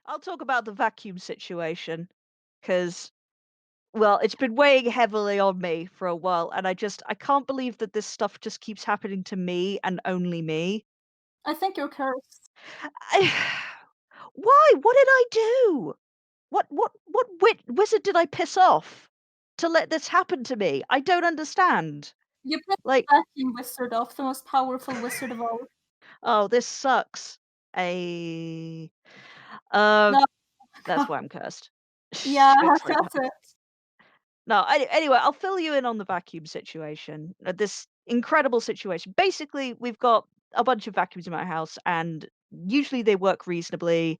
I'll talk about the vacuum situation because, well, it's been weighing heavily on me for a while, and I can't believe that this stuff just keeps happening to me and only me. I think you're cursed. I Why? What did I do? What wizard did I piss off to let this happen to me? I don't understand. You pissed Like, the vacuum wizard off, the most powerful wizard of all. oh, this sucks. A uh, No, that's God. why I'm cursed. Yeah, Straight that's up. it. No, anyway, I'll fill you in on the vacuum situation. This incredible situation. Basically, we've got a bunch of vacuums in my house, and usually they work reasonably.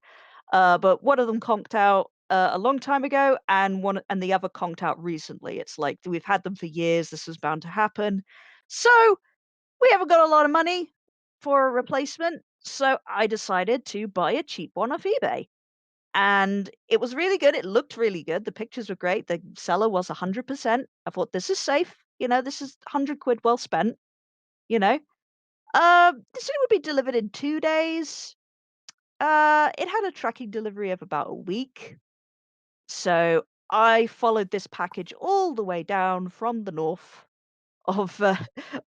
But one of them conked out a long time ago, and the other conked out recently. It's like we've had them for years. This was bound to happen. So we haven't got a lot of money for a replacement. So I decided to buy a cheap one off eBay. And it was really good, it looked really good, the pictures were great, the seller was 100%. I thought, "This is safe, this is 100 quid well spent," you know? They said it would be delivered in 2 days. It had a tracking delivery of about a week. So, I followed this package all the way down from the north of,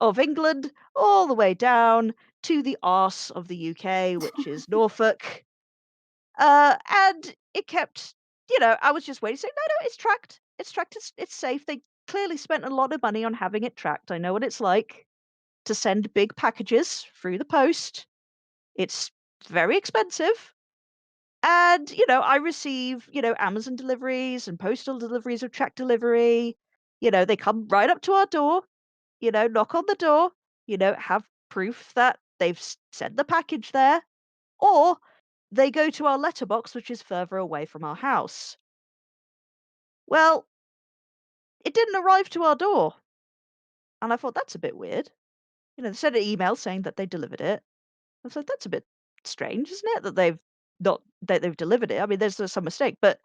of England, all the way down to the arse of the UK, which is Norfolk. And it kept, I was just waiting, saying, "No, no, it's tracked. It's tracked. It's safe." They clearly spent a lot of money on having it tracked. I know what it's like to send big packages through the post. It's very expensive. And, I receive, Amazon deliveries and postal deliveries of tracked delivery. They come right up to our door, knock on the door, have proof that they've sent the package there. Or they go to our letterbox, which is further away from our house. Well, it didn't arrive to our door, and I thought, "That's a bit weird." They sent an email saying that they delivered it. I was like, "That's a bit strange, isn't it, that they've delivered it? I mean, there's some mistake." But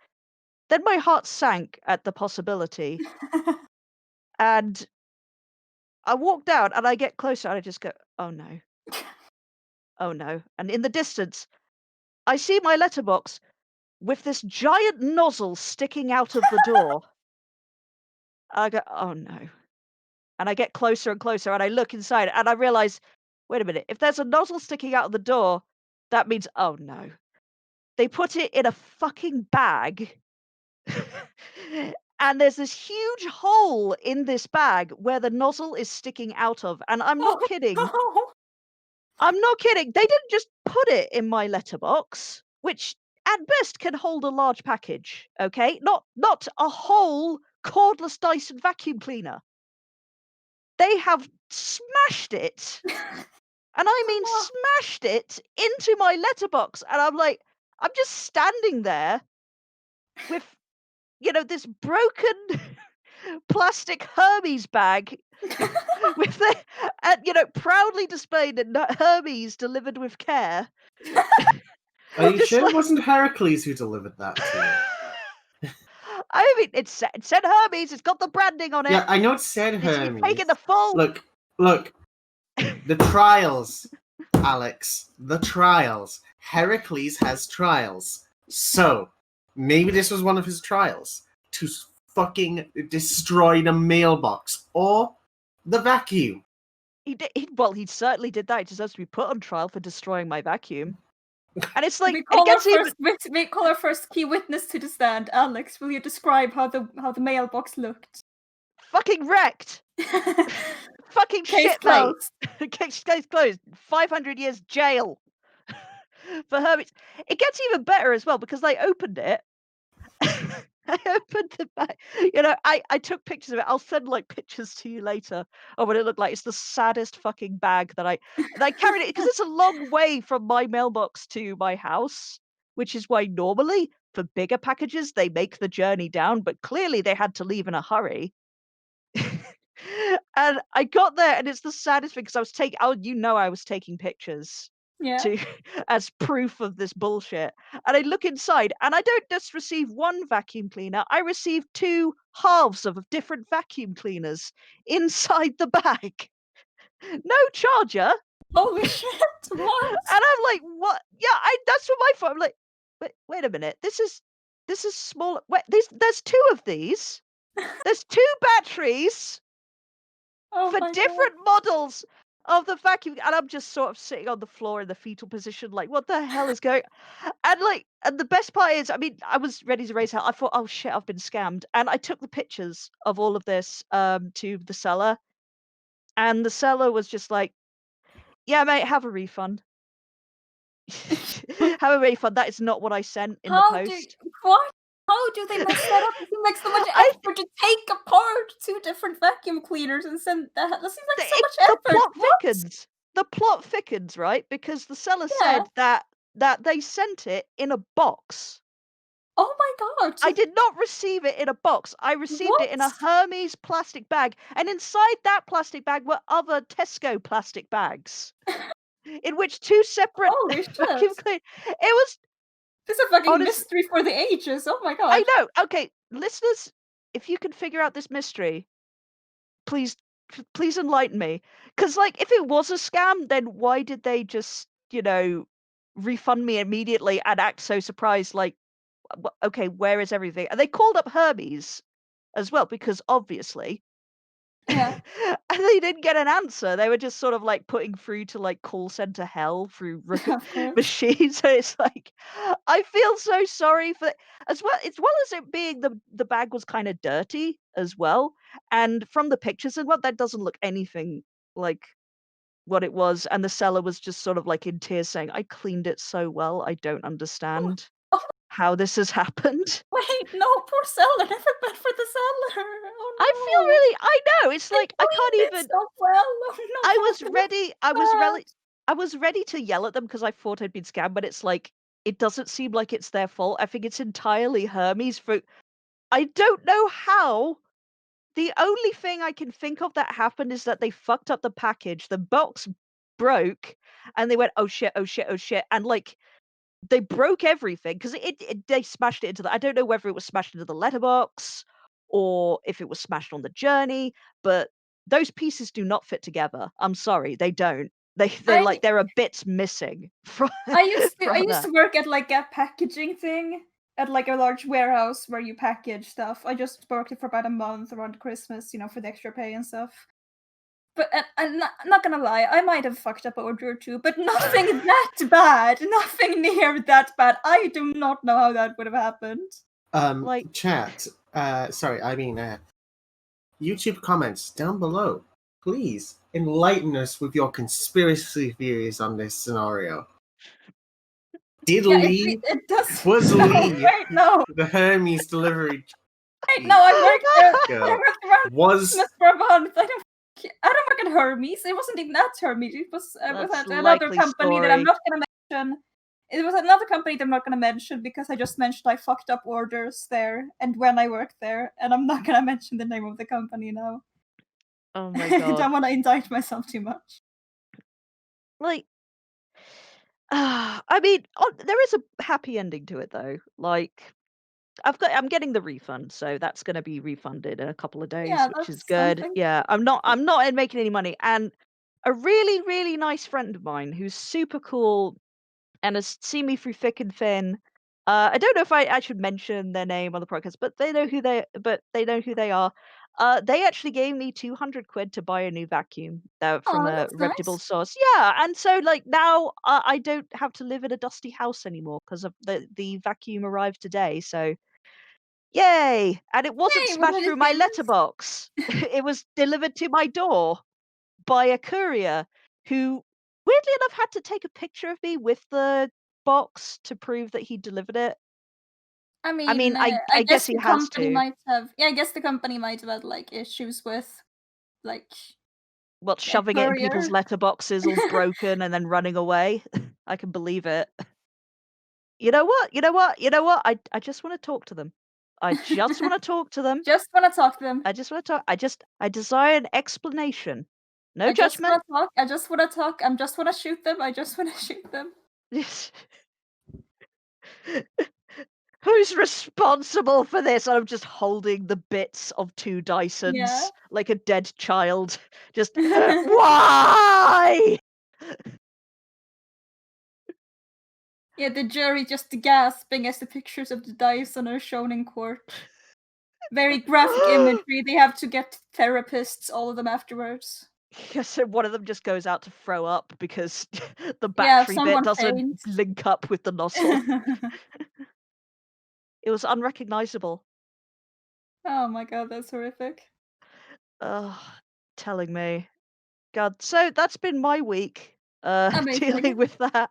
then my heart sank at the possibility, and I walk down, and I get closer, and I just go, "Oh, no. Oh, no." And in the distance, I see my letterbox with this giant nozzle sticking out of the door. I go, "Oh, no." And I get closer and closer, and I look inside, and I realize, wait a minute, if there's a nozzle sticking out of the door, that means, oh no. They put it in a fucking bag, and there's this huge hole in this bag where the nozzle is sticking out of, and I'm not Oh, kidding. no. I'm not kidding. They didn't just put it in my letterbox, which at best can hold a large package, okay? Not a whole cordless Dyson vacuum cleaner. They have smashed it. And I mean Oh, smashed it into my letterbox, and I'm just standing there with, this broken plastic Hermes bag with the and, proudly displayed that Hermes delivered with care. Are you Just sure it like wasn't Heracles who delivered that to you? I mean, it said Hermes, it's got the branding on it. Yeah, I know it said He's taken the Hermes. full Look, the trials, Alex. The trials. Heracles has trials. So, maybe this was one of his trials. To fucking destroy the mailbox. Or the vacuum. he certainly did that. He deserves to be put on trial for destroying my vacuum. And it's like, we and it call our gets even first we call our first key witness to the stand. Alex, will you describe how the mailbox looked? fucking wrecked. Fucking Case shit, mate. closed. Case closed. 500 years jail for hermits. It gets even better as well because I opened it. I opened the bag. I took pictures of it. I'll send pictures to you later of what it looked like. It's the saddest fucking bag and I carried it because it's a long way from my mailbox to my house, which is why normally for bigger packages they make the journey down, but clearly they had to leave in a hurry. And I got there, and it's the saddest thing because I was taking pictures Yeah. to as proof of this bullshit. And I look inside, and I don't just receive one vacuum cleaner, I receive two halves of different vacuum cleaners inside the bag. No charger. Holy shit! What? And I'm like, "What?" Yeah, that's what my phone. I'm like, wait a minute. This is small. Wait, there's 2 of these. There's 2 batteries Oh for my god. different models of the vacuum, and I'm just sort of sitting on the floor in the fetal position, like, what the hell is going? And the best part is, I mean, I was ready to raise hell. I thought, oh shit, I've been scammed, and I took the pictures of all of this to the seller, and the seller was just like, "Yeah, mate, have a refund." Have a refund. That is not what I sent in the How do post. what? How do they mess that up? It seems like so much I effort to take apart 2 different vacuum cleaners and send that. That seems like so it, much the effort. plot What? thickens. The plot thickens, right? Because the seller Yeah. said that they sent it in a box. Oh my god. I did not receive it in a box. I received it in a What? Hermes plastic bag, and inside that plastic bag were other Tesco plastic bags, in which 2 separate Holy vacuum shit. clean. It was This is a fucking honest. mystery for the ages. Oh my I god. know. Okay, listeners, if you can figure out this mystery, please please enlighten me. Because like, if it was a scam, then why did they just refund me immediately and act so surprised? Like, okay, where is everything? And they called up Hermes as well, because obviously. Yeah. And they didn't get an answer. They were just sort of like putting through to like call center hell through Of course. machines. So it's like, I feel so sorry for as it being the bag was kind of dirty as well. And from the pictures and what, that doesn't look anything like what it was. And the seller was just sort of like in tears saying, I cleaned it so well. I don't Oh, understand oh, how this has happened. wait, no, poor seller. Never bad for the seller. I feel Oh no. really, I know, it's They like I can't cleaned it even. so well. Oh no, I that was was ready. bad. I was ready to yell at them because I thought I'd been scammed, but it's like it doesn't seem like it's their fault. I think it's entirely Hermes for. I don't know how. The only thing I can think of that happened is that they fucked up the package. The box broke, and they went, "Oh shit! Oh shit! Oh shit!" And like they broke everything because they smashed it into the. I don't know whether it was smashed into the letterbox or if it was smashed on the journey, but those pieces do not fit together. I'm sorry, they don't. They're I like there are bits missing from I from used that. to work at like a packaging thing at like a large warehouse where you package stuff. I just worked it for about a month around Christmas, for the extra pay and stuff. But I'm not gonna lie, I might have fucked up an order or two, but nothing that bad, nothing near that bad. I do not know how that would have happened. Like Chat. Sorry, I mean, YouTube comments down below. Please enlighten us with your conspiracy theories on this scenario. Did Yeah, Lee it does. was No, Lee wait, no, the Hermes delivery? wait, no. I worked there. I Girl worked around was Christmas for a month. I don't work at Hermes. It wasn't even at Hermes. It was that's at another likely company that I'm story. not gonna mention. It was another company that I'm not gonna mention because I just mentioned I fucked up orders there and when I worked there, and I'm not gonna mention the name of the company now. Oh my I god. don't want to indict myself too much. Like I mean, there is a happy ending to it though. Like I'm getting the refund, so that's gonna be refunded in a couple of days, Yeah, which is that's good. something. Yeah, I'm not making any money. And a really, really nice friend of mine who's super cool and has seen me through thick and thin. I don't know if I should mention their name on the podcast, but they know who they are. They actually gave me 200 quid to buy a new vacuum from Oh, a that's reputable nice. source. Yeah, and so like now I don't have to live in a dusty house anymore because of the vacuum arrived today. So yay! And it wasn't Yay! What smashed did it through my give? letterbox. It was delivered to my door by a courier who, weirdly enough, had to take a picture of me with the box to prove that he delivered it. I I mean, mean, I I guess guess he the has company to. might have. Yeah, I guess the company might have had like issues with like What, a shoving it in people's courier. letterboxes all broken and then running away? I can believe it. You know what? You know what? You know what? I just want to talk to them. I just want to talk to them. Just wanna talk to them. I just want to talk. I desire an explanation. No I just judgment. wanna talk. I just wanna talk. I just wanna shoot them. I just wanna shoot them. Who's responsible for this? I'm just holding the bits of 2 Yeah. Dysons like a dead child. Just why? Yeah, the jury just gasping as the pictures of the Dyson are shown in court. Very graphic imagery. They have to get therapists, all of them afterwards. Yes, and one of them just goes out to throw up because the Yeah, battery bit someone doesn't faints. link up with the nozzle. It was unrecognizable. Oh my god, that's horrific. Ugh, telling me. God, so that's been my week, Amazing. dealing with that.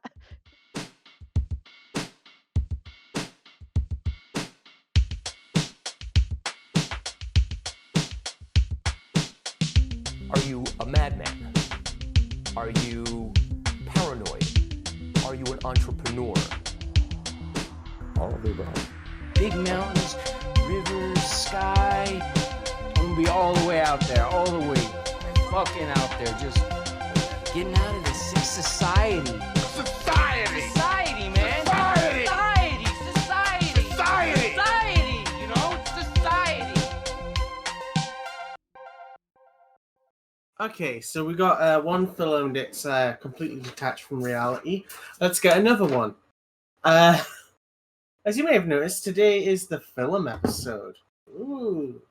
Are you a madman? Are you paranoid? Are you an entrepreneur? All of the above. Big mountains, rivers, sky. I'm gonna be all the way out there, all the way fucking out there, just getting out of this sick society. Society, man! Society! You know, society! Okay, so we got one film that's completely detached from reality. Let's get another one. As you may have noticed, today is the film episode. Ooh.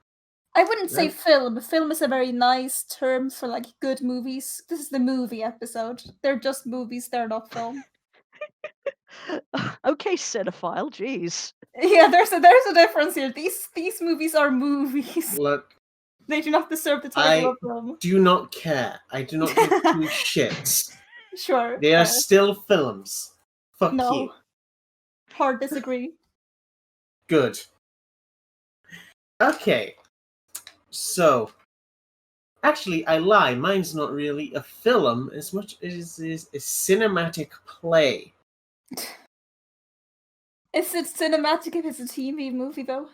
I wouldn't say Yeah. film. Film is a very nice term for like good movies. This is the movie episode. They're just movies, they're not film. Okay, cinephile, jeez. Yeah, there's a difference here. These movies are movies. Look, They do not deserve the title I of film. do not care. I do not give two shits. Sure. They are still films. Fuck No. you. Hard disagree. Good. Okay. So, actually, I lie. Mine's not really a film as much as it is a cinematic play. Is it cinematic if it's a TV movie though?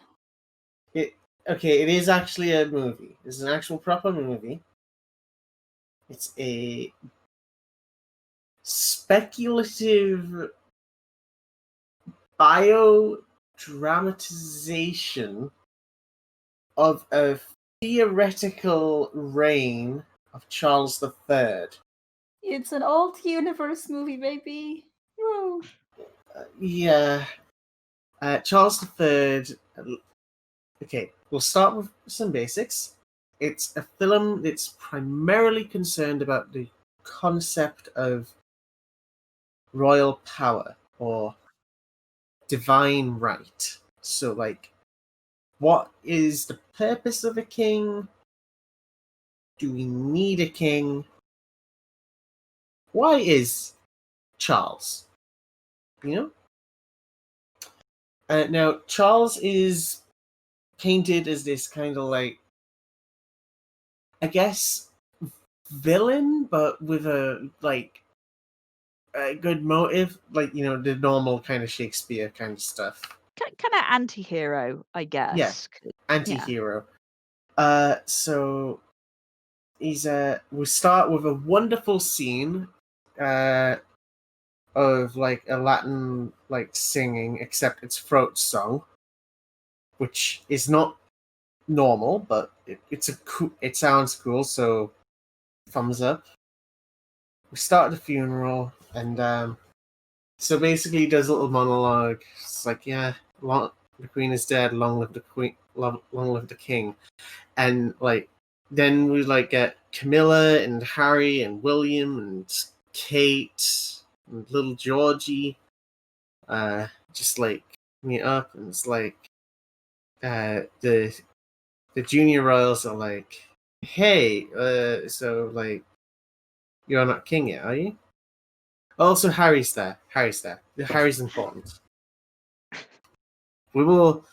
Okay, it is actually a movie. It's an actual proper movie. It's a speculative biodramatization of a theoretical reign of Charles III. It's an alt universe movie, baby. Woo. Yeah. Charles III. Okay, we'll start with some basics. It's a film that's primarily concerned about the concept of royal power or divine right. So, like, what is the purpose of a king? Do we need a king? Why is Charles? You know? Now, Charles is painted as this kind of like, I guess, villain, but with a good motive, like, you know, the normal kind of Shakespeare kind of stuff. Kind of anti-hero, I guess. Yeah. Anti-hero. So he's we start with a wonderful scene of like a Latin like singing, except it's throat song, which is not normal, but it sounds cool, so thumbs up. We start the funeral, and so basically he does a little monologue. It's like, yeah, the queen is dead, long live the queen, long live the king. And like then we like get Camilla and Harry and William and Kate and little Georgie just like meet up, and it's like the junior royals are like, hey, so like you're not king yet, are you? Also, Harry's there. Harry's important. We'll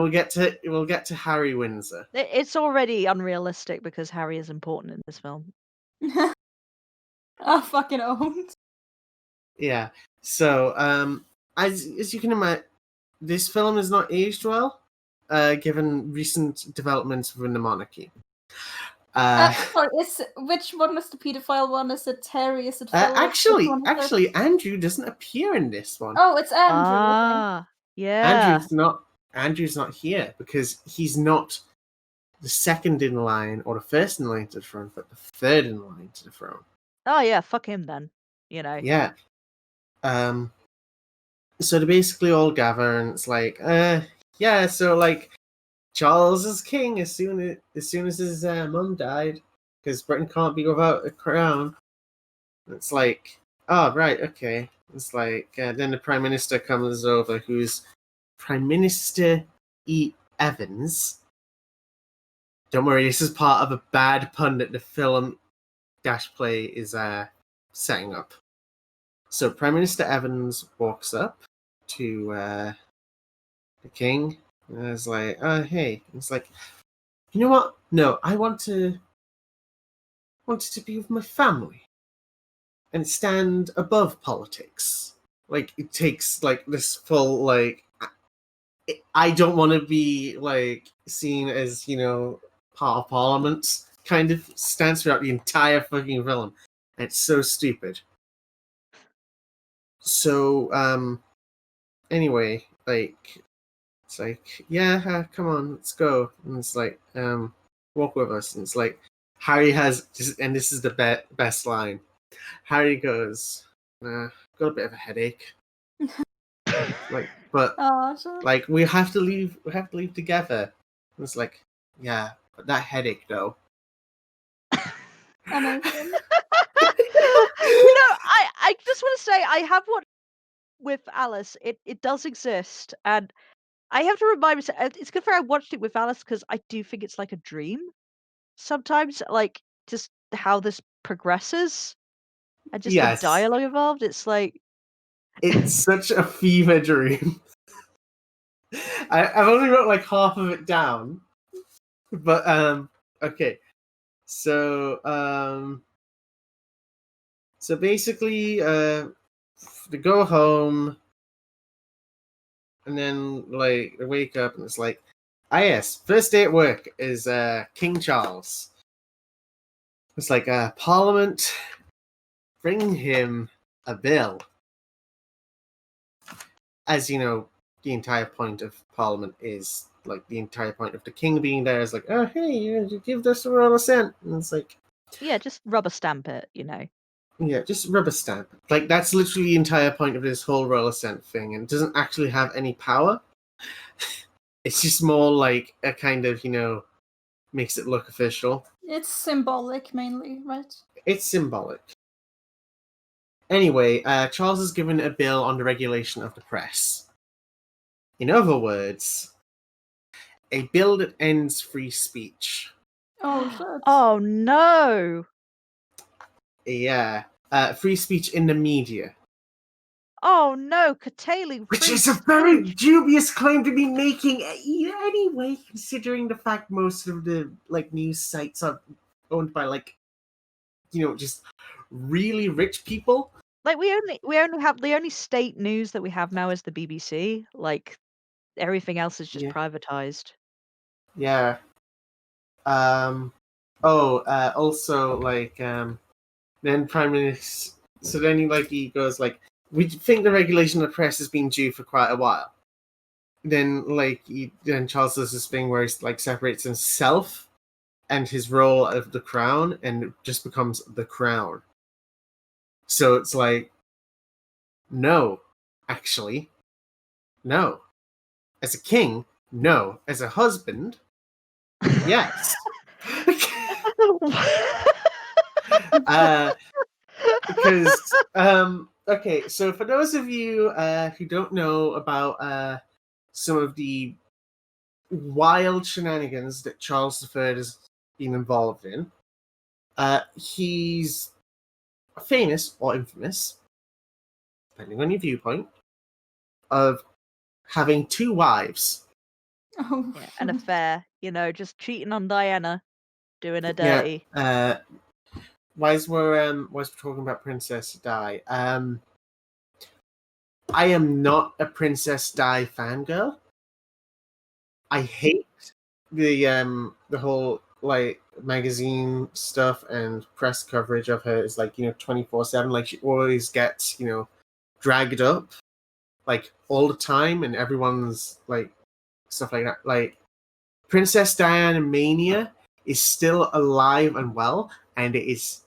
get to Harry Windsor. It's already unrealistic because Harry is important in this film. Ah, fucking owned. Yeah. So, as you can imagine, this film is not aged well, given recent developments within the monarchy. Sorry, which one was the pedophile one? Is it Harry? Is it Phil? Actually, Andrew doesn't appear in this one. Oh, it's Andrew. Ah, yeah. Andrew's not here because he's not the second in line or the first in line to the throne, but the third in line to the throne. Oh yeah, fuck him then. You know. Yeah. So they basically all gather, and it's like, yeah. So like, Charles is king as soon as his mum died, because Britain can't be without a crown. It's like, oh right, okay. It's like then the Prime Minister comes over, who's Prime Minister Evans. Don't worry, this is part of a bad pun that the film Dash Play is setting up. So Prime Minister Evans walks up to the king, and is like, "Oh, hey." And it's like, you know what? No, I wanted to be with my family and stand above politics. Like, it takes like this full like, I don't want to be like seen as, you know, part of Parliament kind of stance throughout the entire fucking film. And it's so stupid. So anyway, like, it's like, yeah, come on, let's go. And it's like, walk with us. And it's like, Harry has, and this is the best line. Harry goes, got a bit of a headache. Like, but like, we have to leave together. And it's like, yeah, but that headache though. Amazing. You know, I just want to say I have one with Alice. It does exist, and I have to remind myself. It's good for I watched it with Alice because I do think it's like a dream sometimes, like just how this progresses and just the Yes, dialogue involved. It's like it's such a fever dream. I've only wrote like half of it down, but okay. So so basically, they go home, and then like they wake up, and it's like, yes, first day at work is King Charles. It's like Parliament, bring him a bill. As you know, the entire point of Parliament is like the entire point of the king being there is like, oh hey, you give this a royal assent, and it's like, yeah, just rubber stamp it, you know. yeah, just rubber stamp. Like, that's literally the entire point of this whole royal assent thing, and it doesn't actually have any power. It's just more like a kind of, you know, makes it look official. It's symbolic mainly, right? It's symbolic. Anyway, Charles is given a bill on the regulation of the press. In other words, a bill that ends free speech. Oh shit. Oh no. Yeah. Free speech in the media. Oh no, curtailing Which free is a very speech. dubious claim to be making anyway, considering the fact most of the like news sites are owned by like, you know, just really rich people. Like we only have the only state news that we have now is the BBC. Like everything else is just Yeah. privatized. Yeah. Also like then Prime Minister, so then he goes like, we think the regulation of the press has been due for quite a while. Then then Charles does this thing where he like separates himself and his role of the crown, and it just becomes the crown. So it's like, no, actually, no. As a king, no. As a husband, yes. Because okay, so for those of you who don't know about some of the wild shenanigans that Charles III has been involved in, he's famous or infamous, depending on your viewpoint, of having 2 wives. Oh. Yeah, an affair, you know, just cheating on Diana, doing her dirty. Yeah. Whilst we're talking about Princess Di, I am not a Princess Di fangirl. I hate the whole like magazine stuff and press coverage of her is like, you know, 24/7. Like, she always gets, you know, dragged up like all the time, and everyone's like stuff like that. Like, Princess Diana Mania is still alive and well, and it is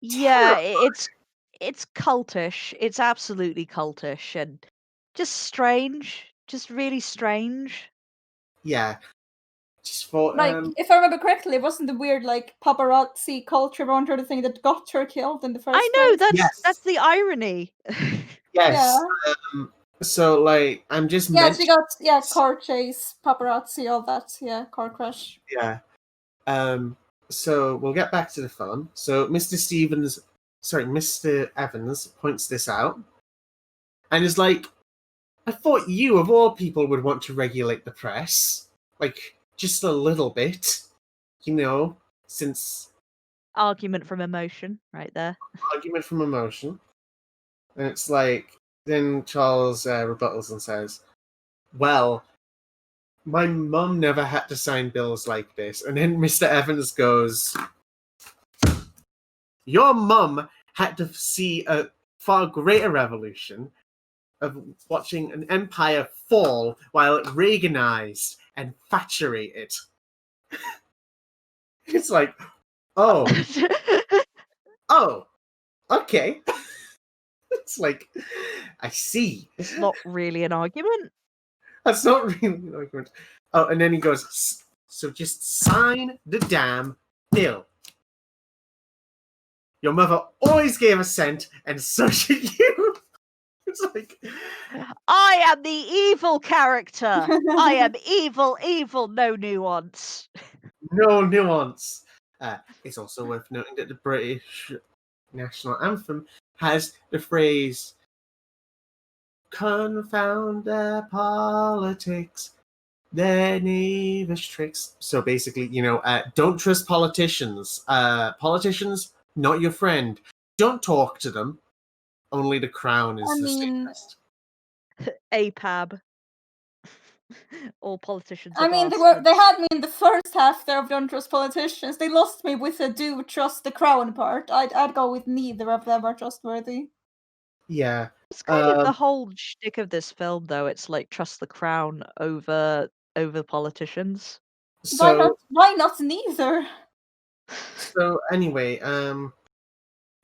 Yeah, it's cultish. It's absolutely cultish and just strange. Just really strange. Yeah. Just for Like, if I remember correctly, it wasn't the weird like paparazzi culture around her the thing that got her killed in the first I know place. that's Yes. the irony. Yes. Yeah. So like I'm just Yeah, meant she got car chase, paparazzi, all that. Yeah, car crash. yeah. So we'll get back to the fun. So Mr. Evans points this out and is like, I thought you of all people would want to regulate the press. Like, just a little bit. Since Argument from emotion, right there. argument from emotion. And it's like, then Charles rebuttals and says, well, my mum never had to sign bills like this. And then Mr. Evans goes, your mum had to see a far greater revolution of watching an empire fall while it Reaganized and Thatcherated. It's like, oh, okay. It's like, I see. It's not really an argument. That's not really an argument. Oh, and then he goes, so just sign the damn bill. Your mother always gave a cent, and so should you. It's like, I am the evil character. I am evil, no nuance. no nuance. It's also worth noting that the British national anthem has the phrase, confound their politics, their knavish tricks. So basically, don't trust politicians. Politicians, not your friend. Don't talk to them. Only the crown is I the mean- safest. APAB. All politicians are I mean, they bastards. had me in the first half there of Don't Trust Politicians. They lost me with the do trust the crown part. I'd go with neither of them are trustworthy. Yeah. It's kind of the whole shtick of this film, though. It's like trust the crown over politicians. Why not neither? So anyway,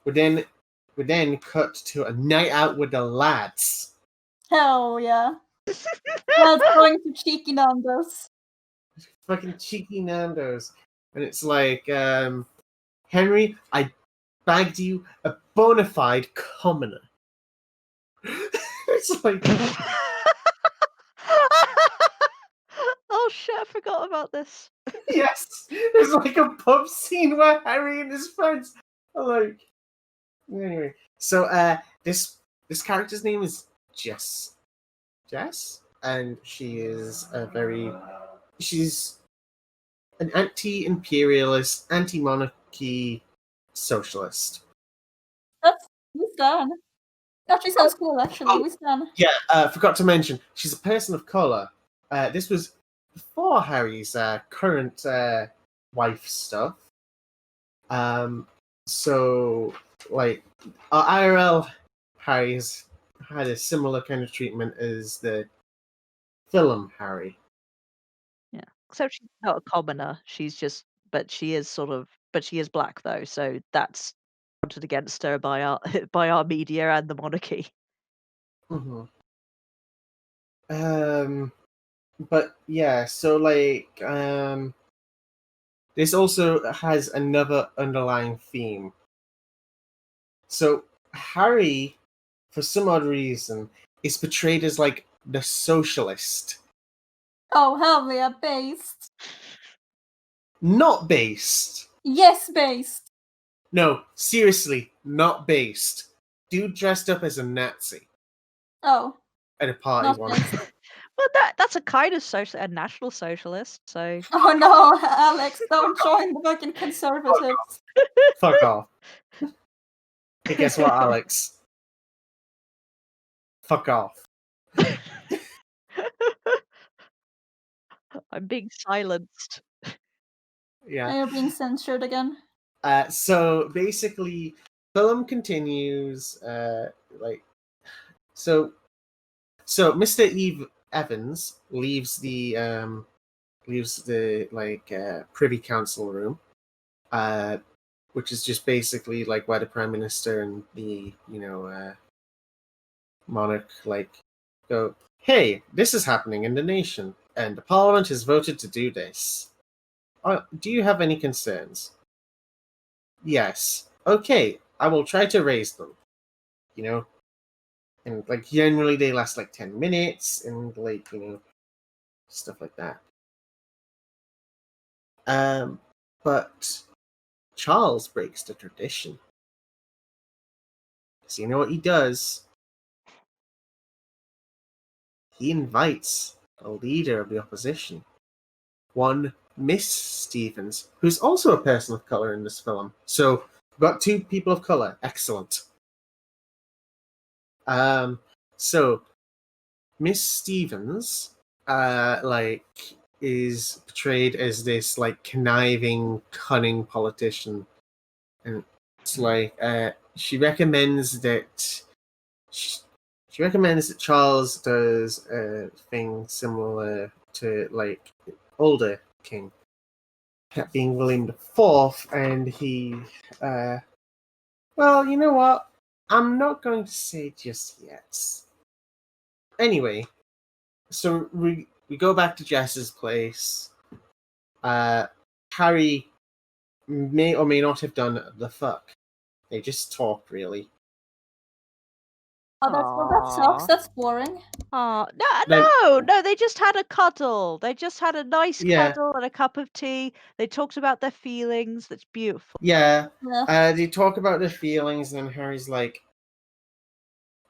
we then cut to a night out with the lads. Hell yeah. Lads going to cheeky Nando's. Fucking cheeky Nando's. And it's like, Henry, I bagged you a bona fide commoner. It's like, Oh shit, I forgot about this. yes, there's like a pub scene where Harry and his friends are like, anyway. So, this character's name is Jess, and she is she's an anti-imperialist, anti-monarchy socialist. We stand. Actually sounds cool, actually. We stand. Yeah, forgot to mention, she's a person of color. This was before Harry's current wife stuff. So, like, IRL Harry's had a similar kind of treatment as the film Harry. Yeah. Except she's not a commoner. She's just, but she is black though, so that's counted against her by our by our media and the monarchy. Mm-hmm. But yeah, so like, this also has another underlying theme. So Harry, for some odd reason, is portrayed as like the socialist. Oh, hell yeah, based. Not based. Yes, based. No, seriously, not based. Dude dressed up as a Nazi Oh. at a party Not once. based. Well, that's a kind of a national socialist. So Oh no, Alex, don't join the fucking conservatives. Fuck off. Hey, guess what, Alex? Fuck off. I'm being silenced. Yeah. You're being censored again. So basically, film continues. So Mr. Evans leaves the Privy Council room. which is just basically like where the prime minister and the monarch like go, hey, this is happening in the nation, and the parliament has voted to do this. Do you have any concerns? Yes. Okay, I will try to raise them. And like generally they last like 10 minutes and like stuff like that. But Charles breaks the tradition. So you know what he does? He invites a leader of the opposition, one Miss Stevens, who's also a person of color in this film. So we've got 2 people of color. Excellent. So Miss Stevens, is portrayed as this like conniving, cunning politician, and it's like she recommends that Charles does a thing similar to like older king, being William IV, and he, well, you know what? I'm not going to say just yet. Anyway, so we go back to Jess's place. Harry may or may not have done the fuck. They just talked, really. Oh, that sucks. Aw. That's boring. Oh, Then- no, they just had a cuddle. They just had a nice Yeah. cuddle and a cup of tea. They talked about their feelings. That's beautiful. Yeah. Yeah. They talk about their feelings, and Harry's like,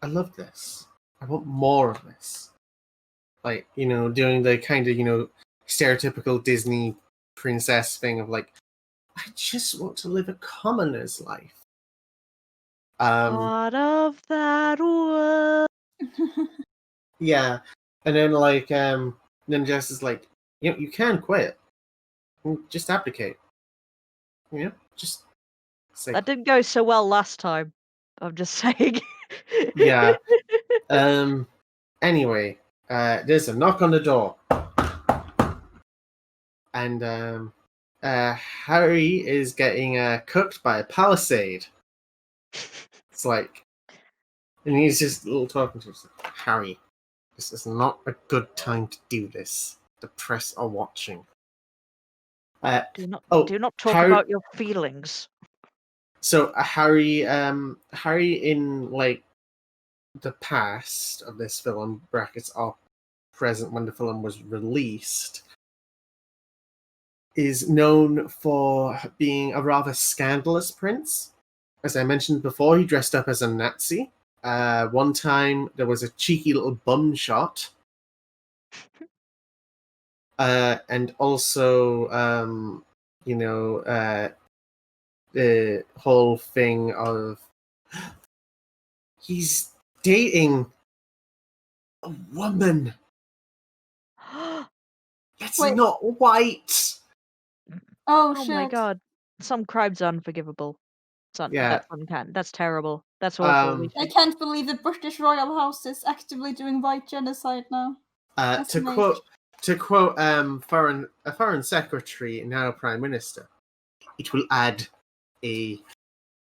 I love this. I want more of this. Like, doing the kind of, stereotypical Disney princess thing of like, I just want to live a commoner's life. Part of that world. Yeah. And then then Jess is like, you can quit. Just abdicate. Just say, That didn't go so well last time. I'm just saying. yeah. Anyway, there's a knock on the door. And Harry is getting cooked by a palisade. It's like, and he's just a little talking to himself. Harry, this is not a good time to do this. The press are watching. do not talk Harry, about your feelings. So Harry in like the past of this film, brackets are present when the film was released, is known for being a rather scandalous prince. As I mentioned before, he dressed up as a Nazi. One time there was a cheeky little bum shot. And also, the whole thing of he's dating a woman that's Wait. not white. Oh, Oh shit. my god. Some crimes are unforgivable. Yeah. That's terrible. That's awful. We I should- can't believe the British royal house is actively doing white genocide now. That's To amazing. quote a foreign secretary, now prime minister, it will add a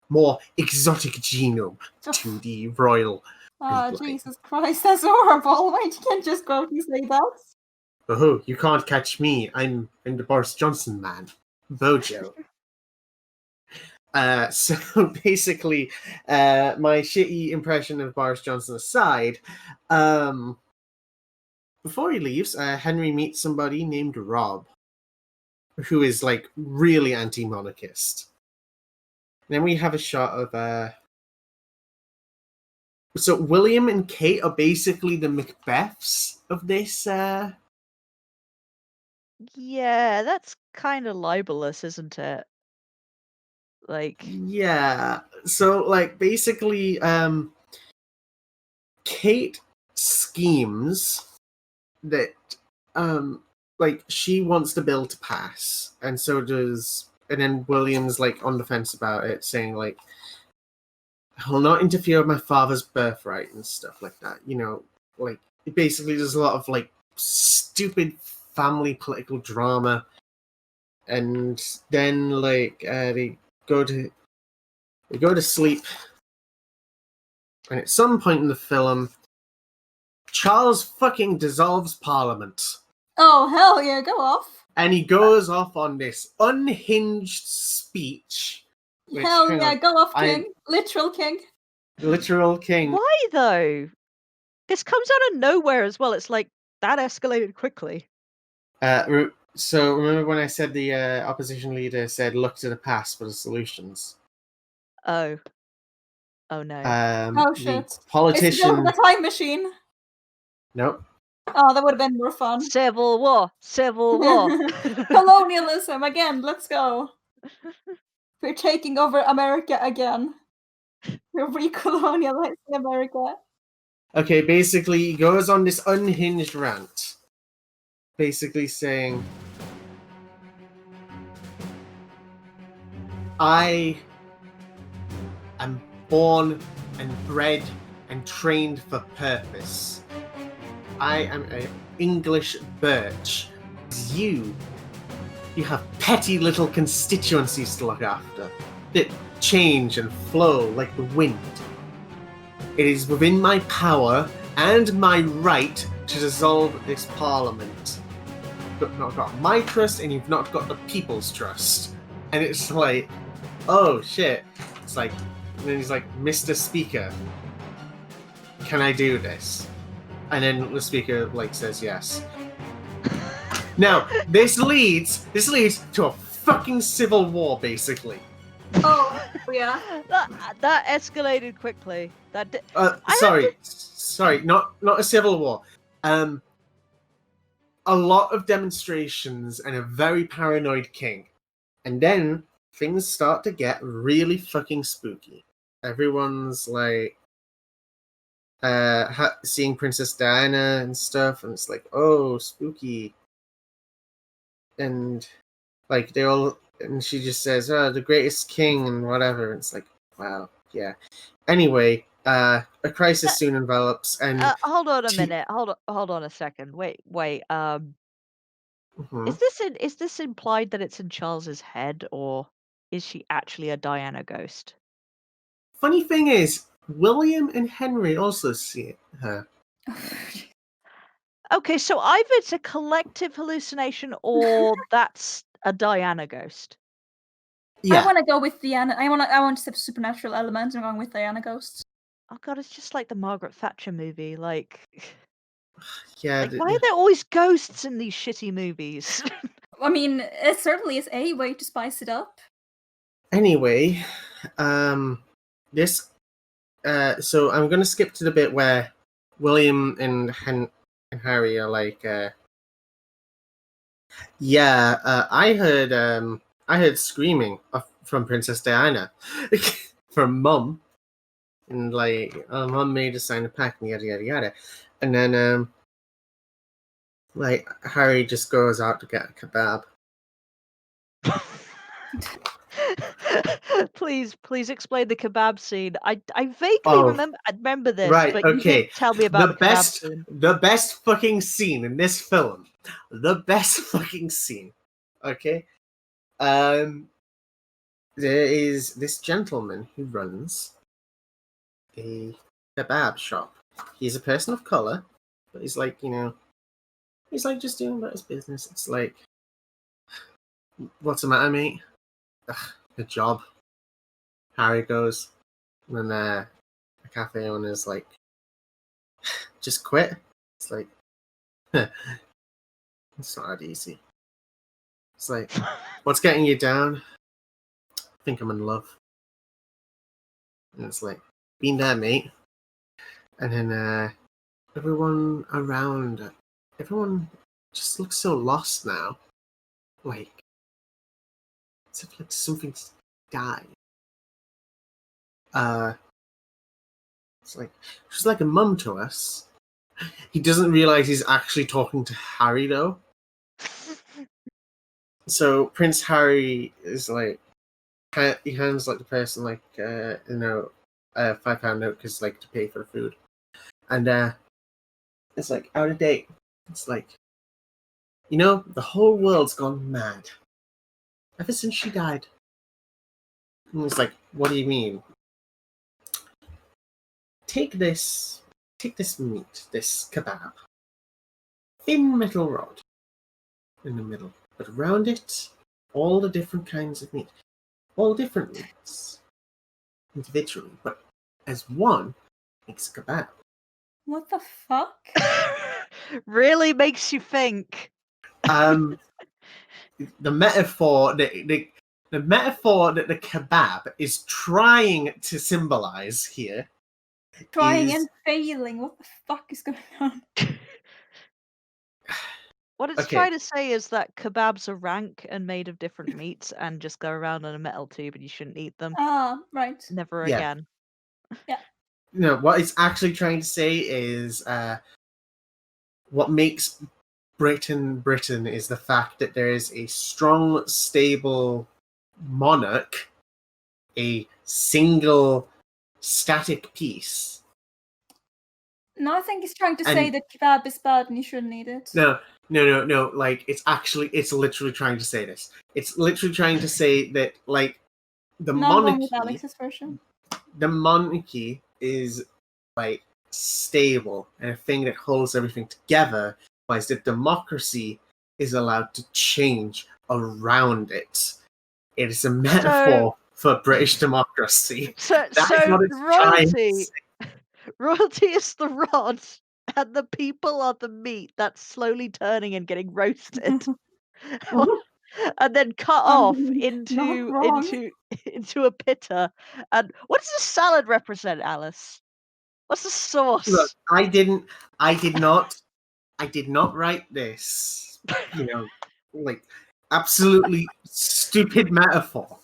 more exotic genome to the royal Ah, bloodline. Jesus Christ, that's horrible. Why you can't just go out and say that? Oh, you can't catch me. I'm the Boris Johnson man. Bojo. So basically, my shitty impression of Boris Johnson aside, before he leaves, Henry meets somebody named Rob, who is like really anti-monarchist. And then we have a shot of so William and Kate are basically the Macbeths of this. Yeah, that's kind of libelous, isn't it? Like, Yeah. So like basically, Kate schemes that like she wants the bill to pass, and so does, and then William's like on the fence about it, saying like, I'll not interfere with my father's birthright and stuff like that. Like basically there's a lot of like stupid family political drama, and then like they go to sleep, and at some point in the film, Charles fucking dissolves Parliament. Oh, hell yeah, go off. And he goes off on this unhinged speech. Which, Hell hang yeah, on, go off, king. Literal king. literal king. Why though? This comes out of nowhere as well. It's like that escalated quickly. So remember when I said the opposition leader said, "Look to the past for the solutions." Oh. Oh no. Oh, The shit. Is it politician. the time machine? Nope. Oh, that would have been more fun. Civil war. Civil war. Colonialism again. Let's go. We're taking over America again. We're recolonializing America. Okay, basically, he goes on this unhinged rant, basically saying, "I am born and bred and trained for purpose. I am an English birch. You have petty little constituencies to look after that change and flow like the wind. It is within my power and my right to dissolve this parliament. You've not got my trust, and you've not got the people's trust." And it's like, oh shit. It's like, and then he's like, "Mr. Speaker, can I do this?" And then the speaker like says yes. Now, this leads to a fucking civil war, basically. Oh, yeah. That escalated quickly. Sorry, not a civil war. A lot of demonstrations and a very paranoid king. And then things start to get really fucking spooky. Everyone's like seeing Princess Diana and stuff, and it's like, oh, spooky. And like and she just says, "Oh, the greatest king," and whatever. And it's like, wow, yeah. Anyway, a crisis soon envelops, and hold on a minute. Hold on a second. Wait. Mhm. Is this implied that it's in Charles's head, or is she actually a Diana ghost? Funny thing is, William and Henry also see her. Okay, so either it's a collective hallucination or that's a Diana ghost. Yeah, I want to go with Diana. I want to have supernatural elements. I'm going with Diana ghosts. Oh god, it's just like the Margaret Thatcher movie. Like, yeah. why are there always ghosts in these shitty movies? I mean, it certainly is a way to spice it up. Anyway, this. So I'm gonna skip to the bit where William and Harry are like, yeah, I heard screaming from Princess Diana from Mum, and like, Mum made us sign a pact, and yada yada yada, and then like Harry just goes out to get a kebab. Please explain the kebab scene. I vaguely Oh, remember this, right, but you okay. didn't tell me about the kebab scene. The best fucking scene in this film. The best fucking scene. Okay? There is this gentleman who runs a kebab shop. He's a person of color, but he's like, he's like just doing about his business. It's like, what's the matter, mate? Ugh, a job. Harry goes, and then the cafe owner's like, just quit. It's like, it's not that easy. It's like, what's getting you down? I think I'm in love. And it's like, been there, mate. And then everyone around, everyone just looks so lost now. Like, it's like something's died. It's like, she's like a mum to us. He doesn't realize he's actually talking to Harry, though. So Prince Harry is like, he hands like the person like a £5 note because like to pay for the food, and it's like out of date. It's like, the whole world's gone mad ever since she died. And it's like, what do you mean? Take this meat, this kebab, thin metal rod in the middle, but around it, all the different kinds of meat, all different meats, individually, but as one makes a kebab. What the fuck? Really makes you think. The metaphor the metaphor that the kebab is trying to symbolize here Trying is and failing. What the fuck is going on? What it's okay. trying to say is that kebabs are rank and made of different meats and just go around in a metal tube and you shouldn't eat them. Ah, right. Never Yeah. again. No, what it's actually trying to say is what makes Britain is the fact that there is a strong, stable monarch, a single static piece. No, I think he's trying to say And- that kebab is bad and you shouldn't eat it. No. Like, it's literally trying to say this. It's literally trying to say that, like, the No, I'm going with monarchy, Alex's version. the monarchy is, like, stable and a thing that holds everything together, whilst the democracy is allowed to change around it. It is a metaphor for British democracy. So, That is so what it's trying to royalty, say. royalty is the rod, and the people are the meat that's slowly turning and getting roasted, and then cut off Not wrong. into a pitta. And what does this salad represent, Alice? What's the sauce? Look, I did not write this. You know, like, absolutely stupid metaphor.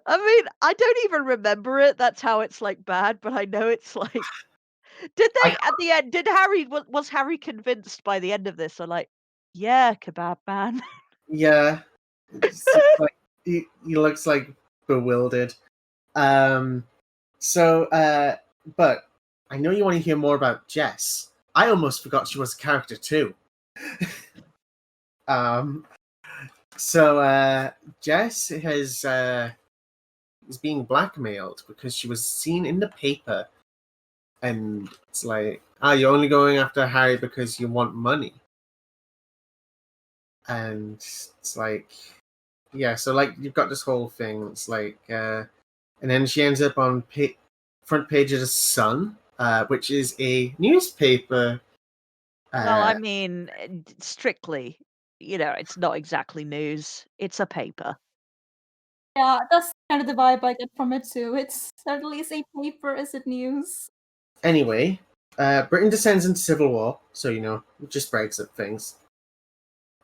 I mean, I don't even remember it. That's how it's like bad, but I know it's like. Did they at the end? Did Harry was Harry convinced by the end of this? Or like, yeah, kebab man. Yeah, like, he looks like bewildered. But I know you want to hear more about Jess. I almost forgot she was a character too. Jess is being blackmailed because she was seen in the paper, and it's like, you're only going after Harry because you want money. And it's like, yeah, so like you've got this whole thing. It's like, and then she ends up on front page of the Sun, which is a newspaper. Well, I mean, strictly, it's not exactly news. It's a paper. Yeah, that's kind of the vibe I get from it too. It's certainly a paper, is it news? Anyway, Britain descends into civil war, so just Brexit things.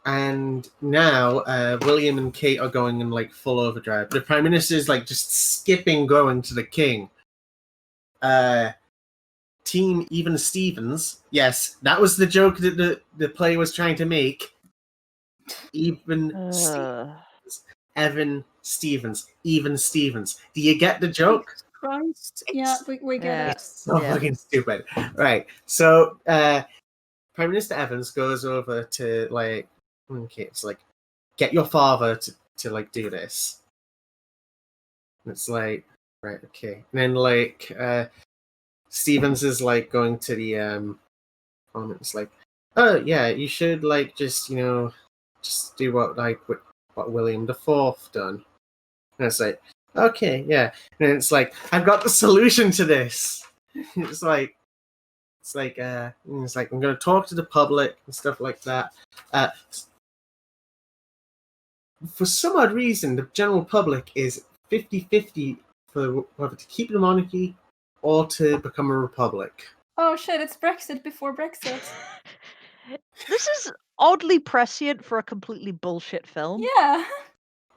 And now William and Kate are going in like full overdrive. The Prime Minister is like just skipping going to the King. Team Even Stevens. Yes, that was the joke that the play was trying to make. Evan Stevens. Even Stevens. Do you get the joke? Christ. Yeah, we get it. So fucking stupid. Right. So Prime Minister Evans goes over to like, okay, it's like, get your father to like do this. And it's like, right, okay. And then like Stevens is like going to the it's like, oh yeah, you should like just just do what William the Fourth done. And it's like, okay, yeah. And it's like, I've got the solution to this. It's like I'm gonna talk to the public and stuff like that. For some odd reason, the general public is 50-50 for whether to keep the monarchy or to become a republic. Oh shit, it's Brexit before Brexit. This is oddly prescient for a completely bullshit film. Yeah.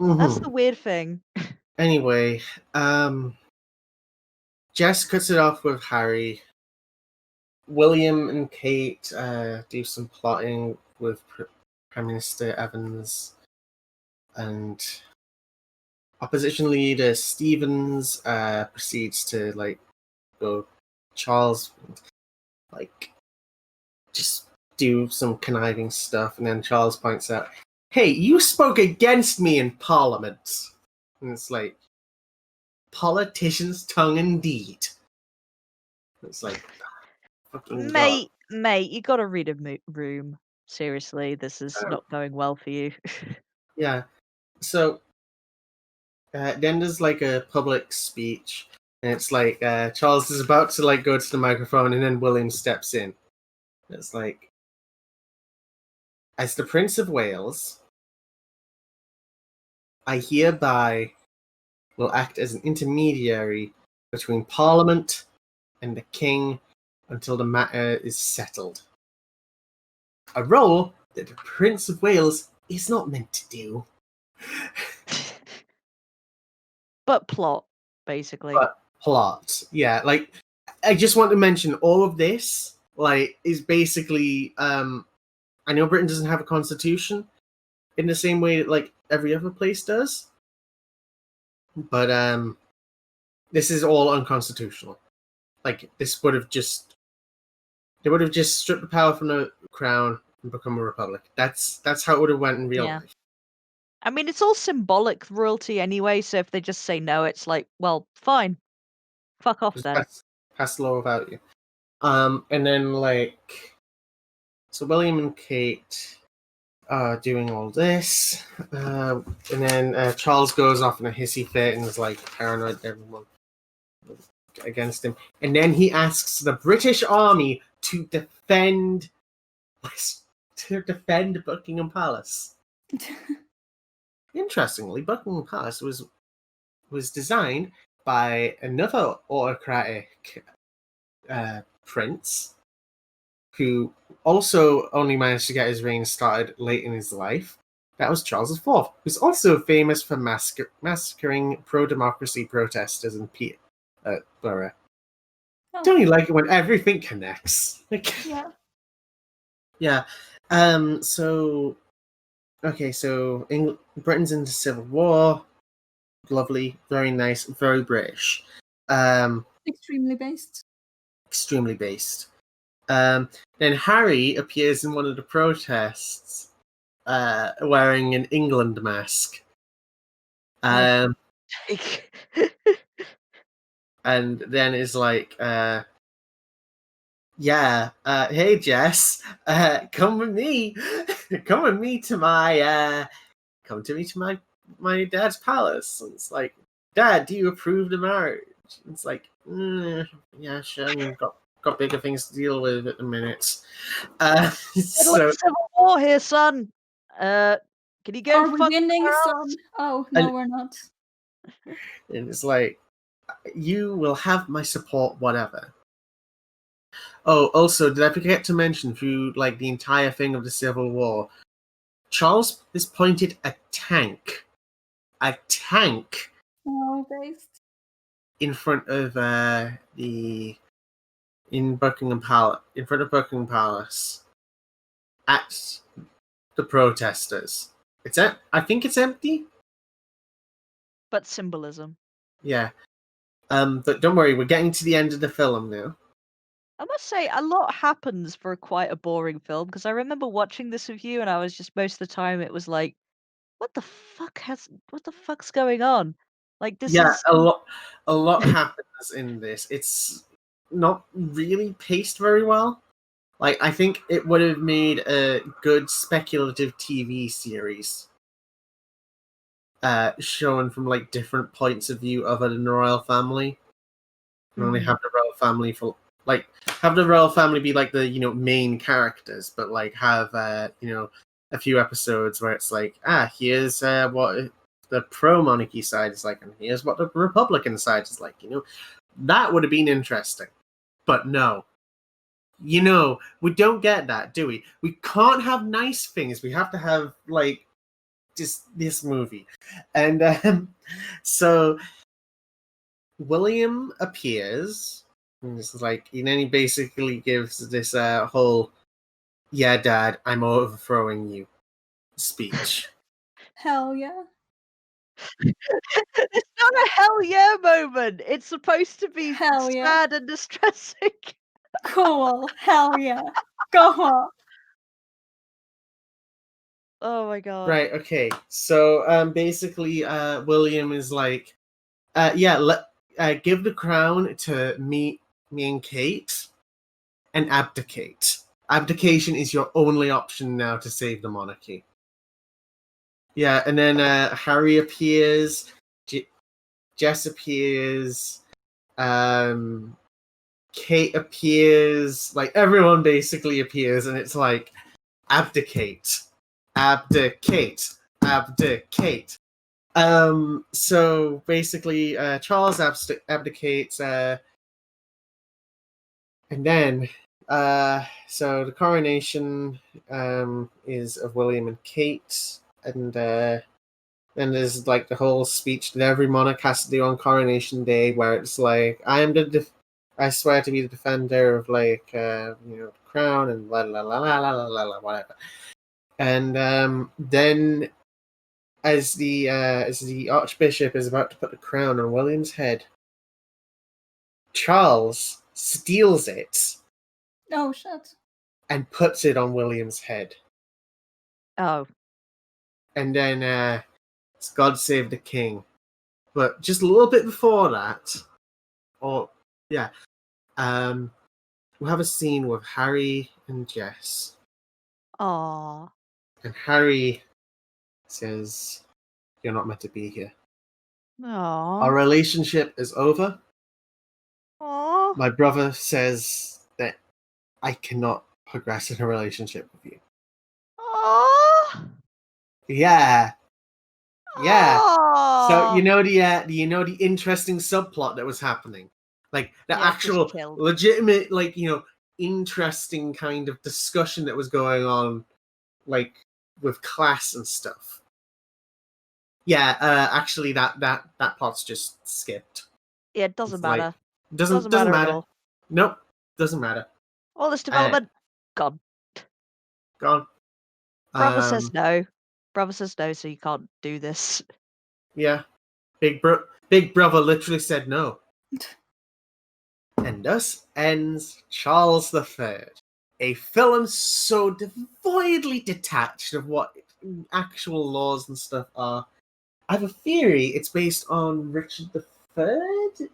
That's the weird thing. Anyway, Jess cuts it off with Harry. William and Kate do some plotting with Prime Minister Evans, and opposition leader Stevens proceeds to like go Charles, like just do some conniving stuff, and then Charles points out, hey, you spoke against me in Parliament. And it's like, politician's tongue indeed. It's like, fucking God. Mate, you gotta read a room. Seriously, this is Oh. not going well for you. Yeah. So, then there's like a public speech, and it's like Charles is about to like go to the microphone, and then William steps in. It's like, as the Prince of Wales, I hereby will act as an intermediary between Parliament and the King until the matter is settled. A role that the Prince of Wales is not meant to do. But plot, basically. But plot, yeah. Like, I just want to mention all of this. Like, is basically, I know Britain doesn't have a constitution in the same way like every other place does, but this is all unconstitutional. Like, this would have just they would have just stripped the power from the crown and become a republic. That's how it would have went in real Yeah. life. I mean, it's all symbolic royalty anyway, so if they just say no, it's like, well, fine. Fuck off Just then. pass the law without you. And then like, so William and Kate are doing all this, and then Charles goes off in a hissy fit and is like paranoid that everyone against him, and then he asks the British Army to defend Buckingham Palace. Interestingly, Buckingham Palace was designed by another autocratic prince who also only managed to get his reign started late in his life. That was Charles IV, who's also famous for massacring pro-democracy protesters in Peterborough. Oh, Don't you like it when everything connects? Like, yeah. yeah. So, okay. So, Britain's in the Civil War. Lovely, very nice, very British. Extremely based. Extremely based. Then Harry appears in one of the protests, wearing an England mask. And then is like, yeah, hey Jess, come with me, come with me to my, my dad's palace. And it's like, Dad, do you approve the marriage? And it's like, yeah, sure. I've got bigger things to deal with at the minute. So Civil War here, son. Can you go? Are we winning, son? Oh no, we're not. and it's like, you will have my support, whatever. Oh, also, did I forget to mention through like the entire thing of the Civil War, Charles has pointed a tank Oh, based. in front of Buckingham Palace at the protesters. I think it's empty. But symbolism. Yeah. But don't worry, we're getting to the end of the film now. I must say, a lot happens for quite a boring film, because I remember watching this with you, and I was just most of the time it was like, what the fuck's going on? Like this is a lot happens in this. It's not really paced very well. Like, I think it would have made a good speculative TV series, shown from like different points of view other than the royal family. And only have the royal family have the royal family be like the main characters, but like have a few episodes where it's like, here's what the pro-monarchy side is like, and here's what the Republican side is like. That would have been interesting. But no. We don't get that, do we? We can't have nice things. We have to have, like, just this movie. And so William appears, and this is like, and then he basically gives this whole, yeah, Dad, I'm overthrowing you speech. Hell yeah. it's not a hell yeah moment. It's supposed to be Hell yeah. sad and distressing. Cool. Hell yeah. Go on. Oh my god. Right, okay. So basically William is like give the crown to me and Kate and abdicate. Abdication is your only option now to save the monarchy. Yeah, and then Harry appears, Jess appears, Kate appears, like everyone basically appears, and it's like abdicate, abdicate, abdicate. So basically, Charles abdicates, and then so the coronation is of William and Kate, and then there's like the whole speech that every monarch has to do on coronation day, where it's like, I swear to be the defender of like the crown and la la la la la la la whatever. And then as the Archbishop is about to put the crown on William's head, Charles steals it Oh shit. and puts it on William's head. Oh. And then it's God Save the King. But just a little bit before that, we have a scene with Harry and Jess. Aww. And Harry says, "You're not meant to be here. Our Aww. relationship is over. Aww. My brother says that I cannot progress in a relationship with you." Aww. Yeah. Yeah. So Aww. the interesting subplot that was happening, like the Yeah, actual just killed. legitimate, like interesting kind of discussion that was going on, like with class and stuff. Yeah, actually, that plot's just skipped. Yeah, it doesn't It's like, matter. Doesn't matter at matter. all. Nope, doesn't matter. All this development, gone. Gone. Brother says no. Brother says no, so you can't do this. Yeah, Big Brother literally said no. And thus ends Charles III, a film so devoidly detached of what actual laws and stuff are. I have a theory it's based on Richard III.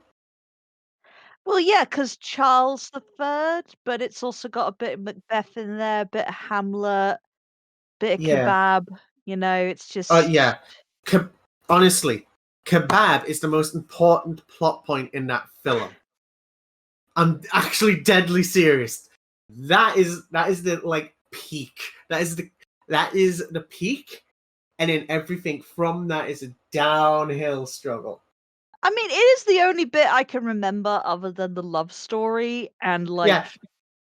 Well, yeah, because Charles III, but it's also got a bit of Macbeth in there, a bit of Hamlet, bit of Yeah. kebab. It's just. Yeah. Honestly, kebab is the most important plot point in that film. I'm actually deadly serious. That is the like peak. That is the peak, and then everything from that is a downhill struggle. I mean, it is the only bit I can remember other than the love story and like.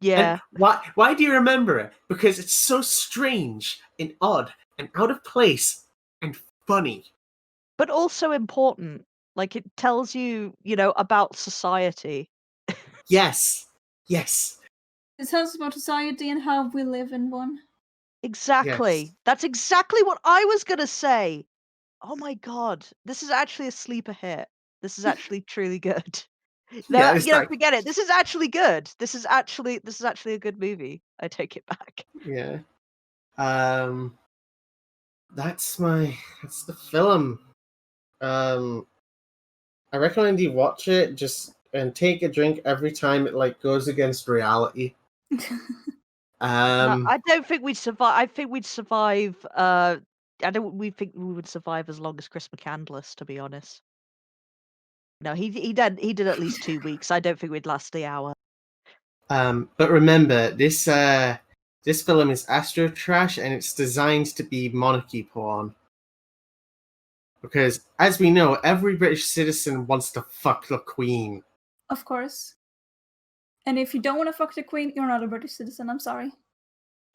Yeah. And why do you remember it? Because it's so strange and odd and out of place and funny. But also important. Like, it tells you, about society. Yes. Yes. It tells us about society and how we live in one. Exactly. Yes. That's exactly what I was going to say. Oh my god. This is actually a sleeper hit. This is actually truly good. Yeah, it's like, forget it. This is actually good. This is actually a good movie. I take it back. yeah. That's the film. I recommend you watch it and take a drink every time it like goes against reality. I don't think we'd survive. I think we'd survive. We think we would survive as long as Chris McCandless, to be honest. No, he did at least 2 weeks. I don't think we'd last the hour. But remember, this film is Astro Trash, and it's designed to be monarchy porn. Because, as we know, every British citizen wants to fuck the Queen. Of course. And if you don't want to fuck the Queen, you're not a British citizen. I'm sorry.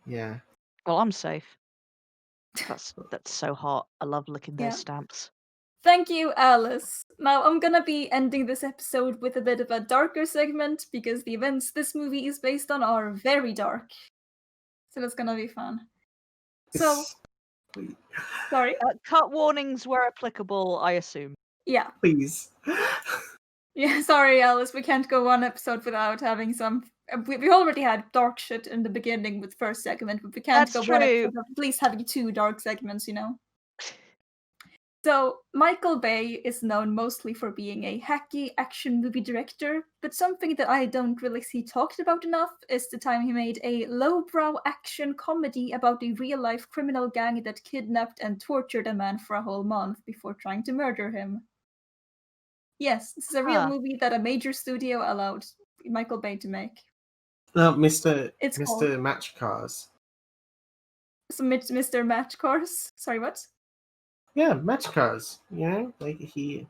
Yeah. Well, I'm safe. That's so hot. I love licking those Yeah. stamps. Thank you, Alice. Now, I'm gonna be ending this episode with a bit of a darker segment because the events this movie is based on are very dark. So that's gonna be fun. So, sorry. Cut warnings where applicable, I assume. Yeah. Please. Yeah, sorry, Alice, we can't go one episode without having some. We already had dark shit in the beginning with first segment, but we can't That's go one true. episode without at least having 2 dark segments, you know? So, Michael Bay is known mostly for being a hacky action movie director, but something that I don't really see talked about enough is the time he made a lowbrow action comedy about a real-life criminal gang that kidnapped and tortured a man for a whole month before trying to murder him. Yes, this is a real Huh. movie that a major studio allowed Michael Bay to make. No, Mr. It's called Mr. Match Cars. Mr. Match Course. Sorry, what? Yeah, Match Cars. You know, like he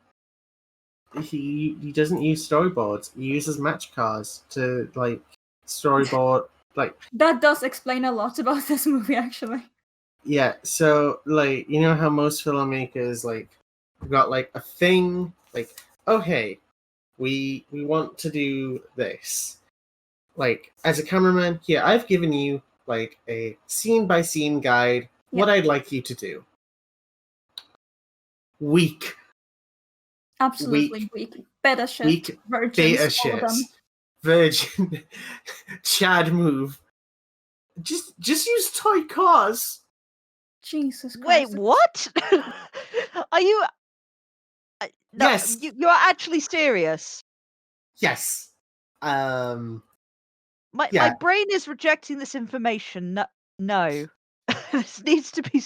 doesn't use storyboards. He uses match cars to like storyboard like That does explain a lot about this movie, actually. yeah. So like you know how most filmmakers like got like a thing like okay, we want to do this. Like as a cameraman, here I've given you like a scene by scene guide. What I'd like you to do. Weak. Absolutely weak. Beta shit. Weak Virgins. beta all of shit. them. Virgin. Chad move. Just use toy cars. Jesus Wait, Christ. what? Are you? No, Yes. you're actually serious. Yes. My Yeah. brain is rejecting this information. No. This needs to be.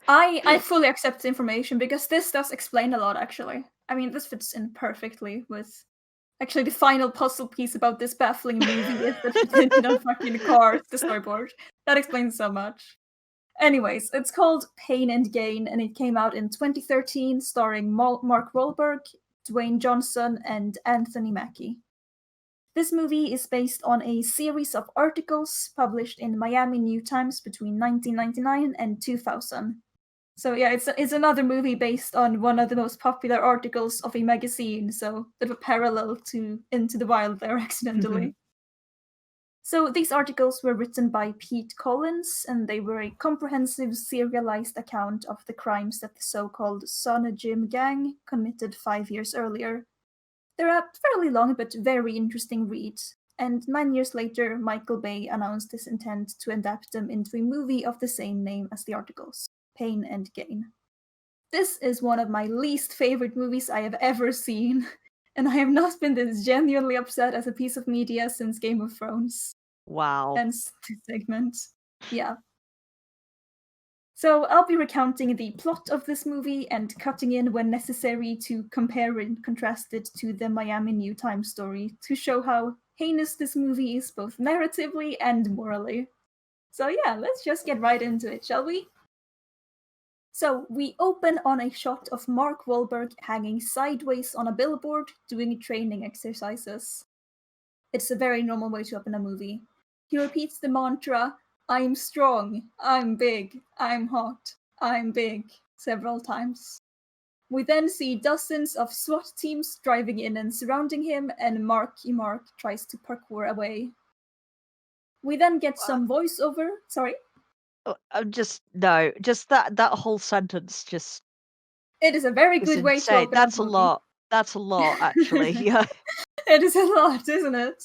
I fully accept the information because this does explain a lot, actually. I mean, this fits in perfectly with. Actually, the final puzzle piece about this baffling movie is that he did not fucking cars, the storyboard. That explains so much. Anyways, it's called Pain and Gain, and it came out in 2013, starring Mark Wahlberg, Dwayne Johnson, and Anthony Mackie. This movie is based on a series of articles published in Miami New Times between 1999 and 2000. So yeah, it's another movie based on one of the most popular articles of a magazine, so bit of a parallel to Into the Wild there accidentally. So these articles were written by Pete Collins, and they were a comprehensive serialized account of the crimes that the so-called Son Jim gang committed 5 years earlier. They're a fairly long but very interesting read, and 9 years later, Michael Bay announced his intent to adapt them into a movie of the same name as the articles, Pain and Gain. This is one of my least favorite movies I have ever seen, and I have not been this genuinely upset as a piece of media since Game of Thrones. Wow. Hence this segment. Yeah. So I'll be recounting the plot of this movie and cutting in when necessary to compare and contrast it to the Miami New Times story to show how heinous this movie is both narratively and morally. So yeah, let's just get right into it, shall we? So we open on a shot of Mark Wahlberg hanging sideways on a billboard doing training exercises. It's a very normal way to open a movie. He repeats the mantra, I'm strong, I'm big, I'm hot, I'm big, several times. We then see dozens of SWAT teams driving in and surrounding him, and Marky Mark tries to parkour away. We then get some voiceover. Sorry? I'm just no, just that whole sentence just It is a very is good way to insane. open That's a a movie. lot. That's a lot, actually. Yeah. It is a lot, isn't it?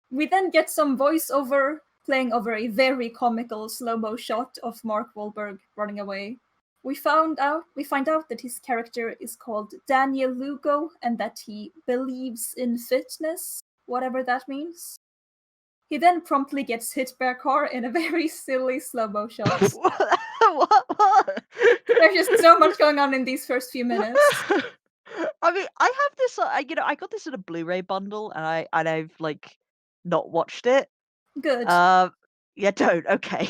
We then get some voiceover playing over a very comical slow-mo shot of Mark Wahlberg running away. We find out that his character is called Daniel Lugo and that he believes in fitness, whatever that means. He then promptly gets hit by a car in a very silly slow-mo shot. What? There's just so much going on in these first few minutes. I mean, I have this. I got this in a Blu-ray bundle, and I've like not watched it. Good. Yeah, don't. Okay.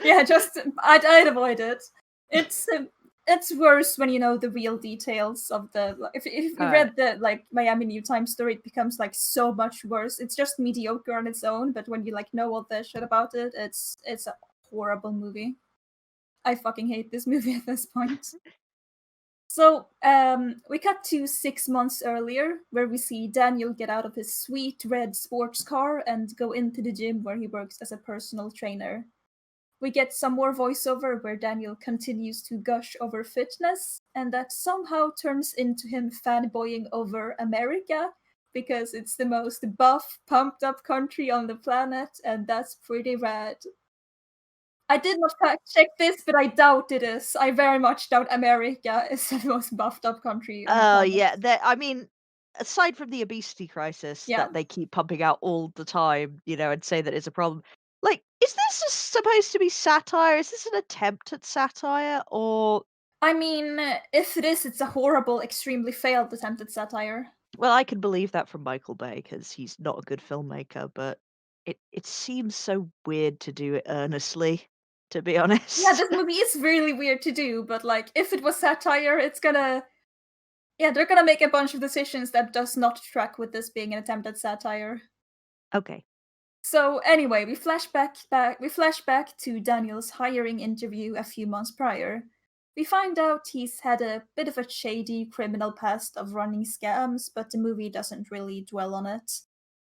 Yeah, just I'd avoid it. It's worse when you know the real details of the. If you read the like Miami New Times story, it becomes like so much worse. It's just mediocre on its own, but when you like know all the shit about it, it's a horrible movie. I fucking hate this movie at this point. So we cut to 6 months earlier, where we see Daniel get out of his sweet red sports car and go into the gym where he works as a personal trainer. We get some more voiceover where Daniel continues to gush over fitness, and that somehow turns into him fanboying over America, because it's the most buff, pumped up country on the planet, and that's pretty rad. I did not fact check this, but I doubt it is. I very much doubt America is the most buffed up country on the Oh, planet. yeah, I mean, aside from the obesity crisis Yeah. that they keep pumping out all the time, and say that it's a problem, like, is this just supposed to be satire? Is this an attempt at satire? Or, I mean, if it is, it's a horrible, extremely failed attempt at satire. well, I can believe that from Michael Bay because he's not a good filmmaker, but it seems so weird to do it earnestly, to be honest. Yeah, this movie is really weird to do, but like, if it was satire, they're gonna make a bunch of decisions that does not track with this being an attempt at satire. Okay. So anyway, we flash back to Daniel's hiring interview a few months prior. We find out he's had a bit of a shady criminal past of running scams, but the movie doesn't really dwell on it.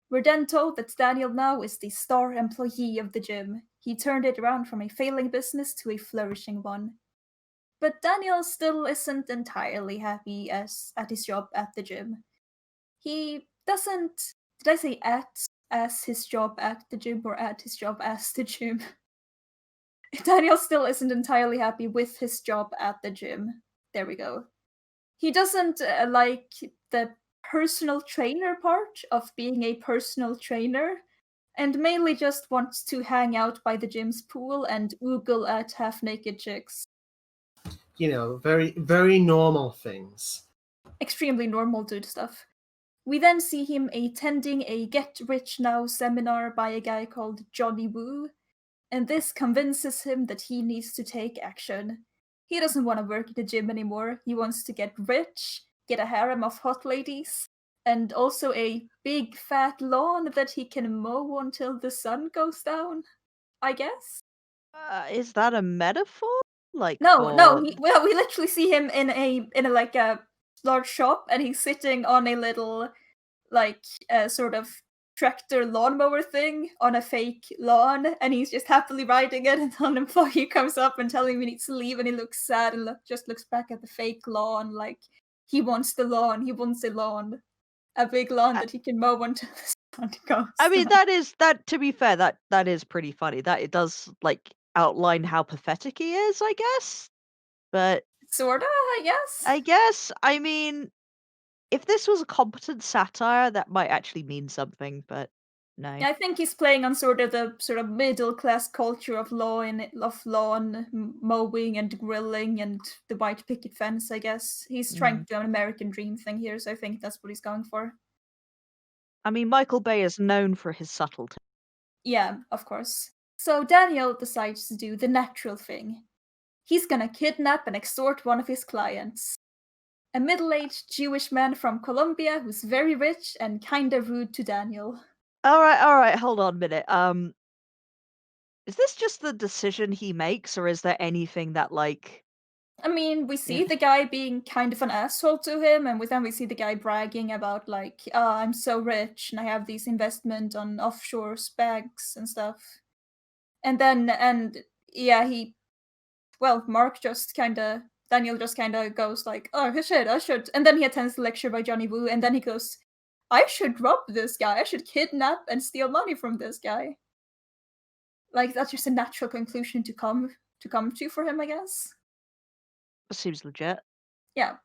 We're then told that Daniel now is the star employee of the gym. He turned it around from a failing business to a flourishing one. But Daniel still isn't entirely happy at his job at the gym. He doesn't. Did I say at as his job at the gym or at his job as the gym? Daniel still isn't entirely happy with his job at the gym. There we go. He doesn't like the personal trainer part of being a personal trainer, and mainly just wants to hang out by the gym's pool and oogle at half-naked chicks. Very, very normal things. Extremely normal dude stuff. We then see him attending a Get Rich Now seminar by a guy called Johnny Woo, and this convinces him that he needs to take action. He doesn't want to work at the gym anymore. He wants to get rich, get a harem of hot ladies, and also a big fat lawn that he can mow until the sun goes down, I guess? Is that a metaphor? Like, No, we literally see him in a like a large shop, and he's sitting on a little like sort of tractor lawnmower thing on a fake lawn, and he's just happily riding it until an employee comes up and telling him he needs to leave, and he looks sad and just looks back at the fake lawn like he wants the lawn. He wants a lawn, a big lawn that he can mow until the sun goes. I mean, that to be fair, that is pretty funny. That it does like outline how pathetic he is, I guess. But sorta, I guess, I mean, if this was a competent satire, that might actually mean something, but no. Yeah, I think he's playing on the middle class culture of lawn mowing and grilling and the white picket fence. I guess he's trying to do an American dream thing here, so I think that's what he's going for. I mean, Michael Bay is known for his subtlety. Yeah, of course. So Daniel decides to do the natural thing. He's gonna kidnap and extort one of his clients. A middle-aged Jewish man from Colombia who's very rich and kinda rude to Daniel. All right, hold on a minute. Is this just the decision he makes, or is there anything that like? I mean, we see the guy being kind of an asshole to him, and then we see the guy bragging about like, "Oh, I'm so rich and I have these investment on offshore spags and stuff." Daniel just kinda goes like, "Oh shit, I should," and then he attends the lecture by Johnny Woo, and then he goes, "I should rob this guy. I should kidnap and steal money from this guy." Like, that's just a natural conclusion to come to for him, I guess. Seems legit. Yeah.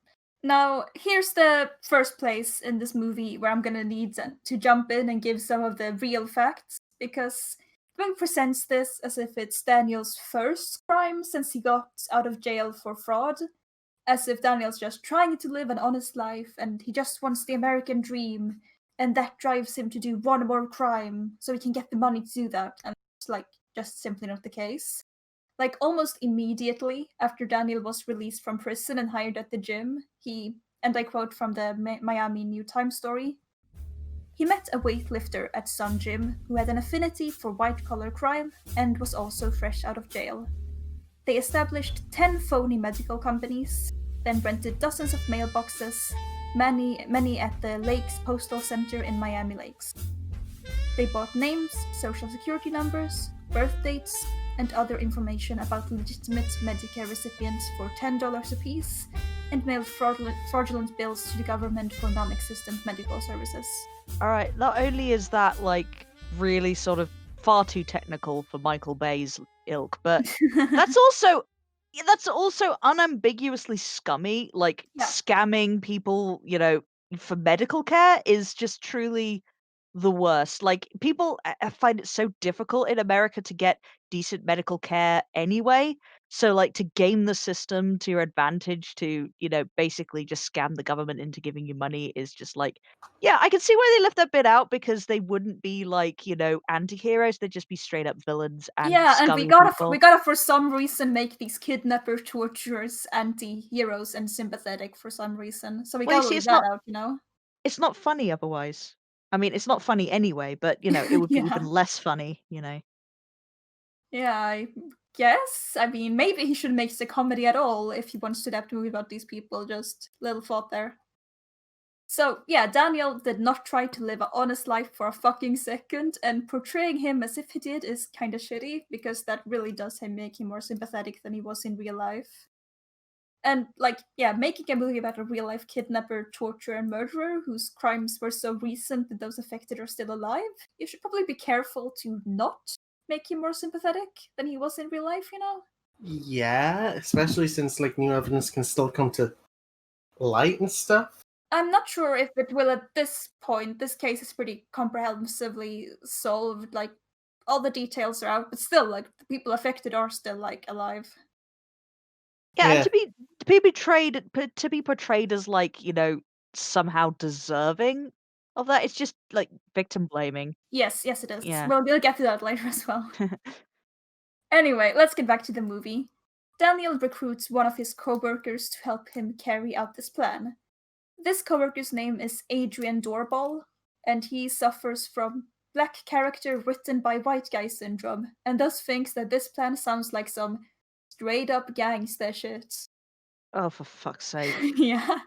Now, here's the first place in this movie where I'm gonna need to jump in and give some of the real facts, because the movie presents this as if it's Daniel's first crime since he got out of jail for fraud, as if Daniel's just trying to live an honest life and he just wants the American dream, and that drives him to do one more crime so he can get the money to do that, and it's like just simply not the case. Like, almost immediately after Daniel was released from prison and hired at the gym, and I quote from the Miami New Times story, he met a weightlifter at Sun Gym who had an affinity for white-collar crime and was also fresh out of jail. They established 10 phony medical companies, then rented dozens of mailboxes, many at the Lakes Postal Center in Miami Lakes. They bought names, social security numbers, birth dates, and other information about legitimate Medicare recipients for $10 apiece, and mailed fraudulent bills to the government for non-existent medical services. All right, not only is that like really sort of far too technical for Michael Bay's ilk, but that's also unambiguously scummy. Like Yeah. scamming people, for medical care is just truly the worst. Like people I find it so difficult in America to get decent medical care anyway. So like to game the system to your advantage to, basically just scam the government into giving you money is just like, yeah, I can see why they left that bit out because they wouldn't be like, anti-heroes, they'd just be straight up villains and Yeah, and scummy we people. gotta for some reason make these kidnapper torturers anti-heroes and sympathetic for some reason. So we Well, you gotta see, leave that out. it's not funny otherwise. I mean, it's not funny anyway, but it would be even Yeah. less funny. Yeah, I guess. I mean, maybe he should make a comedy at all if he wants to adapt a movie about these people. Just little thought there. So, yeah, Daniel did not try to live an honest life for a fucking second, and portraying him as if he did is kinda shitty, because that really does make him more sympathetic than he was in real life. And, like, yeah, making a movie about a real life kidnapper, torturer, and murderer whose crimes were so recent that those affected are still alive, you should probably be careful to not make him more sympathetic than he was in real life. Yeah, especially since like new evidence can still come to light and stuff. I'm not sure if it will at this point. This case is pretty comprehensively solved. Like, all the details are out, but still, like, the people affected are still, like, alive. Yeah, and Yeah. to be portrayed as like, somehow deserving of that, it's just like victim blaming. Yes, it is. Yeah. Well, we'll get to that later as well. Anyway, let's get back to the movie. Daniel recruits one of his co-workers to help him carry out this plan. This co-worker's name is Adrian Doorball, and he suffers from black character written by white guy syndrome, and thus thinks that this plan sounds like some straight up gangster shit. Oh, for fuck's sake. Yeah.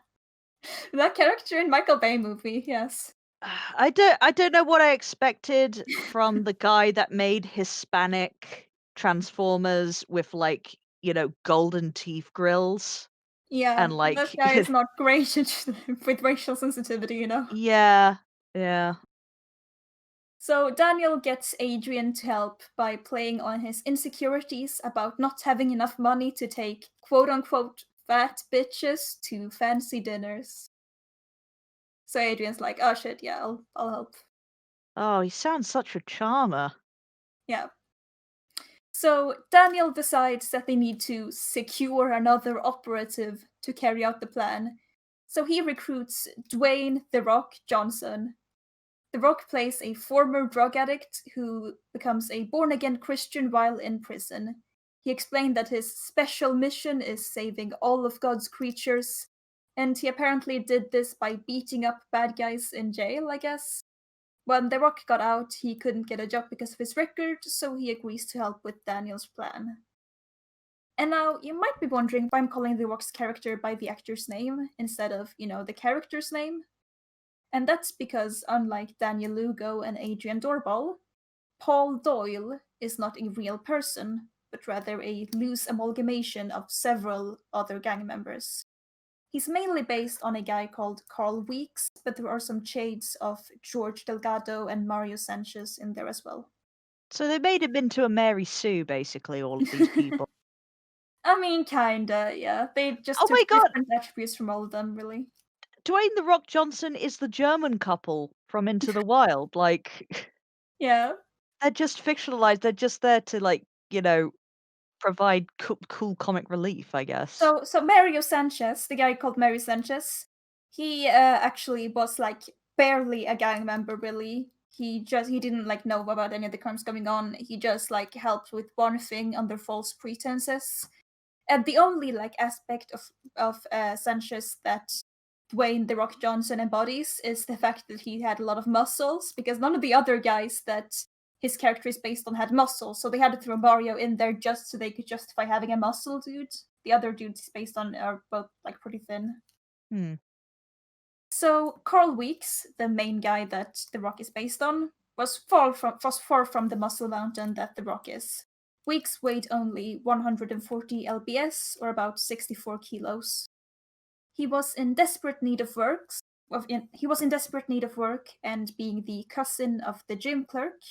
That character in Michael Bay movie, yes. I don't know what I expected from the guy that made Hispanic Transformers with like, golden teeth grills. Yeah, And like that guy is not great with racial sensitivity. Yeah. Yeah. So Daniel gets Adrian to help by playing on his insecurities about not having enough money to take quote-unquote fat bitches to fancy dinners. So Adrian's like, oh shit, yeah, I'll help. Oh, he sounds such a charmer. Yeah. So Daniel decides that they need to secure another operative to carry out the plan. So he recruits Dwayne "The Rock" Johnson. The Rock plays a former drug addict who becomes a born-again Christian while in prison. He explained that his special mission is saving all of God's creatures, and he apparently did this by beating up bad guys in jail, I guess. When The Rock got out, he couldn't get a job because of his record, so he agrees to help with Daniel's plan. And now, you might be wondering why I'm calling The Rock's character by the actor's name instead of, the character's name. And that's because, unlike Daniel Lugo and Adrian Doorball, Paul Doyle is not a real person, but rather a loose amalgamation of several other gang members. He's mainly based on a guy called Carl Weeks, but there are some shades of George Delgado and Mario Sanchez in there as well. So they made him into a Mary Sue, basically, all of these people. I mean, kinda, yeah. They just Oh took my God. different attributes from all of them, really. Dwayne "The Rock" Johnson is the German couple from Into the Wild. Like, Yeah. they're just fictionalized. They're just there to, like, provide cool comic relief, I guess. So Mario Sanchez, the guy called Mario Sanchez, he actually was like barely a gang member, really. He didn't like know about any of the crimes going on. He just like helped with one thing under false pretenses. And the only like aspect of Sanchez that Dwayne "The Rock" Johnson embodies is the fact that he had a lot of muscles, because none of the other guys that his character is based on had muscles, so they had to throw Mario in there just so they could justify having a muscle dude. The other dudes he's based on are both like pretty thin. So Carl Weeks, the main guy that The Rock is based on, was far from the muscle mountain that The Rock is. Weeks weighed only 140 lbs, or about 64 kilos. He was in desperate need of work. He was in desperate need of work, and being the cousin of the gym clerk,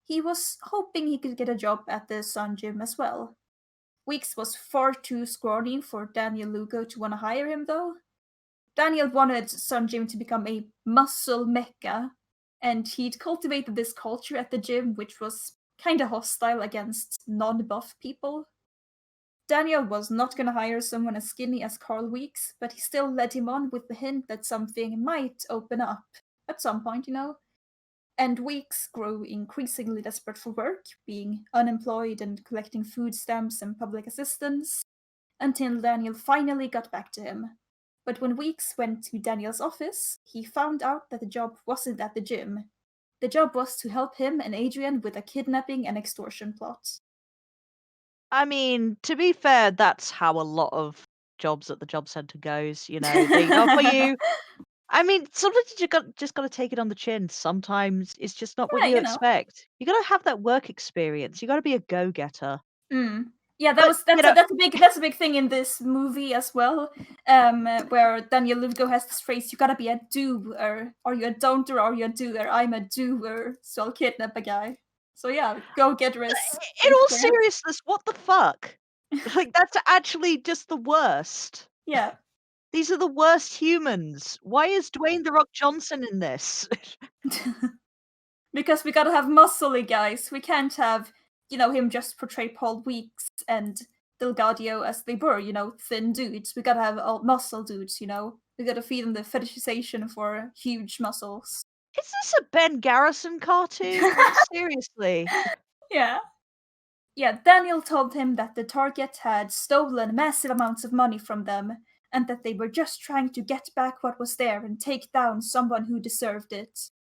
he was hoping he could get a job at the Sun Gym as well. Weeks was far too scrawny for Daniel Lugo to want to hire him, though. Daniel wanted Sun Gym to become a muscle mecca, and he'd cultivated this culture at the gym, which was kinda hostile against non-buff people. Daniel was not going to hire someone as skinny as Carl Weeks, but he still led him on with the hint that something might open up at some point, And Weeks grew increasingly desperate for work, being unemployed and collecting food stamps and public assistance, until Daniel finally got back to him. But when Weeks went to Daniel's office, he found out that the job wasn't at the gym. The job was to help him and Adrian with a kidnapping and extortion plot. I mean, to be fair, that's how a lot of jobs at the job centre goes. They offer you. I mean, sometimes just got to take it on the chin. Sometimes it's just not what Yeah, you expect. You got to have that work experience. You got to be a go-getter. Yeah, But, that's a big thing in this movie as well. Where Daniel Lugo has this phrase, "You gotta be a doer. Are you a don'ter or are you a doer? I'm a doer, so I'll kidnap a guy." So yeah, go-getter is in all there. seriousness, what the fuck? Like, that's actually just the worst. Yeah. These are the worst humans. Why is Dwayne The Rock Johnson in this? Because we gotta have muscly guys. We can't have, him just portray Paul Weeks and Delgadio as they were, thin dudes. We gotta have all muscle dudes, We gotta feed them the fetishization for huge muscles. Is this a Ben Garrison cartoon? Seriously. Yeah. Yeah, Daniel told him that the target had stolen massive amounts of money from them, and that they were just trying to get back what was there and take down someone who deserved it.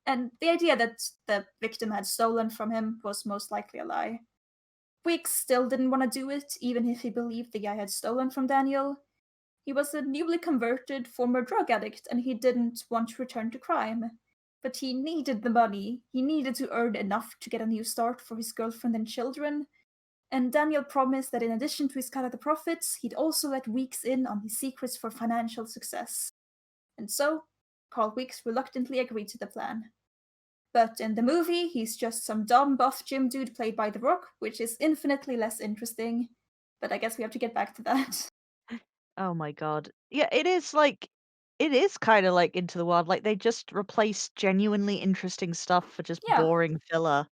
And the idea that the victim had stolen from him was most likely a lie. Weeks still didn't want to do it, even if he believed the guy had stolen from Daniel. He was a newly converted former drug addict, and he didn't want to return to crime. But he needed the money. He needed to earn enough to get a new start for his girlfriend and children. And Daniel promised that in addition to his cut of the profits, he'd also let Weeks in on his secrets for financial success. And so, Carl Weeks reluctantly agreed to the plan. But in the movie, he's just some dumb buff gym dude played by The Rock, which is infinitely less interesting. But I guess we have to get back to that. Oh my god. Yeah, it is kind of like Into the Wild. Like, they just replaced genuinely interesting stuff for just Yeah. boring filler.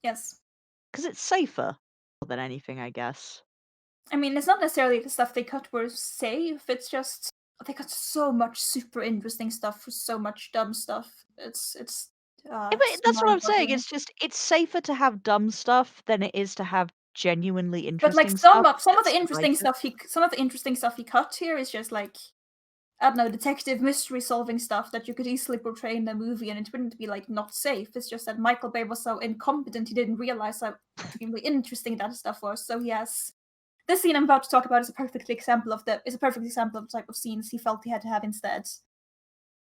Yes. Because it's safer than anything, I guess. I mean, it's not necessarily the stuff they cut were safe, it's just they cut so much super interesting stuff for so much dumb stuff. Yeah, but that's what I'm saying. It's just, it's safer to have dumb stuff than it is to have genuinely But like interesting some stuff. of the interesting stuff he cut here is just like, I don't know, detective mystery solving stuff that you could easily portray in a movie, and it wouldn't be like not safe. It's just that Michael Bay was so incompetent he didn't realize how extremely interesting that stuff was. So he has this scene I'm about to talk about is a perfect example of the type of scenes he felt he had to have instead.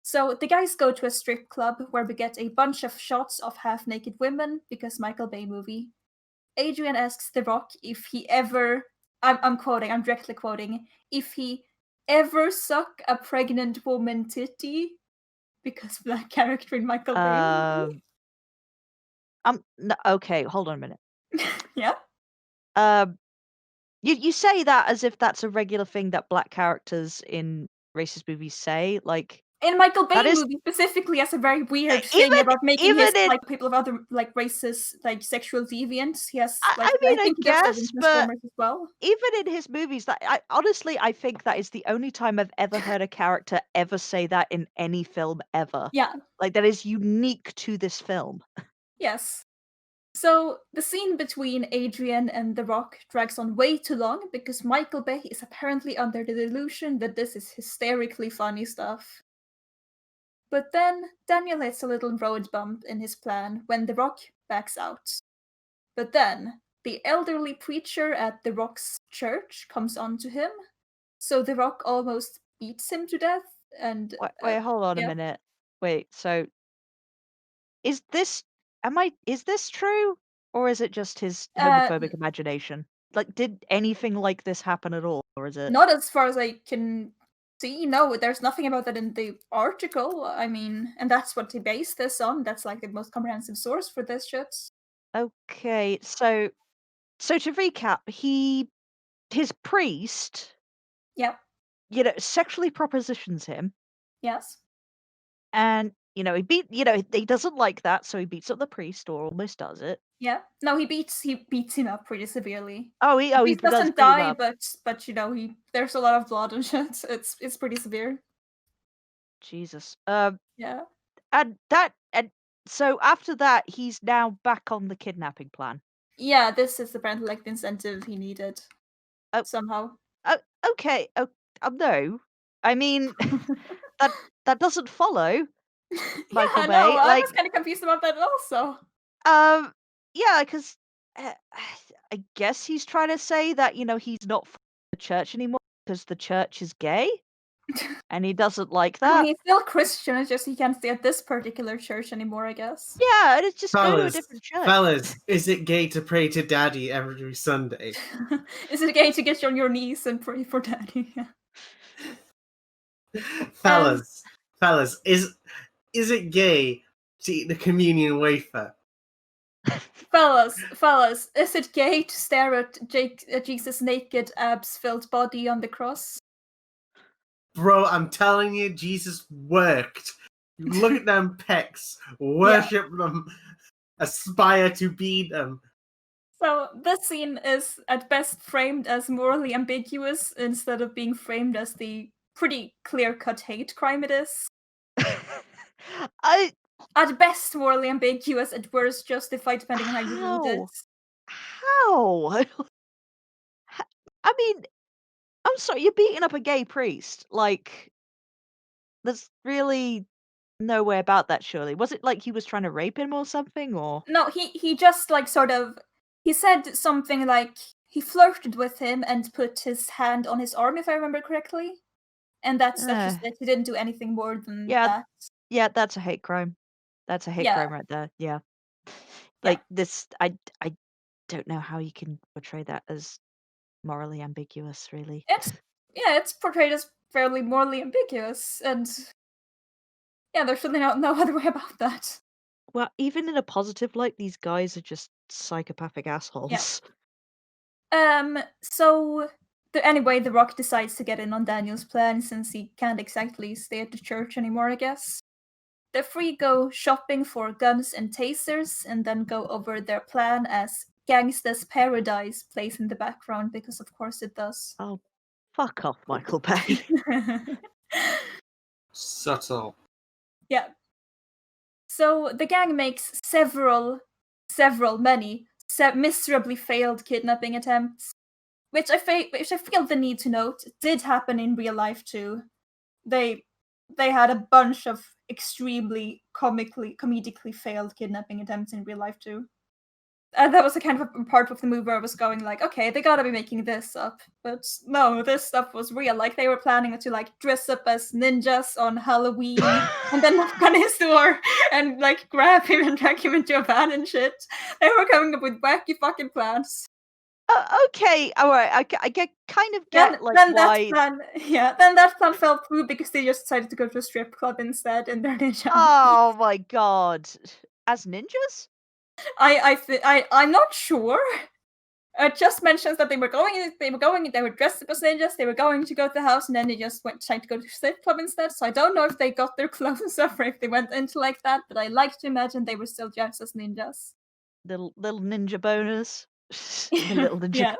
So the guys go to a strip club where we get a bunch of shots of half-naked women because Michael Bay movie. Adrian asks The Rock if he ever, I'm directly quoting, if he ever suck a pregnant woman titty, because of that character in Michael Bay movie. No, okay, hold on a minute. Yeah. You say that as if that's a regular thing that black characters in racist movies say, like. In Michael Bay movie specifically, as a very weird thing about making his like people of other like races like sexual deviants. He has like I guess, but as well. Even in his movies, I think that is the only time I've ever heard a character ever say that in any film ever. Yeah, like that is unique to this film. Yes. So the scene between Adrian and The Rock drags on way too long because Michael Bay is apparently under the delusion that this is hysterically funny stuff. But then Daniel hits a little road bump in his plan when The Rock backs out. But then the elderly preacher at The Rock's church comes on to him, so The Rock almost beats him to death. And wait, hold on a minute. Wait, so is this true? Or is it just his Uh, homophobic imagination? Like, did anything like this happen at all, or is it? Not as far as I can see. No, there's nothing about that in the article. I mean, and that's what he based this on. That's like the most comprehensive source for this shit. Okay, so to recap, his priest, Yep. sexually propositions him, Yes. and he doesn't like that, so he beats up the priest, or almost does it. Yeah. No, he beats him up pretty severely. He He does doesn't beat him die, up. but there's a lot of blood and shit. It's pretty severe. Jesus. Yeah. And so after that, he's now back on the kidnapping plan. Yeah, this is apparently like the incentive he needed. Oh. Somehow. Okay. No. I mean, that doesn't follow, Michael Yeah, Bay. no, I Like, was kind of confused about that also. yeah, because I guess he's trying to say that he's not for the church anymore because the church is gay, and he doesn't like I mean, that. he's still Christian. It's just he can't stay at this particular church anymore, I guess. Yeah, and it's just go to a Fellas, different church. fellas, is it gay to pray to Daddy every Sunday? Is it gay to get on your knees and pray for Daddy? Fellas, is it gay to eat the communion wafer? Fellas, is it gay to stare at Jesus' naked, abs-filled body on the cross? Bro, I'm telling you, Jesus worked. Look at them pecs. Worship them. Aspire to be them. So this scene is at best framed as morally ambiguous instead of being framed as the pretty clear-cut hate crime it is. At best morally ambiguous, at worst justified depending on how you read it. How? I mean, I'm sorry, you're beating up a gay priest. Like, there's really no way about that, surely. Was it like he was trying to rape him or something, or? No, he just like he said something like he flirted with him and put his hand on his arm, if I remember correctly. And that's just it. He didn't do anything more than that. Yeah, that's a hate crime. That's a hate crime right there. Yeah. Like this, I don't know how you can portray that as morally ambiguous, really. It's portrayed as fairly morally ambiguous, and there's really no other way about that. Well, even in a positive light, these guys are just psychopathic assholes. So anyway, The Rock decides to get in on Daniel's plan since he can't exactly stay at the church anymore, I guess. The three go shopping for guns and tasers, and then go over their plan as Gangsta's Paradise plays in the background, because of course it does. Oh, fuck off, Michael Bay. Subtle. Yeah. So the gang makes many miserably failed kidnapping attempts, which I feel the need to note did happen in real life too. They had a bunch of extremely comedically failed kidnapping attempts in real life too. And that was a kind of a part of the movie where I was going like, okay, they gotta be making this up. But no, this stuff was real. Like, they were planning to, like, dress up as ninjas on Halloween and then knock on his door and, like, grab him and drag him into a van and shit. They were coming up with wacky fucking plans. Okay, alright, I get then why... Then that plan fell through because they just decided to go to a strip club instead in their ninja. Oh my god. As ninjas? I'm not sure. It just mentions that they were dressed up as ninjas, they were going to go to the house, and then they just tried to go to the strip club instead. So I don't know if they got their clothes off or if they went into like that, but I like to imagine they were still dressed as ninjas. Little ninja boners. Little ninja. Yes.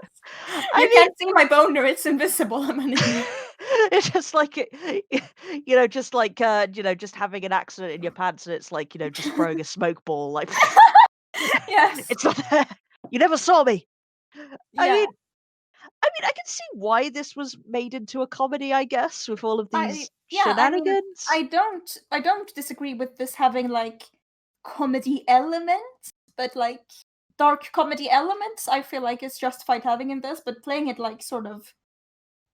You can't see my boner, it's invisible. I'm a ninja. It's just like just having an accident in your pants, and it's like, just throwing a smoke ball, like yes. It's not there. You never saw me. Yeah. I mean, I can see why this was made into a comedy, I guess, with all of these shenanigans. I don't disagree with this having like comedy elements, but like dark comedy elements, I feel like it's justified having in this, but playing it like sort of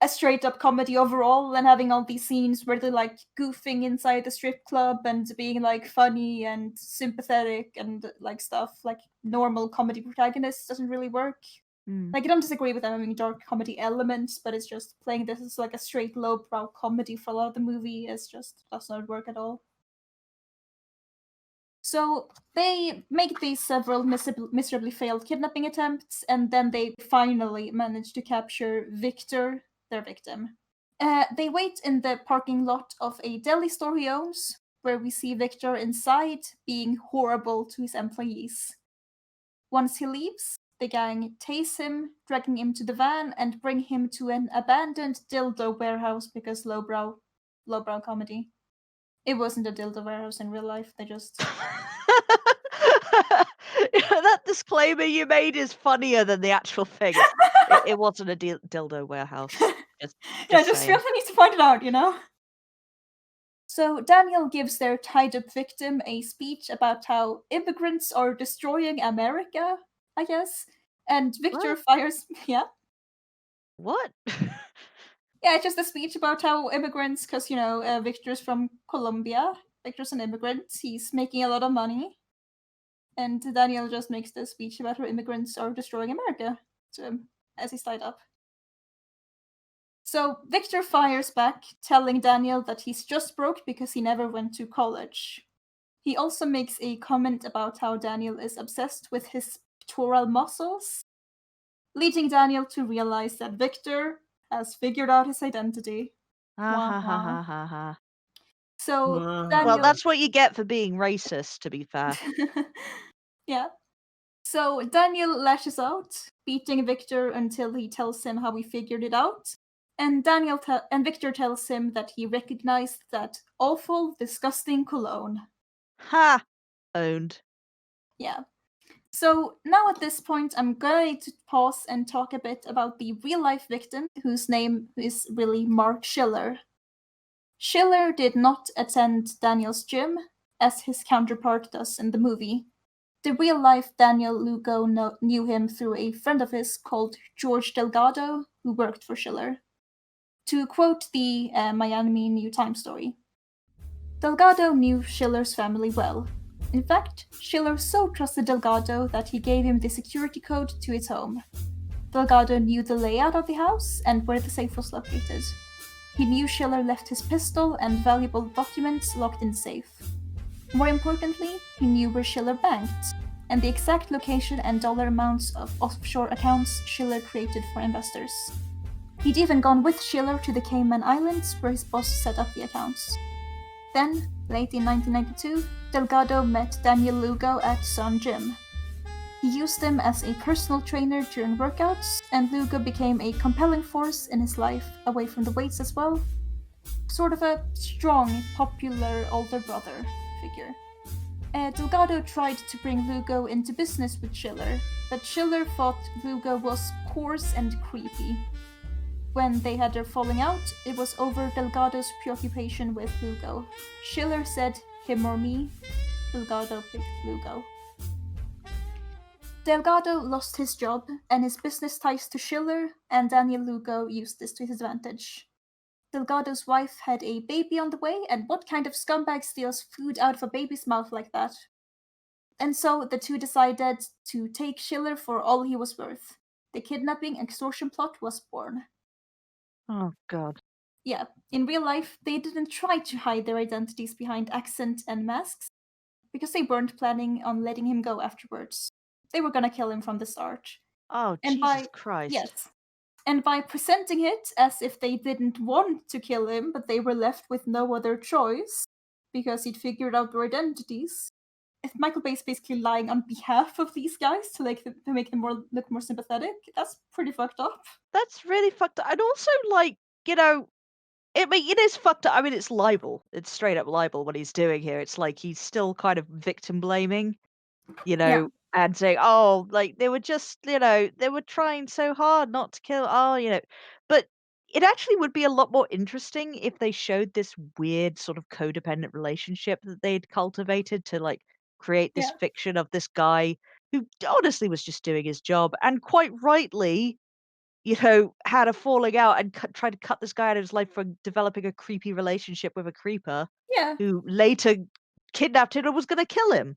a straight up comedy overall, and having all these scenes where they're like goofing inside the strip club and being like funny and sympathetic and like stuff like normal comedy protagonists doesn't really work. Mm. Like, I don't disagree with having dark comedy elements, but it's just playing this as like a straight lowbrow comedy for a lot of the movie is just does not work at all. So they make these several miserably failed kidnapping attempts, and then they finally manage to capture Victor, their victim. They wait in the parking lot of a deli store he owns, where we see Victor inside being horrible to his employees. Once he leaves, the gang tase him, dragging him to the van and bring him to an abandoned dildo warehouse because lowbrow comedy. It wasn't a dildo warehouse in real life. They just That disclaimer you made is funnier than the actual thing. It wasn't a dildo warehouse. Just yeah, just saying. feel the need to point it out, you know? So Daniel gives their tied-up victim a speech about how immigrants are destroying America, I guess. And Victor What? fires yeah. What? Yeah, it's just a speech about how immigrants, because, Victor's from Colombia. Victor's an immigrant. He's making a lot of money. And Daniel just makes the speech about how immigrants are destroying America to him as he's tied up. So Victor fires back, telling Daniel that he's just broke because he never went to college. He also makes a comment about how Daniel is obsessed with his pectoral muscles, leading Daniel to realize that Victor has figured out his identity. Ha Wah, ha ha wah. ha ha ha. So Wow. Well, Daniel, that's what you get for being racist, to be fair. yeah. So Daniel lashes out, beating Victor until he tells him how he figured it out. And Victor tells him that he recognized that awful, disgusting cologne. Ha! Owned. Yeah. So now at this point, I'm going to pause and talk a bit about the real life victim, whose name is really Mark Schiller. Schiller did not attend Daniel's gym, as his counterpart does in the movie. The real life Daniel Lugo knew him through a friend of his called George Delgado, who worked for Schiller. To quote the Miami New Times story, Delgado knew Schiller's family well. In fact, Schiller so trusted Delgado that he gave him the security code to his home. Delgado knew the layout of the house and where the safe was located. He knew Schiller left his pistol and valuable documents locked in the safe. More importantly, he knew where Schiller banked, and the exact location and dollar amounts of offshore accounts Schiller created for investors. He'd even gone with Schiller to the Cayman Islands where his boss set up the accounts. Then, late in 1992, Delgado met Daniel Lugo at Sun Gym. He used him as a personal trainer during workouts, and Lugo became a compelling force in his life away from the weights as well. Sort of a strong, popular older brother figure. Delgado tried to bring Lugo into business with Schiller, but Schiller thought Lugo was coarse and creepy. When they had their falling out, it was over Delgado's preoccupation with Lugo. Schiller said, him or me. Delgado picked Lugo. Delgado lost his job and his business ties to Schiller, and Daniel Lugo used this to his advantage. Delgado's wife had a baby on the way, and what kind of scumbag steals food out of a baby's mouth like that? And so the two decided to take Schiller for all he was worth. The kidnapping extortion plot was born. Oh, God. Yeah, in real life, they didn't try to hide their identities behind accent and masks, because they weren't planning on letting him go afterwards. They were gonna kill him from the start. Oh, And Jesus Christ. Yes. And by presenting it as if they didn't want to kill him, but they were left with no other choice, because he'd figured out their identities, if Michael Bay's basically lying on behalf of these guys to make them look more sympathetic, that's pretty fucked up. That's really fucked up. And also, it is fucked up. I mean, it's libel. It's straight up libel what he's doing here. It's like he's still kind of victim blaming, Yeah. and saying, oh, like they were just, they were trying so hard not to kill, but it actually would be a lot more interesting if they showed this weird sort of codependent relationship that they'd cultivated to create this Yeah. fiction of this guy who honestly was just doing his job and quite rightly had a falling out and tried to cut this guy out of his life for developing a creepy relationship with a creeper Yeah, who later kidnapped him and was going to kill him.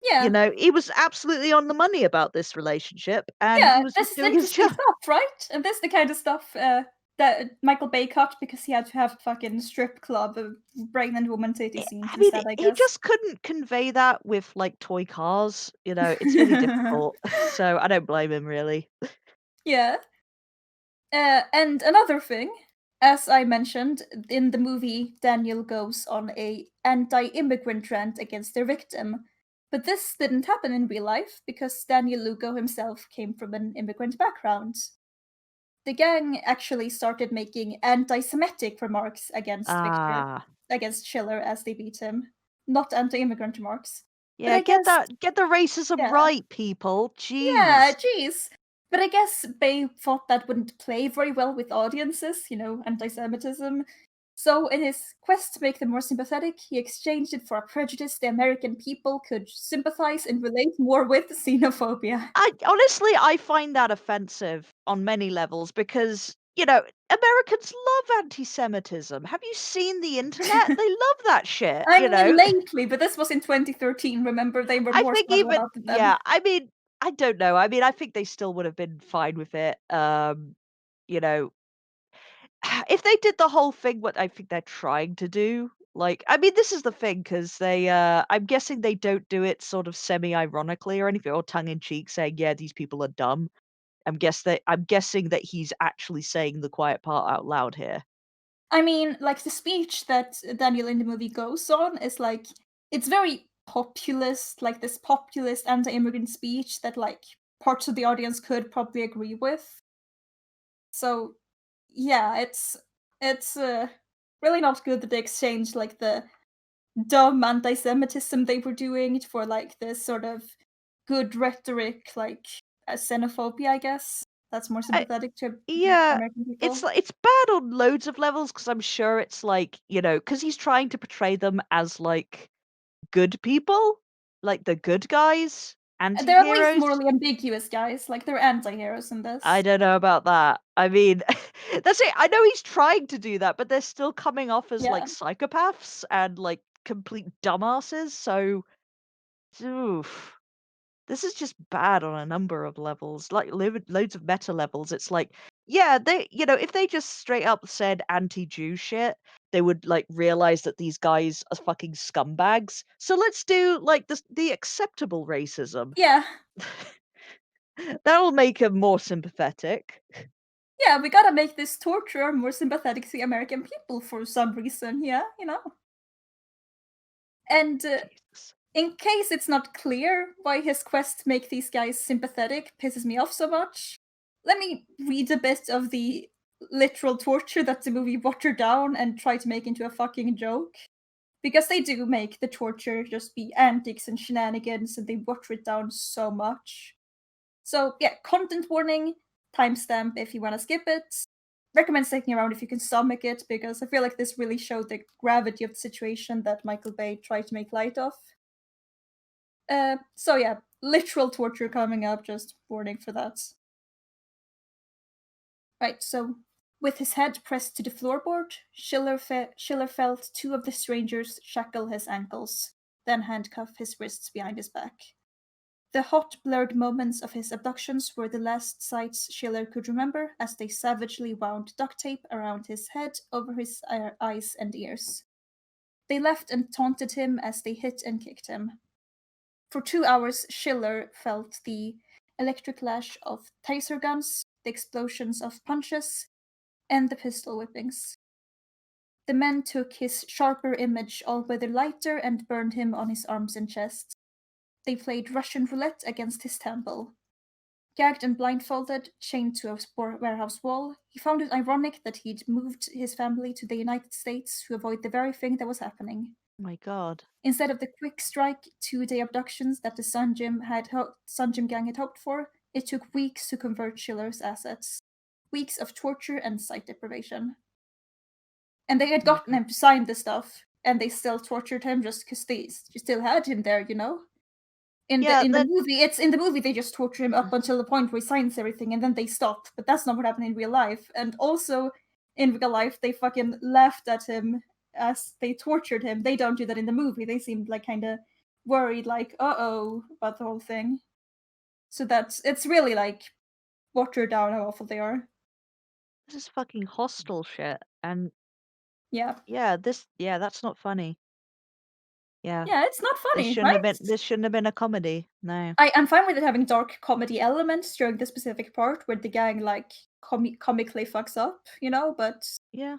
yeah, He was absolutely on the money about this relationship, and he yeah. was This just is doing his interesting job. stuff, right? And this is the kind of stuff that Michael Bay cut because he had to have a fucking strip club of pregnant woman titty scenes I mean, instead, I he guess. just couldn't convey that with like toy cars. It's really difficult. So I don't blame him really. Yeah. And another thing, as I mentioned, in the movie, Daniel goes on a anti-immigrant rant against their victim. But this didn't happen in real life because Daniel Lugo himself came from an immigrant background. The gang actually started making anti-Semitic remarks against Victor, Ah, against Schiller as they beat him, not anti-immigrant remarks. But yeah, I guess, get the racism yeah, right, people. yeah, Jeez. jeez. But I guess Bay thought that wouldn't play very well with audiences, anti-Semitism. So in his quest to make them more sympathetic, he exchanged it for a prejudice the American people could sympathize and relate more with xenophobia. I find that offensive on many levels because, Americans love anti-Semitism. Have you seen the internet? They love that shit, I mean, lately, but this was in 2013. Remember, they were I more think subtle even about it then. yeah, I mean, I don't know. I mean, I think they still would have been fine with it. You know, if they did the whole thing what I think they're trying to do, like I mean, this is the thing because I'm guessing they don't do it sort of semi-ironically or anything or tongue in cheek saying, yeah, these people are dumb. I'm guessing that he's actually saying the quiet part out loud here. I mean, like the speech that Daniel in the movie goes on is like it's very populist, like this populist anti-immigrant speech that like parts of the audience could probably agree with. So yeah, it's really not good that they exchanged like the dumb anti-Semitism they were doing for like this sort of good rhetoric, like xenophobia, I guess. That's more I, sympathetic to yeah, American people. it's bad on loads of levels because I'm sure it's like because he's trying to portray them as like good people, like the good guys, They're at least anti-heroes. morally ambiguous, guys. Like they're anti-heroes in I this. don't know about that. I mean, that's it. I know he's trying to do that, but they're still coming off as like Yeah. psychopaths and like complete dumbasses. So, oof. This is just bad on a number of levels, like loads of meta levels. It's like, yeah, if they just straight up said anti-Jew shit, they would like realize that these guys are fucking scumbags. So let's do like the acceptable racism. Yeah. That'll make them more sympathetic. Yeah, we gotta make this torturer more sympathetic to the American people for some reason, yeah. And Jesus. in case it's not clear why his quest to make these guys sympathetic pisses me off so much, let me read a bit of the literal torture that the movie watered down and tried to make into a fucking joke. Because they do make the torture just be antics and shenanigans and they water it down so much. So, yeah, content warning, timestamp if you want to skip it. Recommend sticking around if you can stomach it, because I feel like this really showed the gravity of the situation that Michael Bay tried to make light of. So yeah, literal torture coming up, just warning for that. Right, so with his head pressed to the floorboard, Schiller felt two of the strangers shackle his ankles, then handcuff his wrists behind his back. The hot, blurred moments of his abductions were the last sights Schiller could remember as they savagely wound duct tape around his head, over his eyes and ears. They laughed and taunted him as they hit and kicked him. For 2 hours, Schiller felt the electric lash of taser guns, the explosions of punches, and the pistol whippings. The men took his sharper image all weather lighter and burned him on his arms and chest. They played Russian roulette against his temple. Gagged and blindfolded, chained to a warehouse wall, he found it ironic that he'd moved his family to the United States to avoid the very thing that was happening. My God. Instead of the quick strike 2-day abductions that the Sun Gym gang had hoped for, it took weeks to convert Schiller's assets. Weeks of torture and sight deprivation. And they had gotten him to sign the stuff, and they still tortured him just because they still had him there, In Yeah, the movie, they just torture him up until the point where he signs everything, and then they stop. But that's not what happened in real life. And also, in real life, they fucking laughed at him as they tortured him. They don't do that in the movie. They seemed like kind of worried, like uh-oh, about the whole thing. So it's really like watered down how awful they are. this is fucking hostile shit. And Yeah, that's not funny. Yeah. yeah, it's not funny, right? This shouldn't have been a comedy. No. I'm fine with it having dark comedy elements during the specific part where the gang like comically fucks up, but Yeah.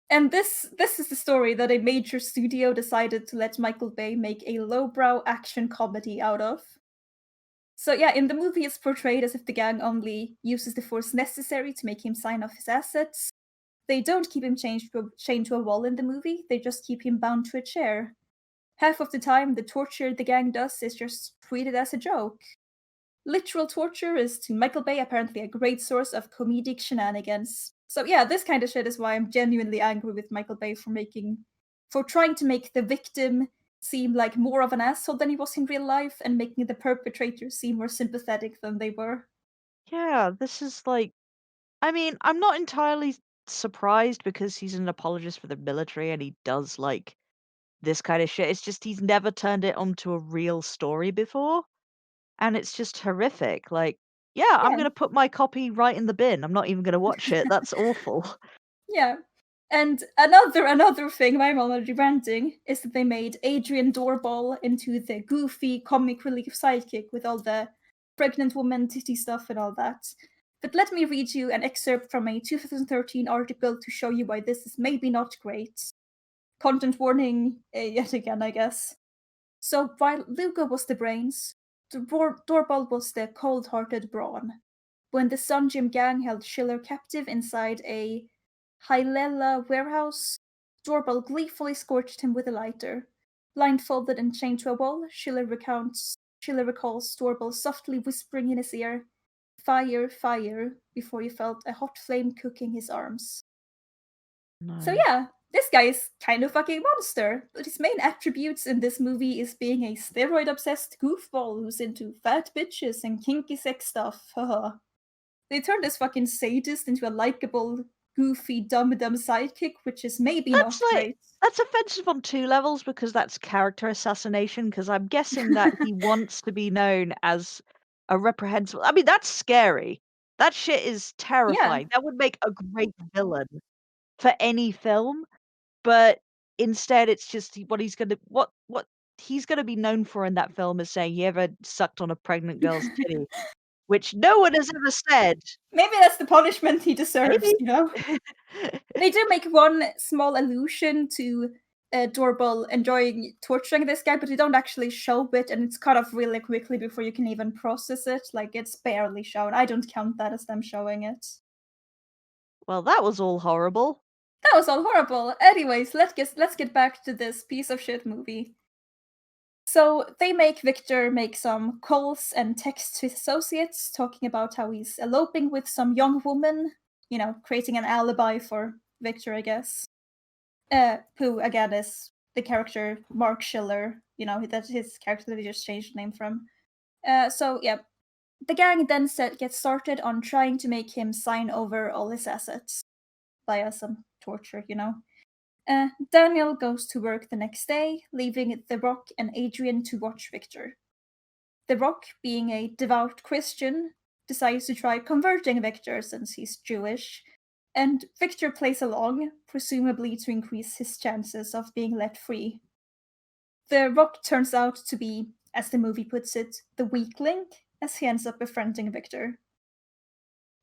and this is the story that a major studio decided to let Michael Bay make a lowbrow action comedy out of. So yeah, in the movie it's portrayed as if the gang only uses the force necessary to make him sign off his assets. They don't keep him chained to a wall in the movie, they just keep him bound to a chair. Half of the time, the torture the gang does is just treated as a joke. Literal torture is to Michael Bay apparently a great source of comedic shenanigans. So yeah, this kind of shit is why I'm genuinely angry with Michael Bay for trying to make the victim seem like more of an asshole than he was in real life and making the perpetrators seem more sympathetic than they were. Yeah, this is like, I mean, I'm not entirely surprised because he's an apologist for the military and he does like this kind of shit. It's just he's never turned it onto a real story before. And it's just horrific. Like, yeah, I'm Yeah. gonna put my copy right in the bin. I'm not even gonna watch it. That's awful. Yeah. And another thing, I'm already ranting, is that they made Adrian Doorball into the goofy comic relief sidekick with all the pregnant woman titty stuff and all that. But let me read you an excerpt from a 2013 article to show you why this is maybe not great. Content warning yet again, I guess. So while Lugo was the brains, Doorball was the cold-hearted brawn. When the Sun Gym gang held Schiller captive inside a Hylela warehouse, Doorball gleefully scorched him with a lighter. Blindfolded and chained to a wall, Schiller recalls Doorball softly whispering in his ear, "Fire, fire," before he felt a hot flame cooking his arms. So No. yeah, this guy is kind of fucking monster, but his main attributes in this movie is being a steroid-obsessed goofball who's into fat bitches and kinky sex stuff. Haha. They turned this fucking sadist into a likable, goofy, dumb sidekick, which is maybe not great. That's offensive on two levels because that's character assassination. Because I'm guessing that he wants to be known as a reprehensible. I mean, that's scary. That shit is terrifying. That would make a great villain for any film. But instead, it's just what he's gonna be known for in that film is saying he ever sucked on a pregnant girl's titty, which no one has ever said. Maybe that's the punishment he deserves, Maybe. They do make one small allusion to Doorball enjoying torturing this guy, but they don't actually show it, and it's cut off really quickly before you can even process it. Like, it's barely shown. I don't count that as them showing it. Well, that was all horrible. That was all horrible. Anyways, let's get back to this piece of shit movie. So they make Victor make some calls and texts to his associates, talking about how he's eloping with some young woman, creating an alibi for Victor, I guess. Who again is the character Mark Schiller, that's his character that he just changed the name from. So yeah, the gang then gets started on trying to make him sign over all his assets via some torture, Daniel goes to work the next day, leaving The Rock and Adrian to watch Victor. The Rock, being a devout Christian, decides to try converting Victor since he's Jewish, and Victor plays along, presumably to increase his chances of being let free. The Rock turns out to be, as the movie puts it, the weak link, as he ends up befriending Victor.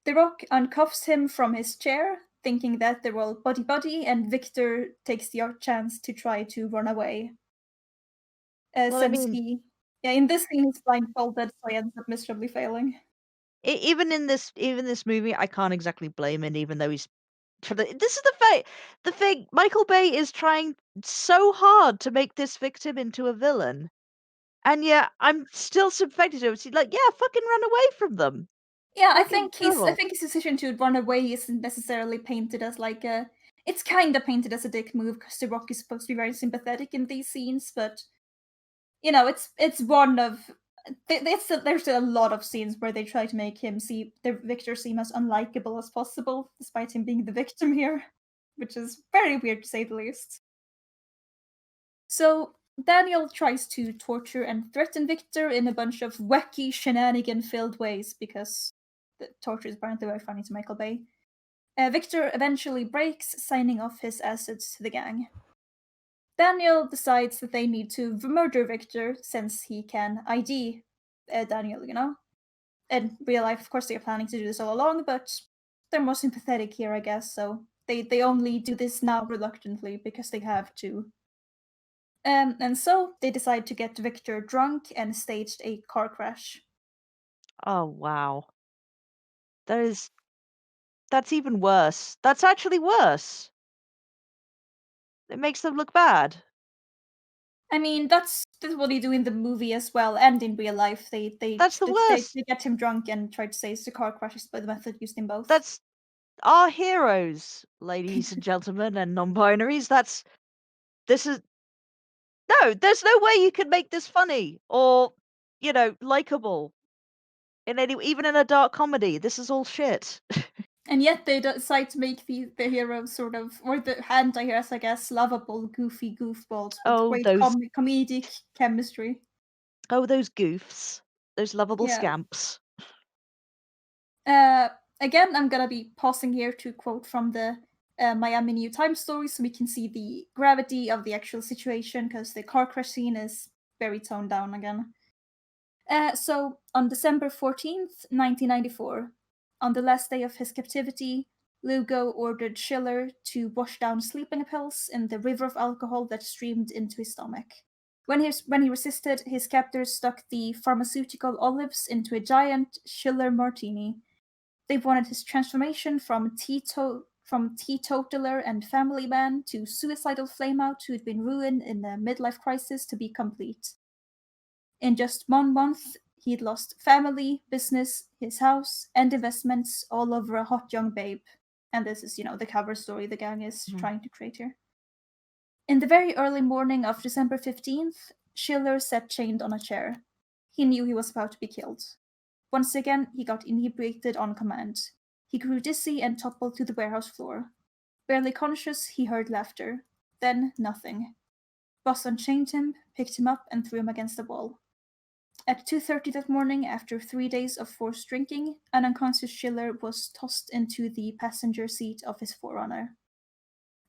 The Rock uncuffs him from his chair, thinking that they're all buddy-buddy, and Victor takes the chance to try to run away. In this scene, he's blindfolded, so he ends up miserably failing. Even in this movie, I can't exactly blame him, even though he's. This is the thing. Michael Bay is trying so hard to make this victim into a villain, and yet I'm still subjected to it. He's like, yeah, fucking run away from them. Yeah, I think his decision to run away isn't necessarily painted as like a. It's kind of painted as a dick move because The Rock is supposed to be very sympathetic in these scenes, but it's one of there's a lot of scenes where they try to make Victor seem as unlikable as possible, despite him being the victim here, which is very weird to say the least. So Daniel tries to torture and threaten Victor in a bunch of wacky, shenanigan-filled ways, because the torture is apparently very funny to Michael Bay. Victor eventually breaks, signing off his assets to the gang. Daniel decides that they need to murder Victor, since he can ID Daniel, In real life, of course, they're planning to do this all along, but they're more sympathetic here, I guess, so they only do this now reluctantly, because they have to. And so they decide to get Victor drunk and staged a car crash. Oh, wow. That's even worse. That's actually worse. It makes them look bad. I mean, that's what they do in the movie as well, and in real life. That's the worst. They get him drunk and try to stage the car crashes by the method used in both. That's our heroes, ladies and gentlemen, and non-binaries. There's no way you can make this funny or, likable. Even in a dark comedy, this is all shit. And yet they decide to make the hero sort of, or the anti-heroes, I guess, lovable, goofy goofballs with great comedic chemistry. Oh, those goofs. Those lovable Yeah. scamps. Again, I'm gonna be pausing here to quote from the Miami New Times story so we can see the gravity of the actual situation, because the car crash scene is very toned down again. So, on December 14th, 1994, on the last day of his captivity, Lugo ordered Schiller to wash down sleeping pills in the river of alcohol that streamed into his stomach. When he resisted, his captors stuck the pharmaceutical olives into a giant Schiller martini. They wanted his transformation from teetotaler and family man to suicidal flameout who had been ruined in a midlife crisis to be complete. In just 1 month, he'd lost family, business, his house, and investments all over a hot young babe. And this is, the cover story the gang is trying to create here. In the very early morning of December 15th, Schiller sat chained on a chair. He knew he was about to be killed. Once again, he got inebriated on command. He grew dizzy and toppled to the warehouse floor. Barely conscious, he heard laughter. Then nothing. Boss unchained him, picked him up, and threw him against the wall. At 2:30 that morning, after 3 days of forced drinking, an unconscious Schiller was tossed into the passenger seat of his Forerunner.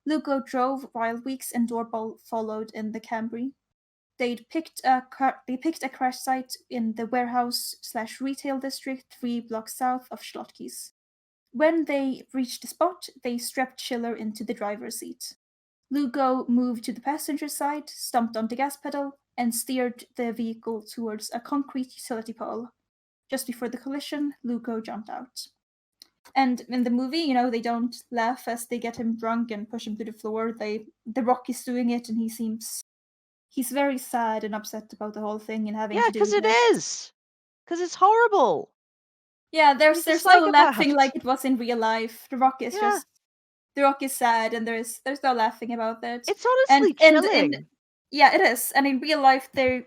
Lugo drove while Weeks and Doorbell followed in the Camry. They picked a crash site in the warehouse/retail district 3 blocks south of Schlottky's. When they reached the spot, they strapped Schiller into the driver's seat. Lugo moved to the passenger side, stomped on the gas pedal, and steered the vehicle towards a concrete utility pole. Just before the collision, Lugo jumped out. And in the movie, they don't laugh as they get him drunk and push him to the floor. The Rock is doing it, and he's very sad and upset about the whole thing and having to do this. Yeah, because it is. Because it's horrible. Yeah, there's no laughing like it was in real life. The Rock is the Rock is sad, and there's no laughing about it. It's honestly chilling. Yeah, it is. And in real life, these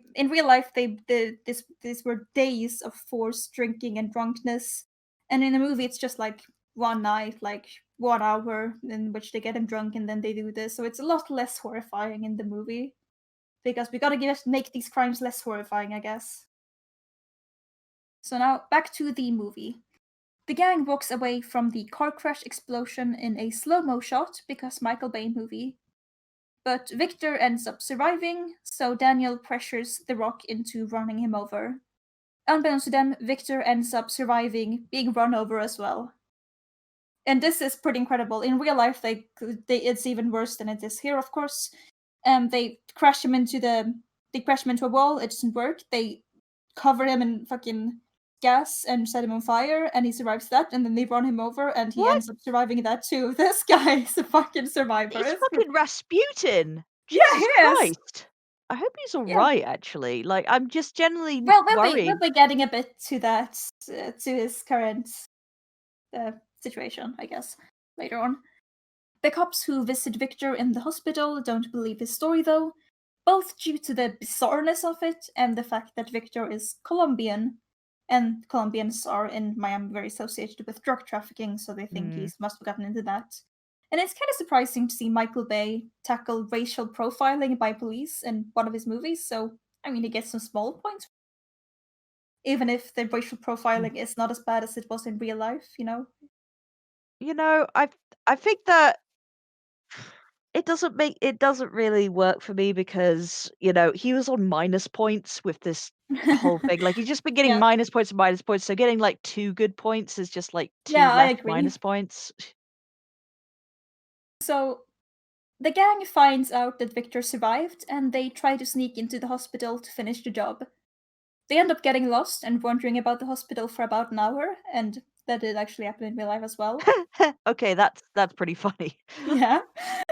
were days of forced drinking and drunkenness. And in the movie, it's just like one night, like 1 hour in which they get him drunk and then they do this. So it's a lot less horrifying in the movie. Because we gotta make these crimes less horrifying, I guess. So now, back to the movie. The gang walks away from the car crash explosion in a slow-mo shot, because Michael Bay movie. But Victor ends up surviving, so Daniel pressures The Rock into running him over. Unbeknownst to them, Victor ends up surviving, being run over as well. And this is pretty incredible. In real life, it's even worse than it is here, of course. They crash him into a wall. It doesn't work. They cover him in fucking gas and set him on fire, and he survives that. And then they run him over, and he ends up surviving that too. This guy is a fucking survivor. He's fucking Rasputin. Yeah, Jesus he is. Christ. I hope he's alright, actually. Like, I'm just generally worried. We'll be getting a bit to that, to his current situation, I guess, later on. The cops who visit Victor in the hospital don't believe his story, though. both due to the bizarreness of it and the fact that Victor is Colombian, and Colombians are in Miami very associated with drug trafficking, so they think he must have gotten into that. And it's kind of surprising to see Michael Bay tackle racial profiling by police in one of his movies, so I mean, he gets some small points, even if the racial profiling is not as bad as it was in real life, you know? You know, I think that it doesn't really work for me because, you know, he was on minus points with this whole thing. Like, he's just been getting Yeah. minus points and minus points, so getting, like, 2 good points is just, like, 2 Yeah, I less agree. minus points. So, the gang finds out that Victor survived, and they try to sneak into the hospital to finish the job. They end up getting lost and wandering about the hospital for about an hour, and that did actually happen in real life as well. Okay, that's pretty funny. Yeah.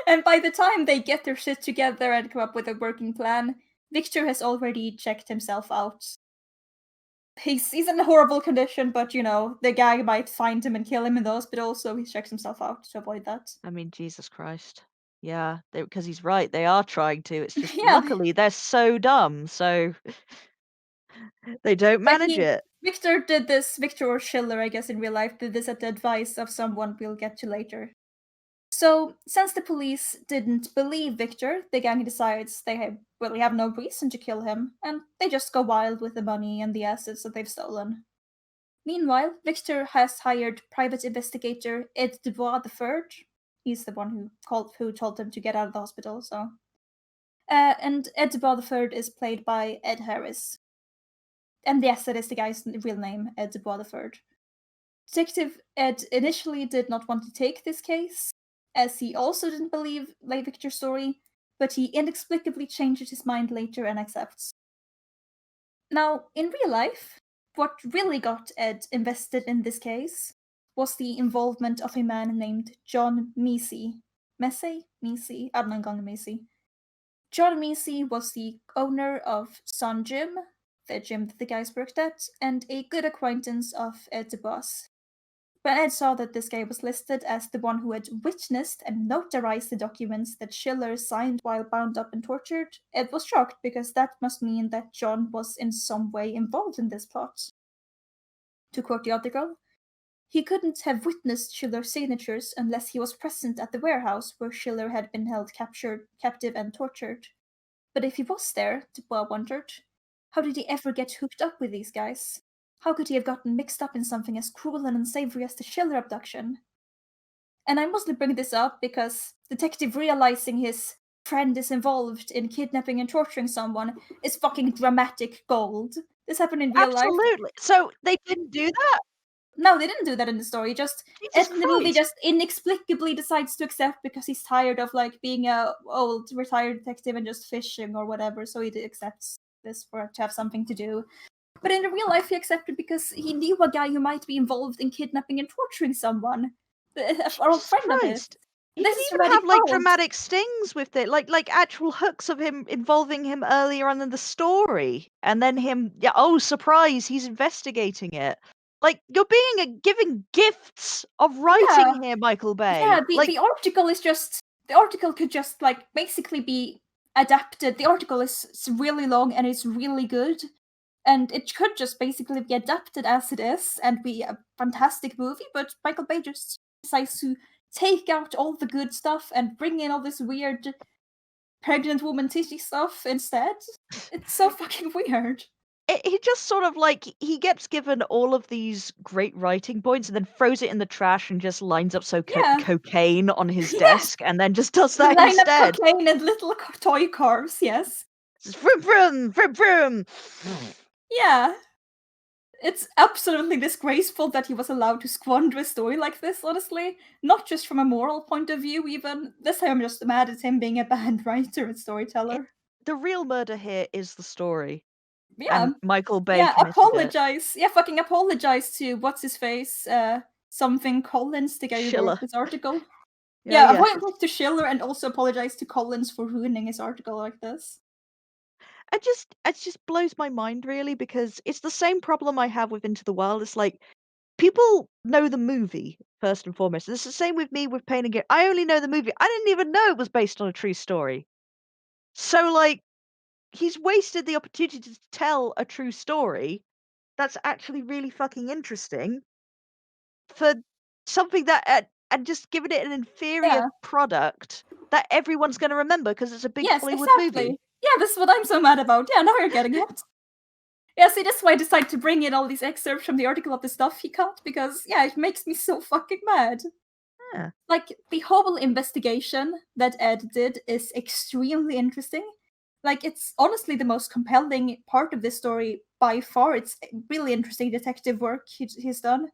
And by the time they get their shit together and come up with a working plan, Victor has already checked himself out. He's in a horrible condition, but you know, the guy might find him and kill him in the hospital, so he checks himself out to avoid that. I mean, Jesus Christ. Yeah, because he's right, they are trying to, it's just Yeah, luckily they're so dumb, so they don't but manage it. Victor or Schiller, I guess, in real life, did this at the advice of someone we'll get to later. So, since the police didn't believe Victor, the gang decides they really have no reason to kill him, and they just go wild with the money and the assets that they've stolen. Meanwhile, Victor has hired private investigator Ed Dubois III. He's the one who told him to get out of the hospital. So, and Ed Dubois III is played by Ed Harris. And yes, that is the guy's real name, Ed Dubois III. Detective Ed initially did not want to take this case, as he also didn't believe Victor's story, but he inexplicably changes his mind later and accepts. Now, in real life, what really got Ed invested in this case was the involvement of a man named John Mesey. Mesey? Mesey. John Mesey was the owner of Sun Gym, the gym that the guys worked at, and a good acquaintance of Ed the boss. When Ed saw that this guy was listed as the one who had witnessed and notarized the documents that Schiller signed while bound up and tortured, Ed was shocked because that must mean that John was in some way involved in this plot. To quote the article, he couldn't have witnessed Schiller's signatures unless he was present at the warehouse where Schiller had been held captive and tortured. But if he was there, Dubois wondered, how did he ever get hooked up with these guys? How could he have gotten mixed up in something as cruel and unsavory as the Schiller abduction? And I mostly bring this up because Detective realizing his friend is involved in kidnapping and torturing someone is fucking dramatic gold. This happened in real life. Absolutely. So they didn't do that? No, they didn't do that in the story. Just Jesus Ed in the movie Christ. just inexplicably decides to accept because he's tired of like being a old retired detective and just fishing or whatever. So he accepts this to have something to do. But in real life, he accepted because he knew a guy who might be involved in kidnapping and torturing someone. An old friend of his. He This can is even have like gold. dramatic stings with it, like actual hooks of him involving him earlier on in the story, and then him. Yeah, oh surprise, he's investigating it. Like you're giving gifts of writing here, Michael Bay. Yeah, like the article is just the article could just like basically be adapted. The article is really long and it's really good. And it could just basically be adapted as it is and be a fantastic movie, but Michael Bay just decides to take out all the good stuff and bring in all this weird pregnant woman titty stuff instead. It's so fucking weird. he just sort of like he gets given all of these great writing points and then throws it in the trash and just lines up cocaine on his desk and then just does that Line instead. up cocaine and little toy cars, yes. Vroom vroom vroom vroom. Yeah. It's absolutely disgraceful that he was allowed to squander a story like this, honestly. Not just from a moral point of view, even. This time I'm just mad at him being a bad writer and storyteller. The real murder here is the story. Yeah. And Michael Bay Yeah, committed apologize. Yeah, fucking apologize to what's-his-face, something Collins, the guy who Schiller. wrote this article. Yeah, apologize to Schiller and also apologize to Collins for ruining his article like this. It just blows my mind really because it's the same problem I have with Into the Wild. It's like people know the movie first and foremost. It's the same with me with Pain and Gain. I only know the movie. I didn't even know it was based on a true story. So like he's wasted the opportunity to tell a true story that's actually really fucking interesting for something that and just given it an inferior Yeah. product that everyone's going to remember because it's a big Yes, Hollywood exactly. movie. Yeah, this is what I'm so mad about. Yeah, now you're getting it. Yeah, see, that's why I decided to bring in all these excerpts from the article of the stuff he cut, because, yeah, it makes me so fucking mad. Yeah. Like, the whole investigation that Ed did is extremely interesting. Like, it's honestly the most compelling part of this story by far. It's really interesting detective work he's done.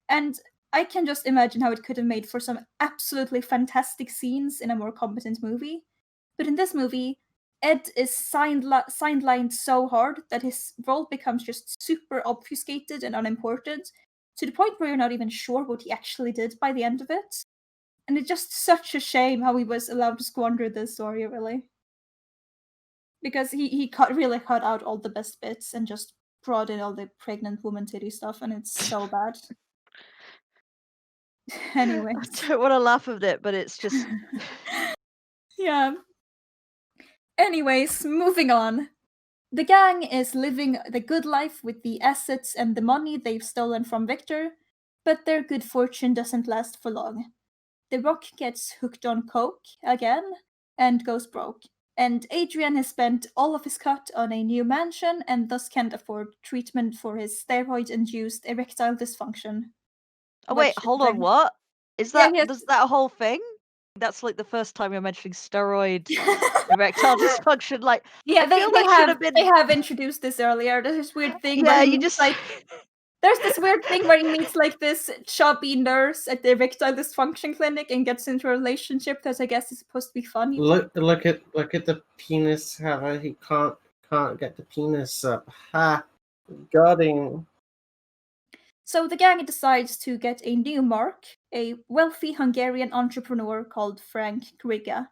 And I can just imagine how it could have made for some absolutely fantastic scenes in a more competent movie. But in this movie, Ed is sidelined so hard that his role becomes just super obfuscated and unimportant, to the point where you're not even sure what he actually did by the end of it. And it's just such a shame how he was allowed to squander this story, really. Because he really cut out all the best bits and just brought in all the pregnant woman titty stuff, and it's so bad. Anyways. I don't want to laugh at it, but it's just. Yeah. Anyways, moving on. The gang is living the good life with the assets and the money they've stolen from Victor, but their good fortune doesn't last for long. The Rock gets hooked on coke again and goes broke. And Adrian has spent all of his cut on a new mansion and thus can't afford treatment for his steroid-induced erectile dysfunction. Oh wait, which hold is on. What is Yeah, that? he has- Is that a whole thing? That's like the first time you're mentioning steroid erectile dysfunction. Like, Yeah, I feel they that should have have been. they have introduced this earlier. There's this weird thing where Yeah, he you meets just. like there's this weird thing where he meets like this chubby nurse at the erectile dysfunction clinic and gets into a relationship that I guess is supposed to be funny. Look at the penis. How he can't get the penis up. Ha! Got him. So the gang decides to get a new mark, a wealthy Hungarian entrepreneur called Frank Griga.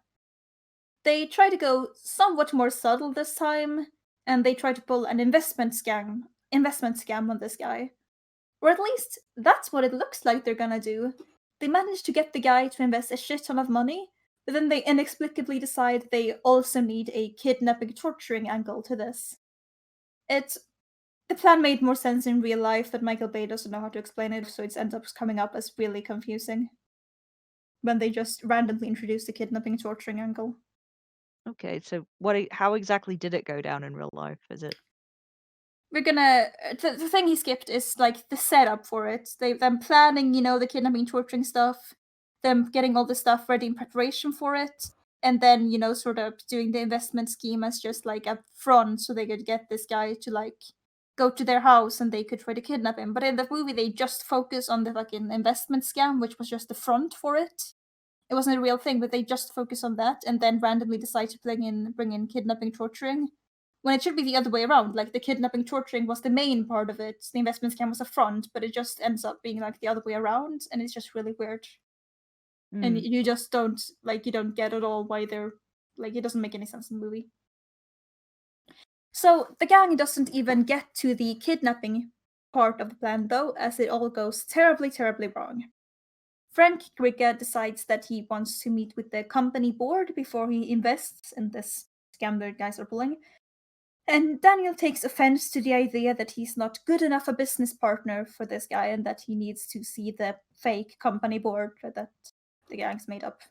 They try to go somewhat more subtle this time, and they try to pull an investment scam on this guy. Or at least that's what it looks like they're gonna do. They manage to get the guy to invest a shit ton of money, but then they inexplicably decide they also need a kidnapping torturing angle to this. The plan made more sense in real life, but Michael Bay doesn't know how to explain it, so it ends up coming up as really confusing when they just randomly introduce the kidnapping torturing angle. Okay, so how exactly did it go down in real life? Is it? We're gonna the thing he skipped is like the setup for it. Them planning, the kidnapping, torturing stuff, them getting all the stuff ready in preparation for it, and then sort of doing the investment scheme as just like a front, so they could get this guy to like go to their house and they could try to kidnap him. But in the movie, they just focus on the fucking investment scam, which was just the front for it. It wasn't a real thing, but they just focus on that and then randomly decide to bring in kidnapping, torturing. When it should be the other way around, like the kidnapping, torturing was the main part of it. The investment scam was a front, but it just ends up being like the other way around, and it's just really weird. And you just don't get at all why they're like, it doesn't make any sense in the movie. So the gang doesn't even get to the kidnapping part of the plan, though, as it all goes terribly, terribly wrong. Frank Griga decides that he wants to meet with the company board before he invests in this scam the guys are pulling. And Daniel takes offense to the idea that he's not good enough a business partner for this guy and that he needs to see the fake company board that the gang's made up.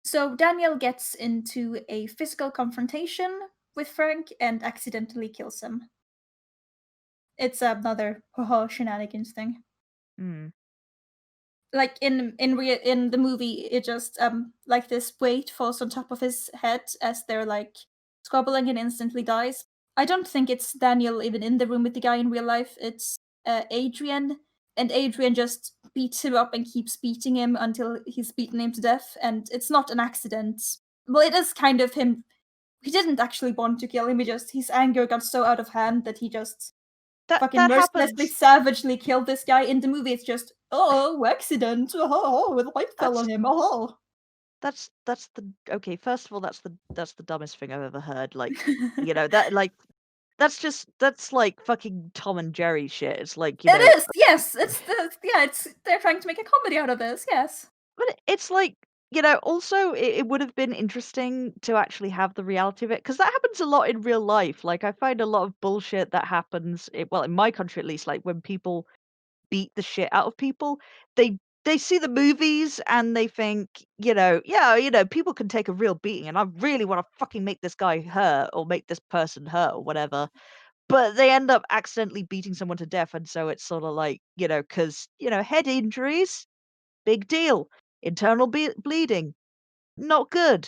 So Daniel gets into a physical confrontation with Frank and accidentally kills him. It's another shenanigans thing. Like in the movie, it just like this weight falls on top of his head as they're like squabbling and instantly dies. I don't think it's Daniel even in the room with the guy in real life. It's Adrian, and Adrian just beats him up and keeps beating him until he's beaten him to death. And it's not an accident. Well, it is kind of him. He didn't actually want to kill him. His anger got so out of hand that he just fucking mercilessly, savagely killed this guy. In the movie, it's just accident. With a light fell on him. That's the okay. First of all, that's the dumbest thing I've ever heard. Like, that like that's like fucking Tom and Jerry shit. It's like it is. Yes, they're trying to make a comedy out of this. Yes, but it's like also it would have been interesting to actually have the reality of it because that happens a lot in real life. Like I find a lot of bullshit that happens, well, in my country at least, like when people beat the shit out of people, they see the movies and they think, yeah, people can take a real beating and I really want to fucking make this guy hurt or make this person hurt or whatever. But they end up accidentally beating someone to death, and so it's sort of like, because head injuries, big deal. Internal bleeding, not good.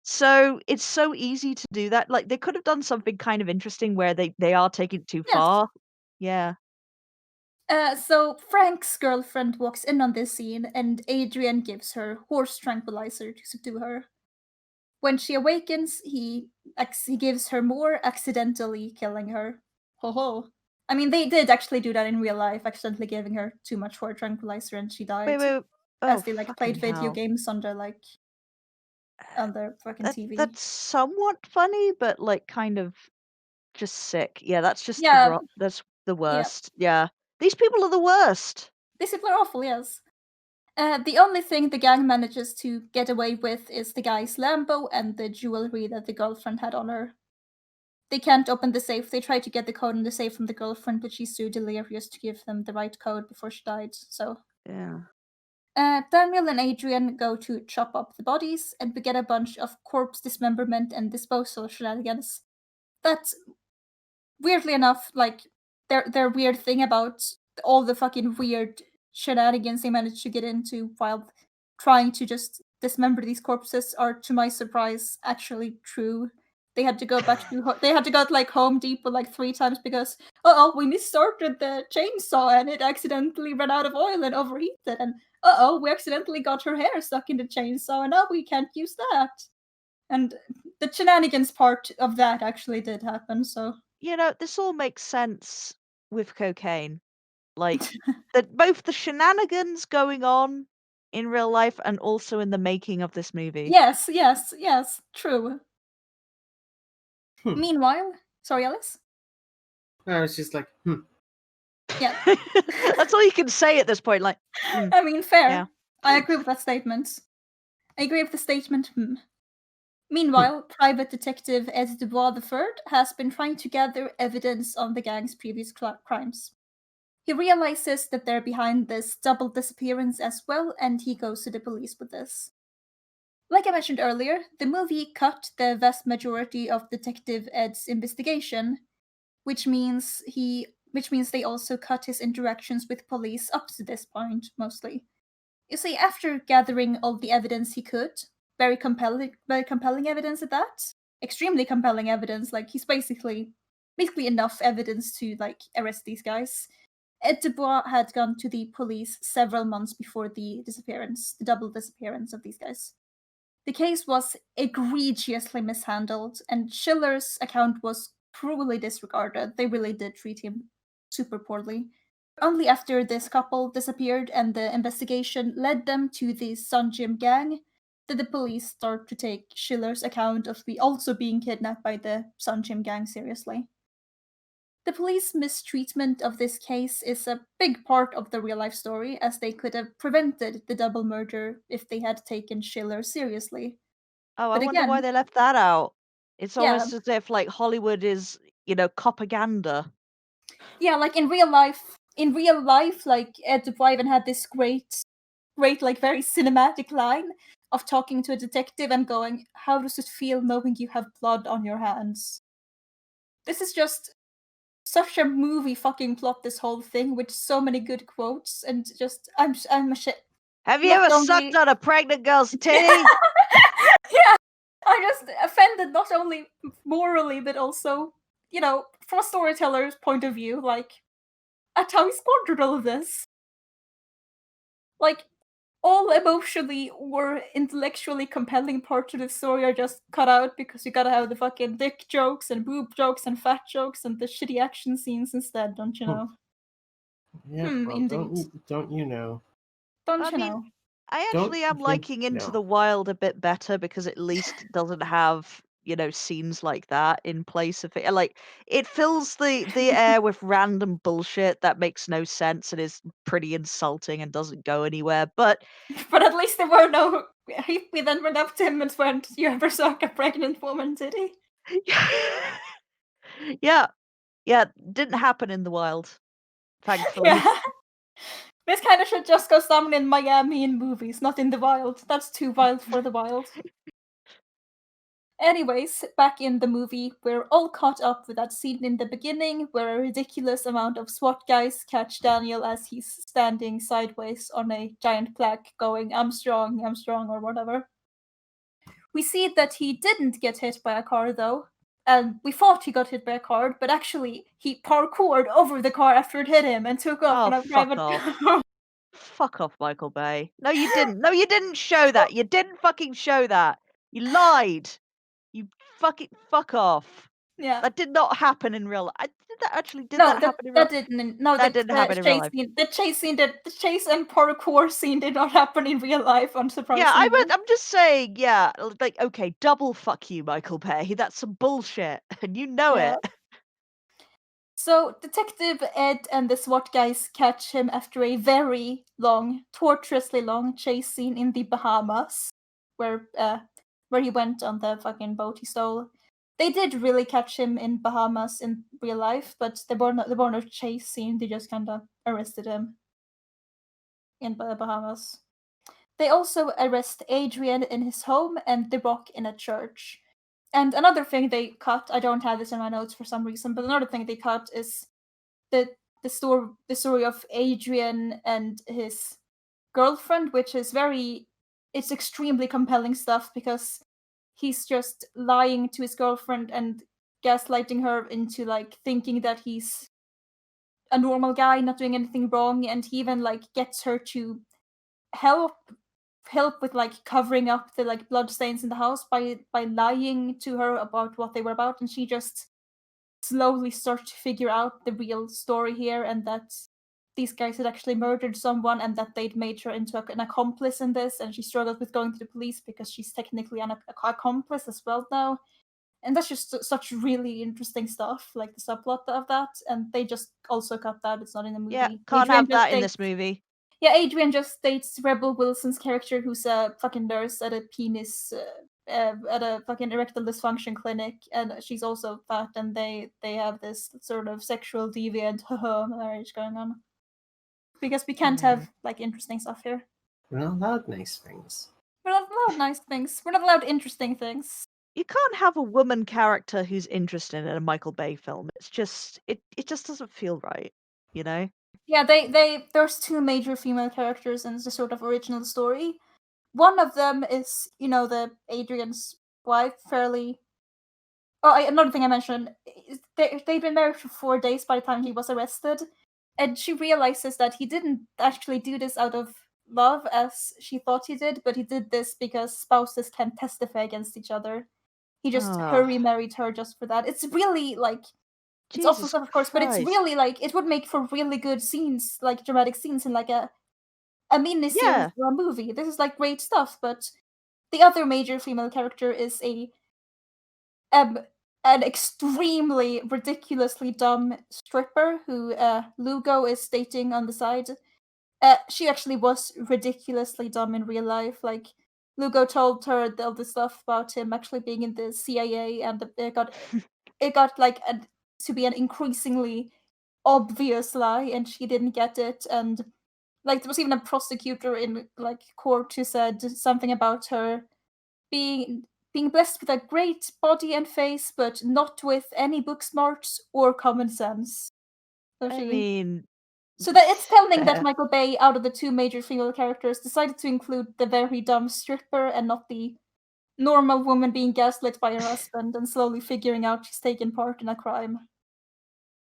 So it's so easy to do that. Like they could have done something kind of interesting where they are taking it too Yes. far. Yeah. So Frank's girlfriend walks in on this scene, and Adrian gives her horse tranquilizer to subdue her. When she awakens, he gives her more, accidentally killing her. Ho ho. I mean, they did actually do that in real life, accidentally giving her too much horse tranquilizer, and she died. Wait. As Oh, they played fucking video hell. games on their fucking TV. That's somewhat funny, but like kind of just sick. Yeah, that's just Yeah. that's the worst. Yeah. These people are the worst. These people are awful, yes. The only thing the gang manages to get away with is the guy's Lambo and the jewelry that the girlfriend had on her. They can't open the safe. They try to get the code in the safe from the girlfriend, but she's too delirious to give them the right code before she died. So Yeah. Daniel and Adrian go to chop up the bodies, and we get a bunch of corpse dismemberment and disposal shenanigans. That's weirdly enough, like their weird thing about all the fucking weird shenanigans they managed to get into while trying to just dismember these corpses are, to my surprise, actually true. They had to go back to they had to go to like Home Depot like 3 times because we misstarted the chainsaw and it accidentally ran out of oil and overheated, and we accidentally got her hair stuck in the chainsaw and now we can't use that. And the shenanigans part of that actually did happen, so This all makes sense with cocaine. Like that both the shenanigans going on in real life and also in the making of this movie. yes, true. Hmm. Meanwhile, sorry, Alice? I was just like, Yeah. That's all you can say at this point. Like, I mean, fair. yeah. I agree with that statement. I agree with the statement. Meanwhile, Private Detective Ed Dubois III has been trying to gather evidence on the gang's previous crimes. He realizes that they're behind this double disappearance as well, and he goes to the police with this. Like I mentioned earlier, the movie cut the vast majority of Detective Ed's investigation, which means they also cut his interactions with police up to this point, mostly. You see, after gathering all the evidence he could, very compelling evidence at that, extremely compelling evidence, like he's basically enough evidence to arrest these guys. Ed Dubois had gone to the police several months before the double disappearance of these guys. The case was egregiously mishandled, and Schiller's account was cruelly disregarded. They really did treat him super poorly. Only after this couple disappeared and the investigation led them to the Sun Gym gang did the police start to take Schiller's account of also being kidnapped by the Sun Gym gang seriously. The police mistreatment of this case is a big part of the real-life story, as they could have prevented the double murder if they had taken Schiller seriously. Oh, I But wonder why again, they left that out. It's Yeah. almost as if like Hollywood is, propaganda. yeah, like in real life, like Ed Dubois even had this great, like very cinematic line of talking to a detective and going, "How does it feel knowing you have blood on your hands?" This is just such a movie fucking plot, this whole thing, with so many good quotes, and just I'm a shit. Have you Not ever only- sucked on a pregnant girl's titty? Yeah, I'm just offended not only morally but also, from a storyteller's point of view, at how he squandered all of this. Like, all emotionally or intellectually compelling parts of the story are just cut out because you gotta have the fucking dick jokes and boob jokes and fat jokes and the shitty action scenes instead, don't you know? yeah, well, Indeed. don't you know? Don't I you mean, know? I Don't actually am you liking Into know? the Wild a bit better because at least it doesn't have, scenes like that in place of it. Like it fills the air with random bullshit that makes no sense and is pretty insulting and doesn't go anywhere. But But at least there were no we then went up to him and went, "You ever suck a pregnant woman titty?" Yeah. Yeah, didn't happen in the wild, thankfully. Yeah. This kind of shit just goes down in Miami in movies, not in the wild. That's too wild for the wild. Anyways, back in the movie, we're all caught up with that scene in the beginning where a ridiculous amount of SWAT guys catch Daniel as he's standing sideways on a giant plaque going, I'm strong, or whatever. We see that he didn't get hit by a car, though. And we thought he got hit by a car, but actually he parkoured over the car after it hit him and took off on a fuck private off. car. Fuck off, Michael Bay. No, you didn't. No, you didn't show that. You didn't fucking show that. You lied. You fucking fuck off. Yeah. That did not happen in real life. Did No, that happen in real that didn't. No, That didn't happen in real life. The chase and parkour scene did not happen in real life, unsurprisingly. Yeah, I'm just saying, yeah, like, okay, double fuck you, Michael Bay. That's some bullshit, and you know Yeah. it. So, Detective Ed and the SWAT guys catch him after a very long, torturously long chase scene in the Bahamas, where he went on the fucking boat he stole. They did really catch him in Bahamas in real life, but there were no chase scene. They just kind of arrested him in the Bahamas. They also arrest Adrian in his home and The Rock in a church. And another thing they cut, I don't have this in my notes for some reason, but another thing they cut is the story of Adrian and his girlfriend, which is it's extremely compelling stuff because he's just lying to his girlfriend and gaslighting her into like thinking that he's a normal guy, not doing anything wrong, and he even like gets her to help with like covering up the like blood stains in the house by lying to her about what they were about, and she just slowly starts to figure out the real story here, and that these guys had actually murdered someone and that they'd made her into an accomplice in this, and she struggled with going to the police because she's technically an accomplice as well now. And that's just such really interesting stuff, like the subplot of that, and they just also cut that. It's not in the movie. Yeah, can't Adrian have that just in this movie. Yeah, Adrian just dates Rebel Wilson's character, who's a fucking nurse at a at a fucking erectile dysfunction clinic, and she's also fat, and they have this sort of sexual deviant marriage going on. Because we can't have like interesting stuff here. We're not allowed nice things. We're not allowed nice things. We're not allowed interesting things. You can't have a woman character who's interested in a Michael Bay film. It's just it just doesn't feel right, you know? Yeah, there's two major female characters in the sort of original story. One of them is, the Adrian's wife, fairly. Oh, another thing I mentioned, they'd been married for 4 days by the time he was arrested, and she realizes that he didn't actually do this out of love as she thought he did, but he did this because spouses can testify against each other. He just hurry married her just for that. It's really like. It's also stuff, of course, but it's really like it would make for really good scenes, like dramatic scenes in like a mini-series or a movie. This is like great stuff, but the other major female character is an extremely ridiculously dumb stripper who Lugo is dating on the side. She actually was ridiculously dumb in real life. Like Lugo told her all this stuff about him actually being in the CIA, and it got like to be an increasingly obvious lie, and she didn't get it. And like there was even a prosecutor in like court who said something about her being blessed with a great body and face, but not with any book smarts or common sense. So so that it's telling that Michael Bay, out of the two major female characters, decided to include the very dumb stripper and not the normal woman being gaslit by her husband and slowly figuring out she's taken part in a crime.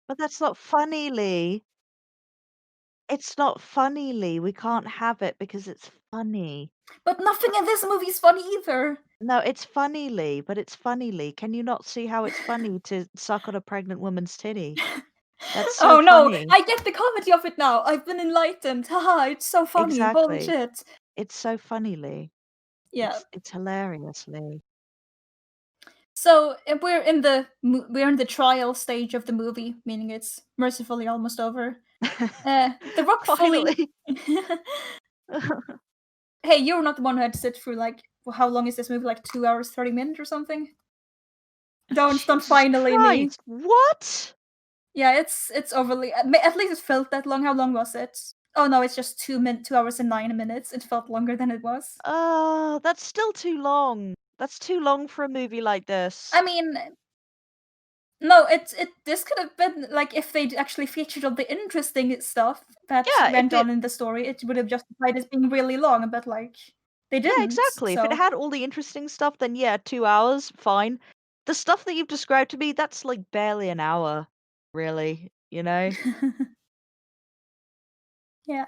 But that's not funny, Lee. It's not funny, Lee. We can't have it because it's funny. But nothing in this movie is funny either. No, it's funny, Lee. But it's funny, Lee. Can you not see how it's funny to suck on a pregnant woman's titty? That's so funny. I get the comedy of it now. I've been enlightened. Haha, it's so funny. Exactly. Holy shit. It's so funny, Lee. Yeah. It's hilarious, Lee. So we're in the trial stage of the movie, meaning it's mercifully almost over. The Rock finally. hey, you're not the one who had to sit through like how long is this movie? Like 2 hours 30 minutes or something. Don't Jesus finally me. Christ, what? Yeah, it's overly. At least it felt that long. How long was it? Oh no, it's just 2 hours and 9 minutes. It felt longer than it was. That's still too long. That's too long for a movie like this. I mean, no, this could have been like if they'd actually featured all the interesting stuff that Yeah, went on in the story, it would have justified as being really long. But like, they didn't. Yeah, exactly. If it So had all the interesting stuff, then yeah, 2 hours, fine. The stuff that you've described to me, that's like barely an hour, really, you know? yeah.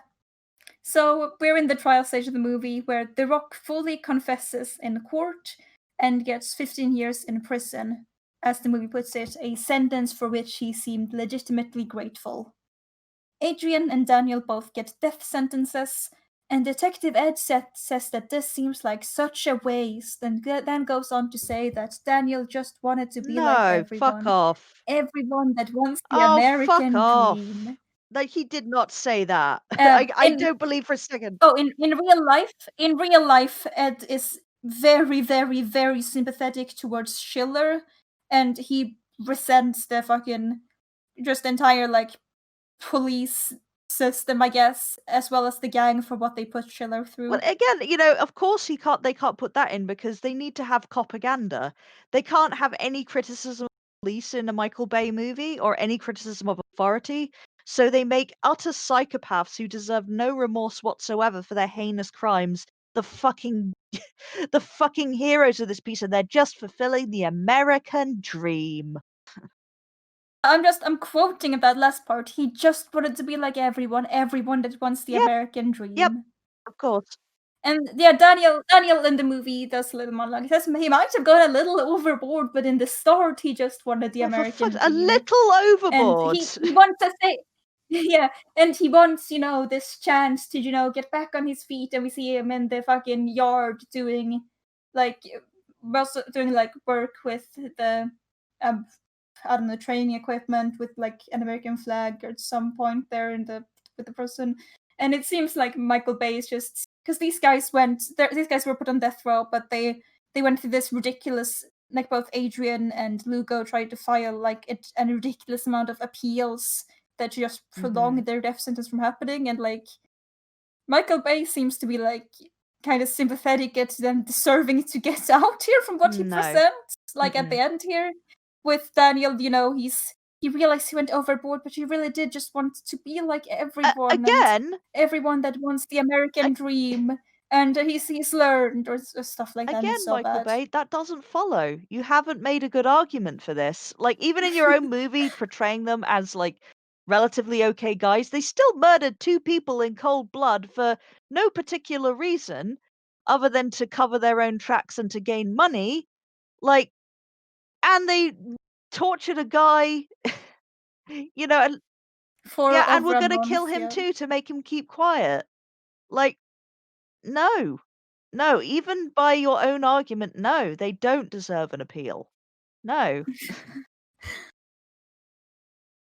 So we're in the trial stage of the movie where The Rock fully confesses in court and gets 15 years in prison, as the movie puts it, a sentence for which he seemed legitimately grateful. Adrian and Daniel both get death sentences, and Detective Ed says that this seems like such a waste, and then goes on to say that Daniel just wanted to be like No, fuck off. everyone that wants the Oh, fuck American off. dream. Like, he did not say that. I don't believe for a second. Oh, in real life, Ed is very, very, very sympathetic towards Schiller, and he resents the fucking just entire like police system, I guess, as well as the gang for what they put Schiller through. Well, again, of course they can't put that in because they need to have propaganda. They can't have any criticism of police in a Michael Bay movie or any criticism of authority. So they make utter psychopaths who deserve no remorse whatsoever for their heinous crimes the fucking the fucking heroes of this piece, and they're just fulfilling the American dream. I'm quoting that last part. He just wanted to be like everyone that wants the Yep. American dream. Yep, of course. And yeah, Daniel in the movie does a little monologue. He says he might have gone a little overboard, but in the start he just wanted the American dream. A little overboard. And he wants to say yeah, and he wants, this chance to, get back on his feet, and we see him in the fucking yard doing like work with the I don't know, training equipment with like an American flag at some point there with the person. And it seems like Michael Bay is just because these guys were put on death row, but they went through this ridiculous, like both Adrian and Lugo tried to file like a ridiculous amount of appeals that just prolong their death sentence from happening. And like Michael Bay seems to be like kind of sympathetic at them deserving to get out here from what he presents. Like at the end here with Daniel, he realized he went overboard, but he really did just want to be like everyone. Again, everyone that wants the American dream, and he's learned or stuff like that. Again, so Michael bad. Bay, that doesn't follow. You haven't made a good argument for this. Like, even in your own movie, portraying them as like relatively okay guys, they still murdered 2 people in cold blood for no particular reason other than to cover their own tracks and to gain money. Like, and they tortured a guy, and we're gonna kill him too to make him keep quiet. Like, no, even by your own argument, no, they don't deserve an appeal. No.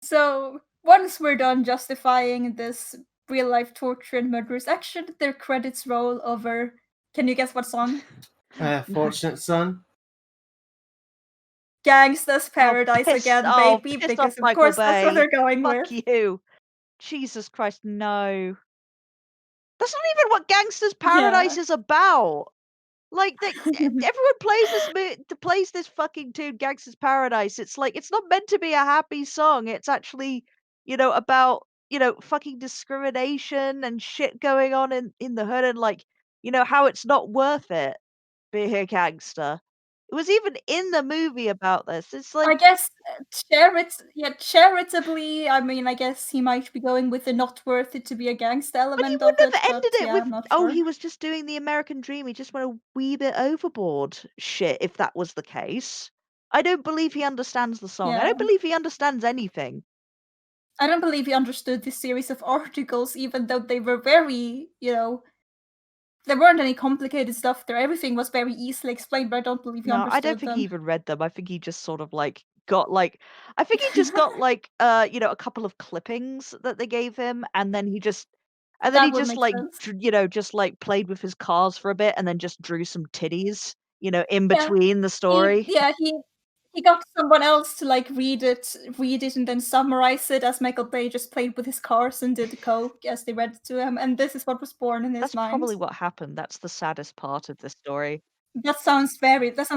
So once we're done justifying this real life torture and murderous action, their credits roll over. Can you guess what song? Fortunate Son. Gangsta's Paradise again, baby, because of course that's what they're going with. Fuck you. Jesus Christ, no. That's not even what Gangsta's Paradise is about. Like, everyone plays this fucking tune, Gangsta's Paradise. It's like, it's not meant to be a happy song. It's actually, about, fucking discrimination and shit going on in the hood, and like, how it's not worth it being a gangster. It was even in the movie about this. It's like, I guess charitably. I mean, I guess he might be going with the not worth it to be a gangster element but he of wouldn't it. have ended it with, I'm not oh, sure. he was just doing the American dream. He just went a wee bit overboard. Shit, if that was the case. I don't believe he understands the song. I Yeah. don't believe he understands anything. I don't believe he understood this series of articles, even though they were very, there weren't any complicated stuff there. Everything was very easily explained, but I don't believe he understood them. I don't think he even read them. I think he just sort of like got like, I think he just got like, a couple of clippings that they gave him, and then he just And then That he would just make like, sense. just like played with his cars for a bit and then just drew some titties, in Yeah. between the story. He got someone else to like read it, and then summarize it as Michael Bay just played with his cars and did coke as they read it to him, and this is what was born in his That's mind. probably what happened. That's the saddest part of this story. That sounds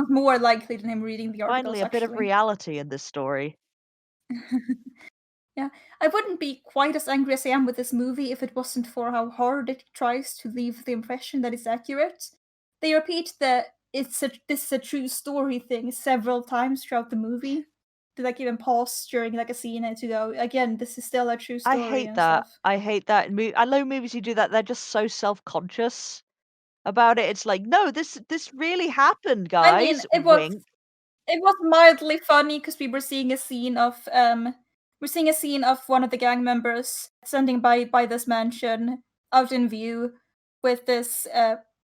more likely than him reading the articles. Finally, a bit of actually. reality in this story. Yeah, I wouldn't be quite as angry as I am with this movie if it wasn't for how hard it tries to leave the impression that it's accurate. They repeat that this is a true story thing several times throughout the movie. They like even pause during like a scene to go, again, this is still a true story I hate and that. stuff. I hate that. I know movies who do that. They're just so self-conscious about it. It's like, no, this really happened, I mean, guys. it Wink. was mildly funny because we were seeing a scene of one of the gang members standing by this mansion out in view with this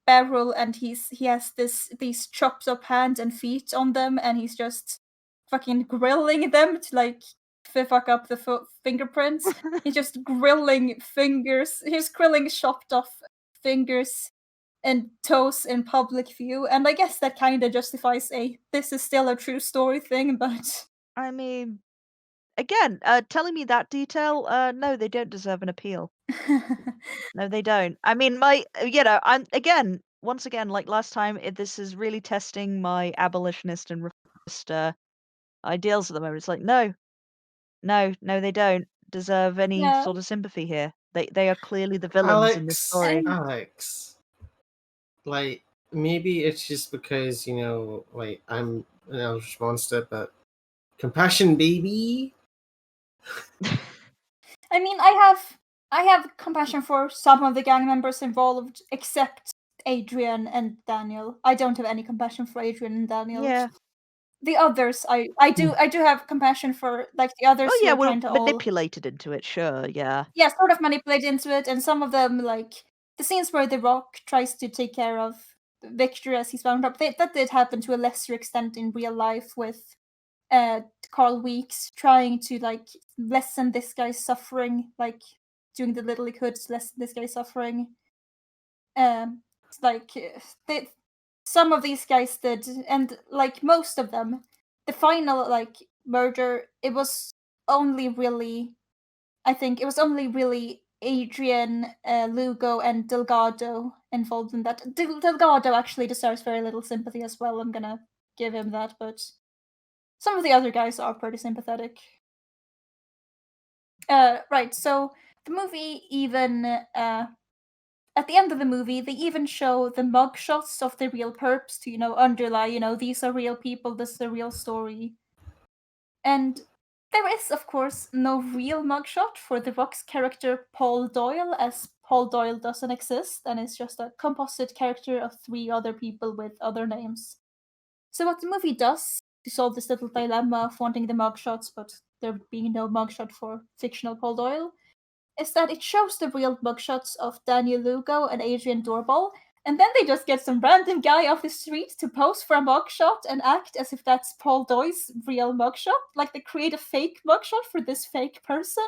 barrel, and he has these chopped up hands and feet on them, and he's just fucking grilling them to like fuck up the fingerprints. He's just grilling fingers. He's grilling chopped off fingers and toes in public view, and I guess that kind of justifies this is still a true story thing, but I mean, again, telling me that detail, no, they don't deserve an appeal. No, they don't. I mean, I'm once again, like last time, this is really testing my abolitionist and reformist ideals at the moment. It's like, no, they don't deserve any yeah. sort of sympathy here. They are clearly the villains in this story. Alex, like maybe it's just because like I'm an Eldritch monster, but compassion, baby. I mean, I have compassion for some of the gang members involved, except Adrian and Daniel. I don't have any compassion for Adrian and Daniel. Yeah. The others, I do have compassion for, like the others Oh who yeah, are we're kind of all manipulated into it. Sure, yeah. sort of manipulated into it, and some of them, like the scenes where The Rock tries to take care of Victor as he's wound up, that did happen to a lesser extent in real life with Carl Weeks trying to like lessen this guy's suffering, like doing the little he could to lessen this guy's suffering. Like some of these guys did, and like most of them, the final like murder, it was only really, I think it was only really Adrian, Lugo, and Delgado involved in that. Delgado actually deserves very little sympathy as well. I'm gonna give him that, but some of the other guys are pretty sympathetic. Right, so the movie even at the end of the movie, they even show the mugshots of the real perps to, underlie, these are real people, this is a real story. And there is, of course, no real mugshot for The Rock's character Paul Doyle, as Paul Doyle doesn't exist and is just a composite character of 3 other people with other names. So what the movie does to solve this little dilemma of wanting the mugshots but there being no mugshot for fictional Paul Doyle is that it shows the real mugshots of Daniel Lugo and Adrian Doorball, and then they just get some random guy off the street to pose for a mugshot and act as if that's Paul Doyle's real mugshot. Like they create a fake mugshot for this fake person.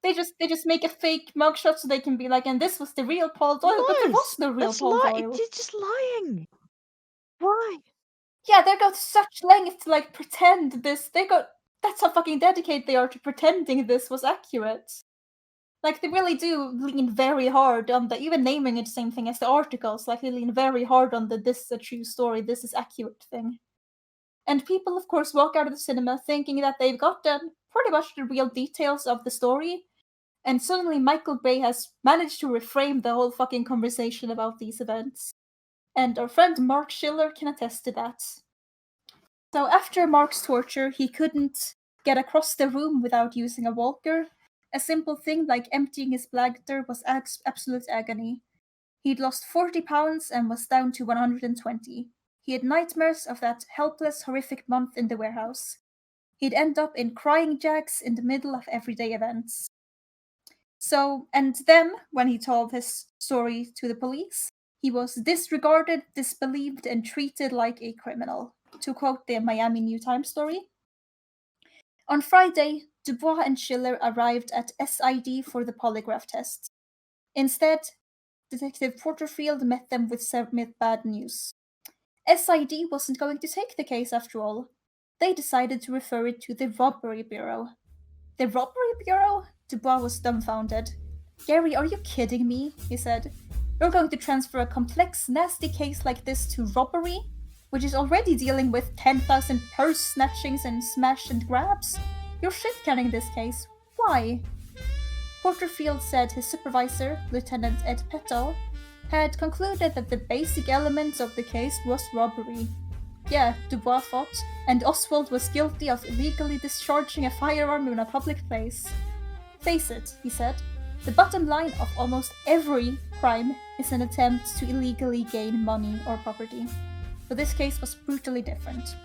They just make a fake mugshot so they can be like, and this was the real Paul Doyle, but there was no real Paul Doyle. It's just lying. Why? Yeah, they go to such length to like pretend this. That's how fucking dedicated they are to pretending this was accurate. Like they really do lean very hard on even naming it the same thing as the articles. Like they lean very hard on this is a true story, this is accurate thing. And people, of course, walk out of the cinema thinking that they've gotten pretty much the real details of the story. And suddenly Michael Bay has managed to reframe the whole fucking conversation about these events. And our friend Mark Schiller can attest to that. So after Mark's torture, he couldn't get across the room without using a walker. A simple thing like emptying his bladder was absolute agony. He'd lost 40 pounds and was down to 120. He had nightmares of that helpless, horrific month in the warehouse. He'd end up in crying jacks in the middle of everyday events. So, and then, when he told his story to the police, he was disregarded, disbelieved, and treated like a criminal. To quote the Miami New Times story. On Friday, Dubois and Schiller arrived at SID for the polygraph test. Instead, Detective Porterfield met them with bad news. SID wasn't going to take the case after all. They decided to refer it to the Robbery Bureau. The Robbery Bureau? Dubois was dumbfounded. Gary, are you kidding me? He said. You're going to transfer a complex, nasty case like this to robbery, which is already dealing with 10,000 purse snatchings and smash and grabs? You're shit-canning this case. Why? Porterfield said his supervisor, Lieutenant Ed Peto, had concluded that the basic elements of the case was robbery. Yeah, Dubois thought, and Oswald was guilty of illegally discharging a firearm in a public place. Face it, he said, the bottom line of almost every crime is an attempt to illegally gain money or property. But this case was brutally different.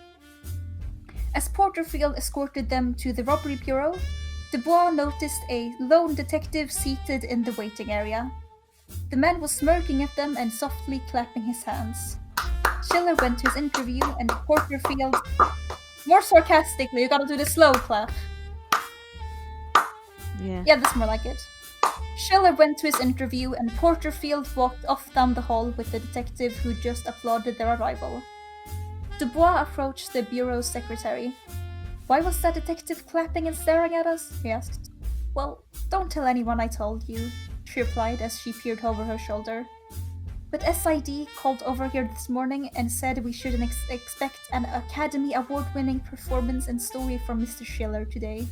As Porterfield escorted them to the Robbery Bureau, Dubois noticed a lone detective seated in the waiting area. The man was smirking at them and softly clapping his hands. Schiller went to his interview and Porterfield... More sarcastically, you gotta do the slow clap. Yeah, that's more like it. Schiller went to his interview and Porterfield walked off down the hall with the detective who just applauded their arrival. Dubois approached the bureau's secretary. Why was that detective clapping and staring at us? He asked. Well, don't tell anyone I told you, she replied as she peered over her shoulder. But SID called over here this morning and said we shouldn't expect an Academy Award-winning performance and story from Mr. Schiller today.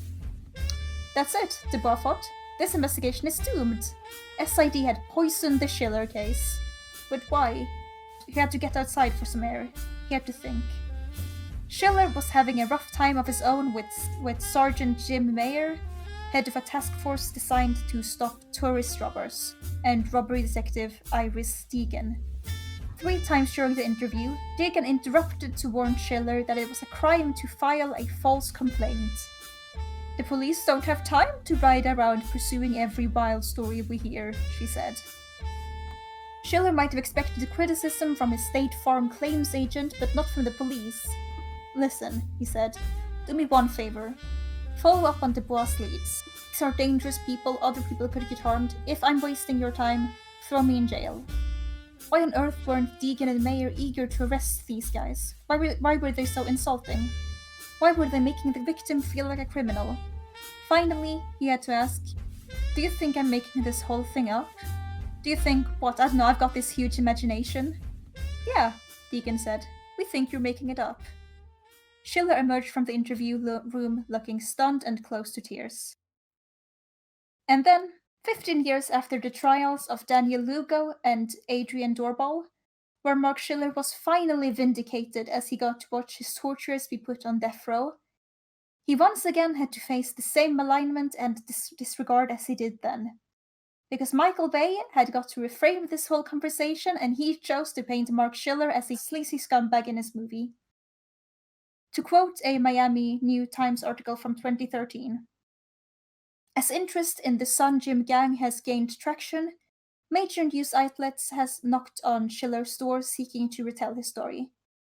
That's it, Dubois thought. This investigation is doomed. SID had poisoned the Schiller case. But why? He had to get outside for some air. He had to think. Schiller was having a rough time of his own with Sergeant Jim Mayer, head of a task force designed to stop tourist robbers, and robbery detective Iris Deegan. 3 times during the interview, Deegan interrupted to warn Schiller that it was a crime to file a false complaint. The police don't have time to ride around pursuing every wild story we hear, she said. Schiller might have expected criticism from his State Farm claims agent, but not from the police. Listen, he said, do me one favor. Follow up on Dubois' leads. These are dangerous people, other people could get harmed. If I'm wasting your time, throw me in jail. Why on earth weren't Deegan and Mayer eager to arrest these guys? Why were they so insulting? Why were they making the victim feel like a criminal? Finally, he had to ask, do you think I'm making this whole thing up? Do you think, what, I don't know, I've got this huge imagination? Yeah, Deegan said, we think you're making it up. Schiller emerged from the interview room looking stunned and close to tears. And then, 15 years after the trials of Daniel Lugo and Adrian Doorbal, where Mark Schiller was finally vindicated as he got to watch his torturers be put on death row, he once again had to face the same malignment and disregard as he did then. Because Michael Bay had got to reframe this whole conversation and he chose to paint Mark Schiller as a sleazy scumbag in his movie. To quote a Miami New Times article from 2013, as interest in the Sun Gym gang has gained traction, major news outlets has knocked on Schiller's door seeking to retell his story.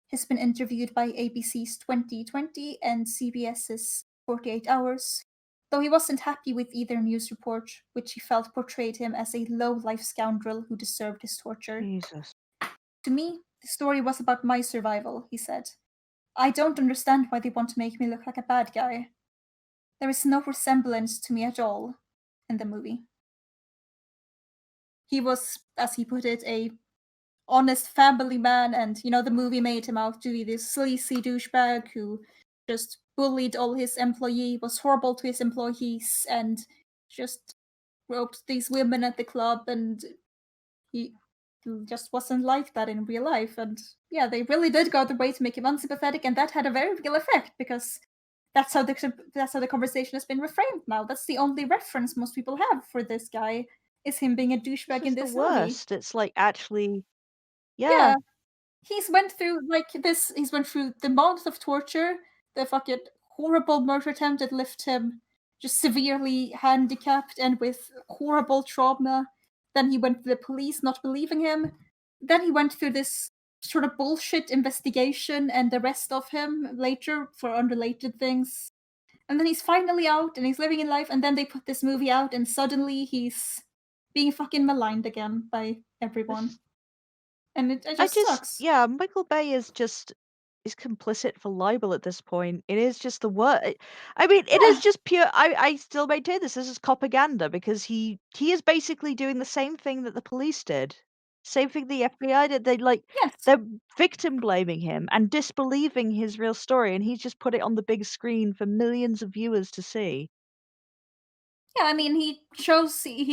He's been interviewed by ABC's 2020 and CBS's 48 Hours, though he wasn't happy with either news report, which he felt portrayed him as a low-life scoundrel who deserved his torture. Jesus. To me, the story was about my survival, he said. I don't understand why they want to make me look like a bad guy. There is no resemblance to me at all in the movie. He was, as he put it, a honest family man, and, you know, the movie made him out to be this sleazy douchebag who just bullied all his employees, was horrible to his employees, and just roped these women at the club, and he just wasn't like that in real life. And yeah, they really did go the way to make him unsympathetic, and that had a very real effect, because that's how the conversation has been reframed now. That's the only reference most people have for this guy, is him being a douchebag in this the worst. It's like actually, yeah. He's went through he's went through the month of torture, the fucking horrible murder attempt that left him just severely handicapped and with horrible trauma. Then he went to the police not believing him. Then he went through this sort of bullshit investigation and the rest of him later for unrelated things. And then he's finally out and he's living in life, and then they put this movie out, and suddenly he's being fucking maligned again by everyone. And it just sucks. Yeah, Michael Bay is complicit for libel at this point. It is just the word. I mean, it is Yeah. just pure. I still maintain this. This is propaganda because he is basically doing the same thing that the police did, same thing the FBI did. Yes. They're victim blaming him and disbelieving his real story, and he's just put it on the big screen for millions of viewers to see. Yeah, I mean, he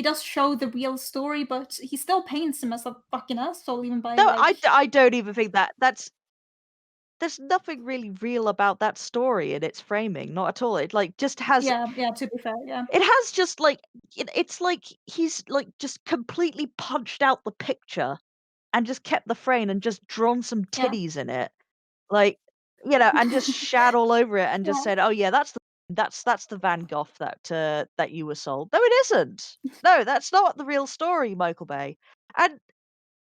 does show the real story, but he still paints him as a fucking asshole, even by No, like. I don't even think there's nothing really real about that story in its framing, not at all. It just has Yeah, to be fair, yeah. it has just it's like he's just completely punched out the picture and just kept the frame and just drawn some Yeah. titties in it. Like, and just shat all over it and just Yeah. said, "Oh yeah, that's the Van Gogh that you were sold." No, it isn't. No, that's not the real story, Michael Bay. And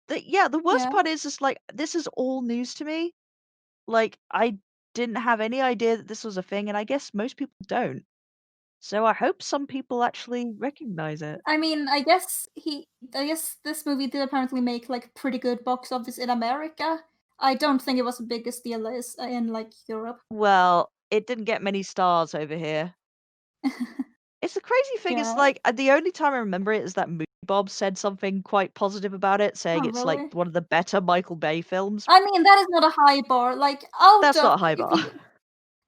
the worst Yeah. part is just this is all news to me. Like, I didn't have any idea that this was a thing, and I guess most people don't. So I hope some people actually recognize it. I mean, I guess this movie did apparently make like pretty good box office in America. I don't think it was the biggest deal as in like Europe. Well, it didn't get many stars over here. It's the crazy thing is Yeah. the only time I remember it is that Movie Bob said something quite positive about it, saying Oh, it's really? one of the better Michael Bay films. I mean, that is not a high bar. Like out That's of not a high if bar. you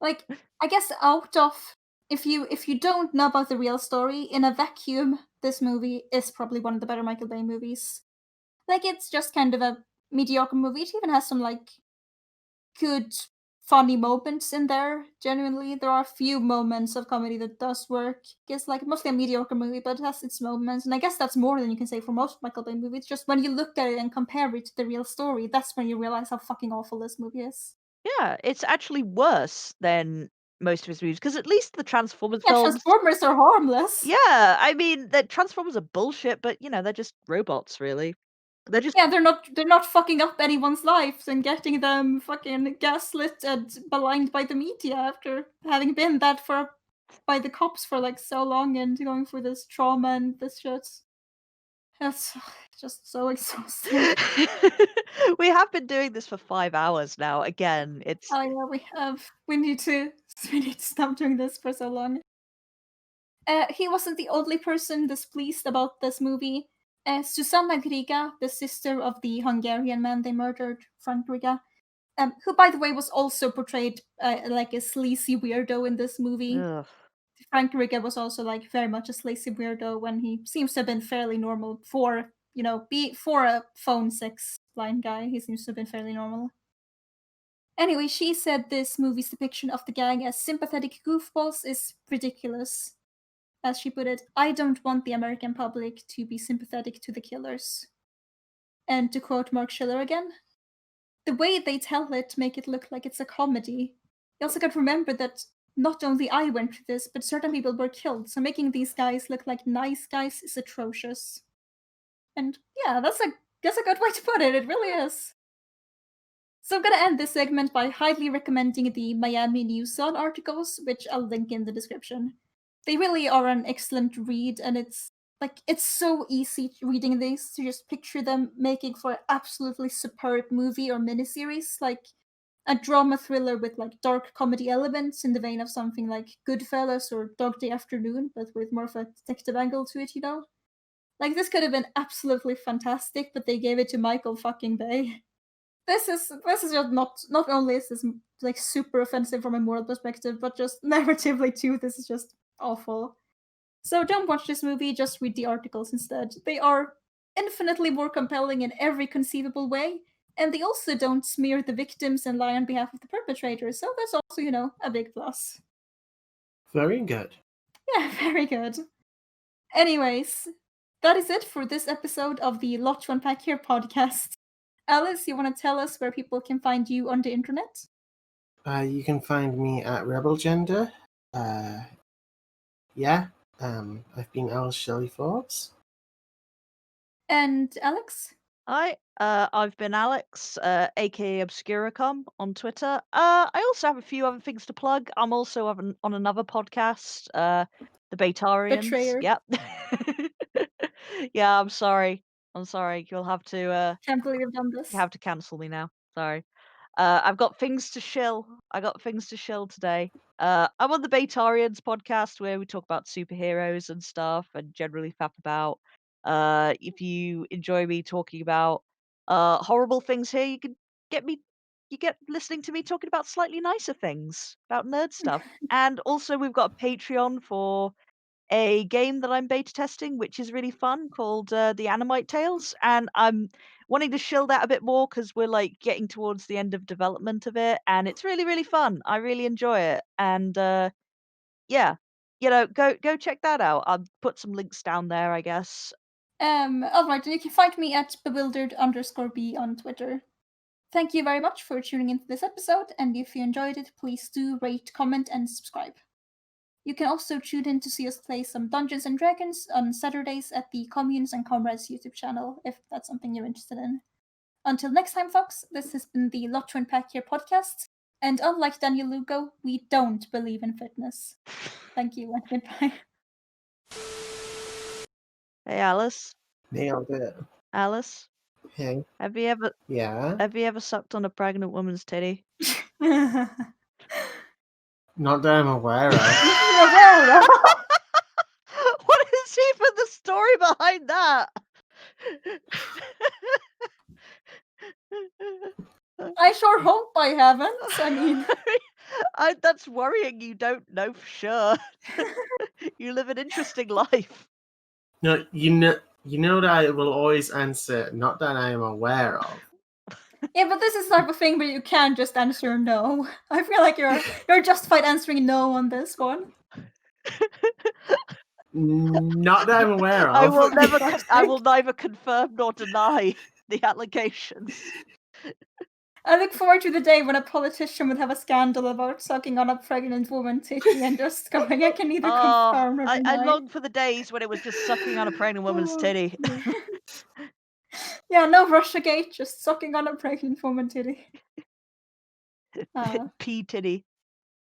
like, I guess out of if you don't know about the real story, in a vacuum, this movie is probably one of the better Michael Bay movies. Like, it's just kind of a mediocre movie. It even has some like good funny moments in there. Genuinely, there are a few moments of comedy that does work. It's like mostly a mediocre movie, but it has its moments, and I guess that's more than you can say for most Michael Bay movies. Just when you look at it and compare it to the real story, that's when you realize how fucking awful this movie is. Yeah, it's actually worse than most of his movies because at least the Transformers Yeah, films. Transformers are harmless. Yeah, I mean the Transformers are bullshit, but they're just robots, really. They're just Yeah, they're not fucking up anyone's lives and getting them fucking gaslit and maligned by the media after having been that for by the cops for like so long and going through this trauma and this shit. That's just so exhausting. we have been doing this for 5 hours now. Again, it's Oh yeah, we have. We need to stop doing this for so long. He wasn't the only person displeased about this movie. Susanna Griga, the sister of the Hungarian man they murdered, Frank Griga, who, by the way, was also portrayed like a sleazy weirdo in this movie. ugh. Frank Griga was also like very much a sleazy weirdo when he seems to have been fairly normal for for a phone sex blind guy. He seems to have been fairly normal. Anyway, she said this movie's depiction of the gang as sympathetic goofballs is ridiculous. As she put it, I don't want the American public to be sympathetic to the killers. And to quote Mark Schiller again, the way they tell it make it look like it's a comedy. You also got to remember that not only I went through this, but certain people were killed, so making these guys look like nice guys is atrocious. And yeah, that's a good way to put it, it really is. So I'm gonna end this segment by highly recommending the Miami News Zone articles, which I'll link in the description. They really are an excellent read, and it's so easy reading these to just picture them making for an absolutely superb movie or miniseries, like a drama thriller with like dark comedy elements in the vein of something like Goodfellas or Dog Day Afternoon, but with more of a detective angle to it, Like, this could have been absolutely fantastic, but they gave it to Michael fucking Bay. This is just not only is this like super offensive from a moral perspective, but just narratively too. This is just awful. So don't watch this movie. Just read the articles instead. They are infinitely more compelling in every conceivable way, and they also don't smear the victims and lie on behalf of the perpetrators. So that's also a big plus. Very good. Yeah, very good. Anyways, that is it for this episode of the Lot to Unpack Here podcast. Alice, you want to tell us where people can find you on the internet? You can find me at Rebel Gender. Yeah. I've been Alice Shelley Forbes. And Alex? I I've been Alex, aka Obscuricom on Twitter. I also have a few other things to plug. I'm also on another podcast, the Baitarians. Betrayer. Yep. Yeah, I'm sorry. You'll have to Can't believe you've done this. cancel me now. Sorry. I've got things to shill. I got things to shill today. I'm on the Baitarians podcast where we talk about superheroes and stuff and generally faff about. If you enjoy me talking about horrible things here, you get listening to me talking about slightly nicer things, about nerd stuff. And also we've got a Patreon for a game that I'm beta testing, which is really fun, called the Animite Tales, and I'm wanting to shill that a bit more because we're like getting towards the end of development of it, and it's really really fun. I really enjoy it, and yeah, go check that out. I'll put some links down there, I guess. Alright, and you can find me at bewildered_b on Twitter. Thank you very much for tuning into this episode, and if you enjoyed it, please do rate, comment, and subscribe. You can also tune in to see us play some Dungeons & Dragons on Saturdays at the Communes and Comrades YouTube channel, if that's something you're interested in. Until next time, folks, this has been the Lot to Unpack Here podcast, and unlike Daniel Lugo, we don't believe in fitness. Thank you, and goodbye. Hey Alice, Nailed it. Alice, Hey. have you ever sucked on a pregnant woman's titty? Not that I'm aware of. What is even the story behind that? I sure hope I haven't. I mean, that's worrying. You don't know for sure. You live an interesting life. No, you know that I will always answer, not that I am aware of. yeah, but this is the type of thing where you can't just answer no. I feel like you're justified answering no on this one. Not that I'm aware of. I will neither confirm nor deny the allegations. I look forward to the day when a politician would have a scandal about sucking on a pregnant woman titty and just going, I can neither confirm or deny. I long for the days when it was just sucking on a pregnant woman's titty. Yeah, no Russiagate, just sucking on a pregnant woman titty. P titty.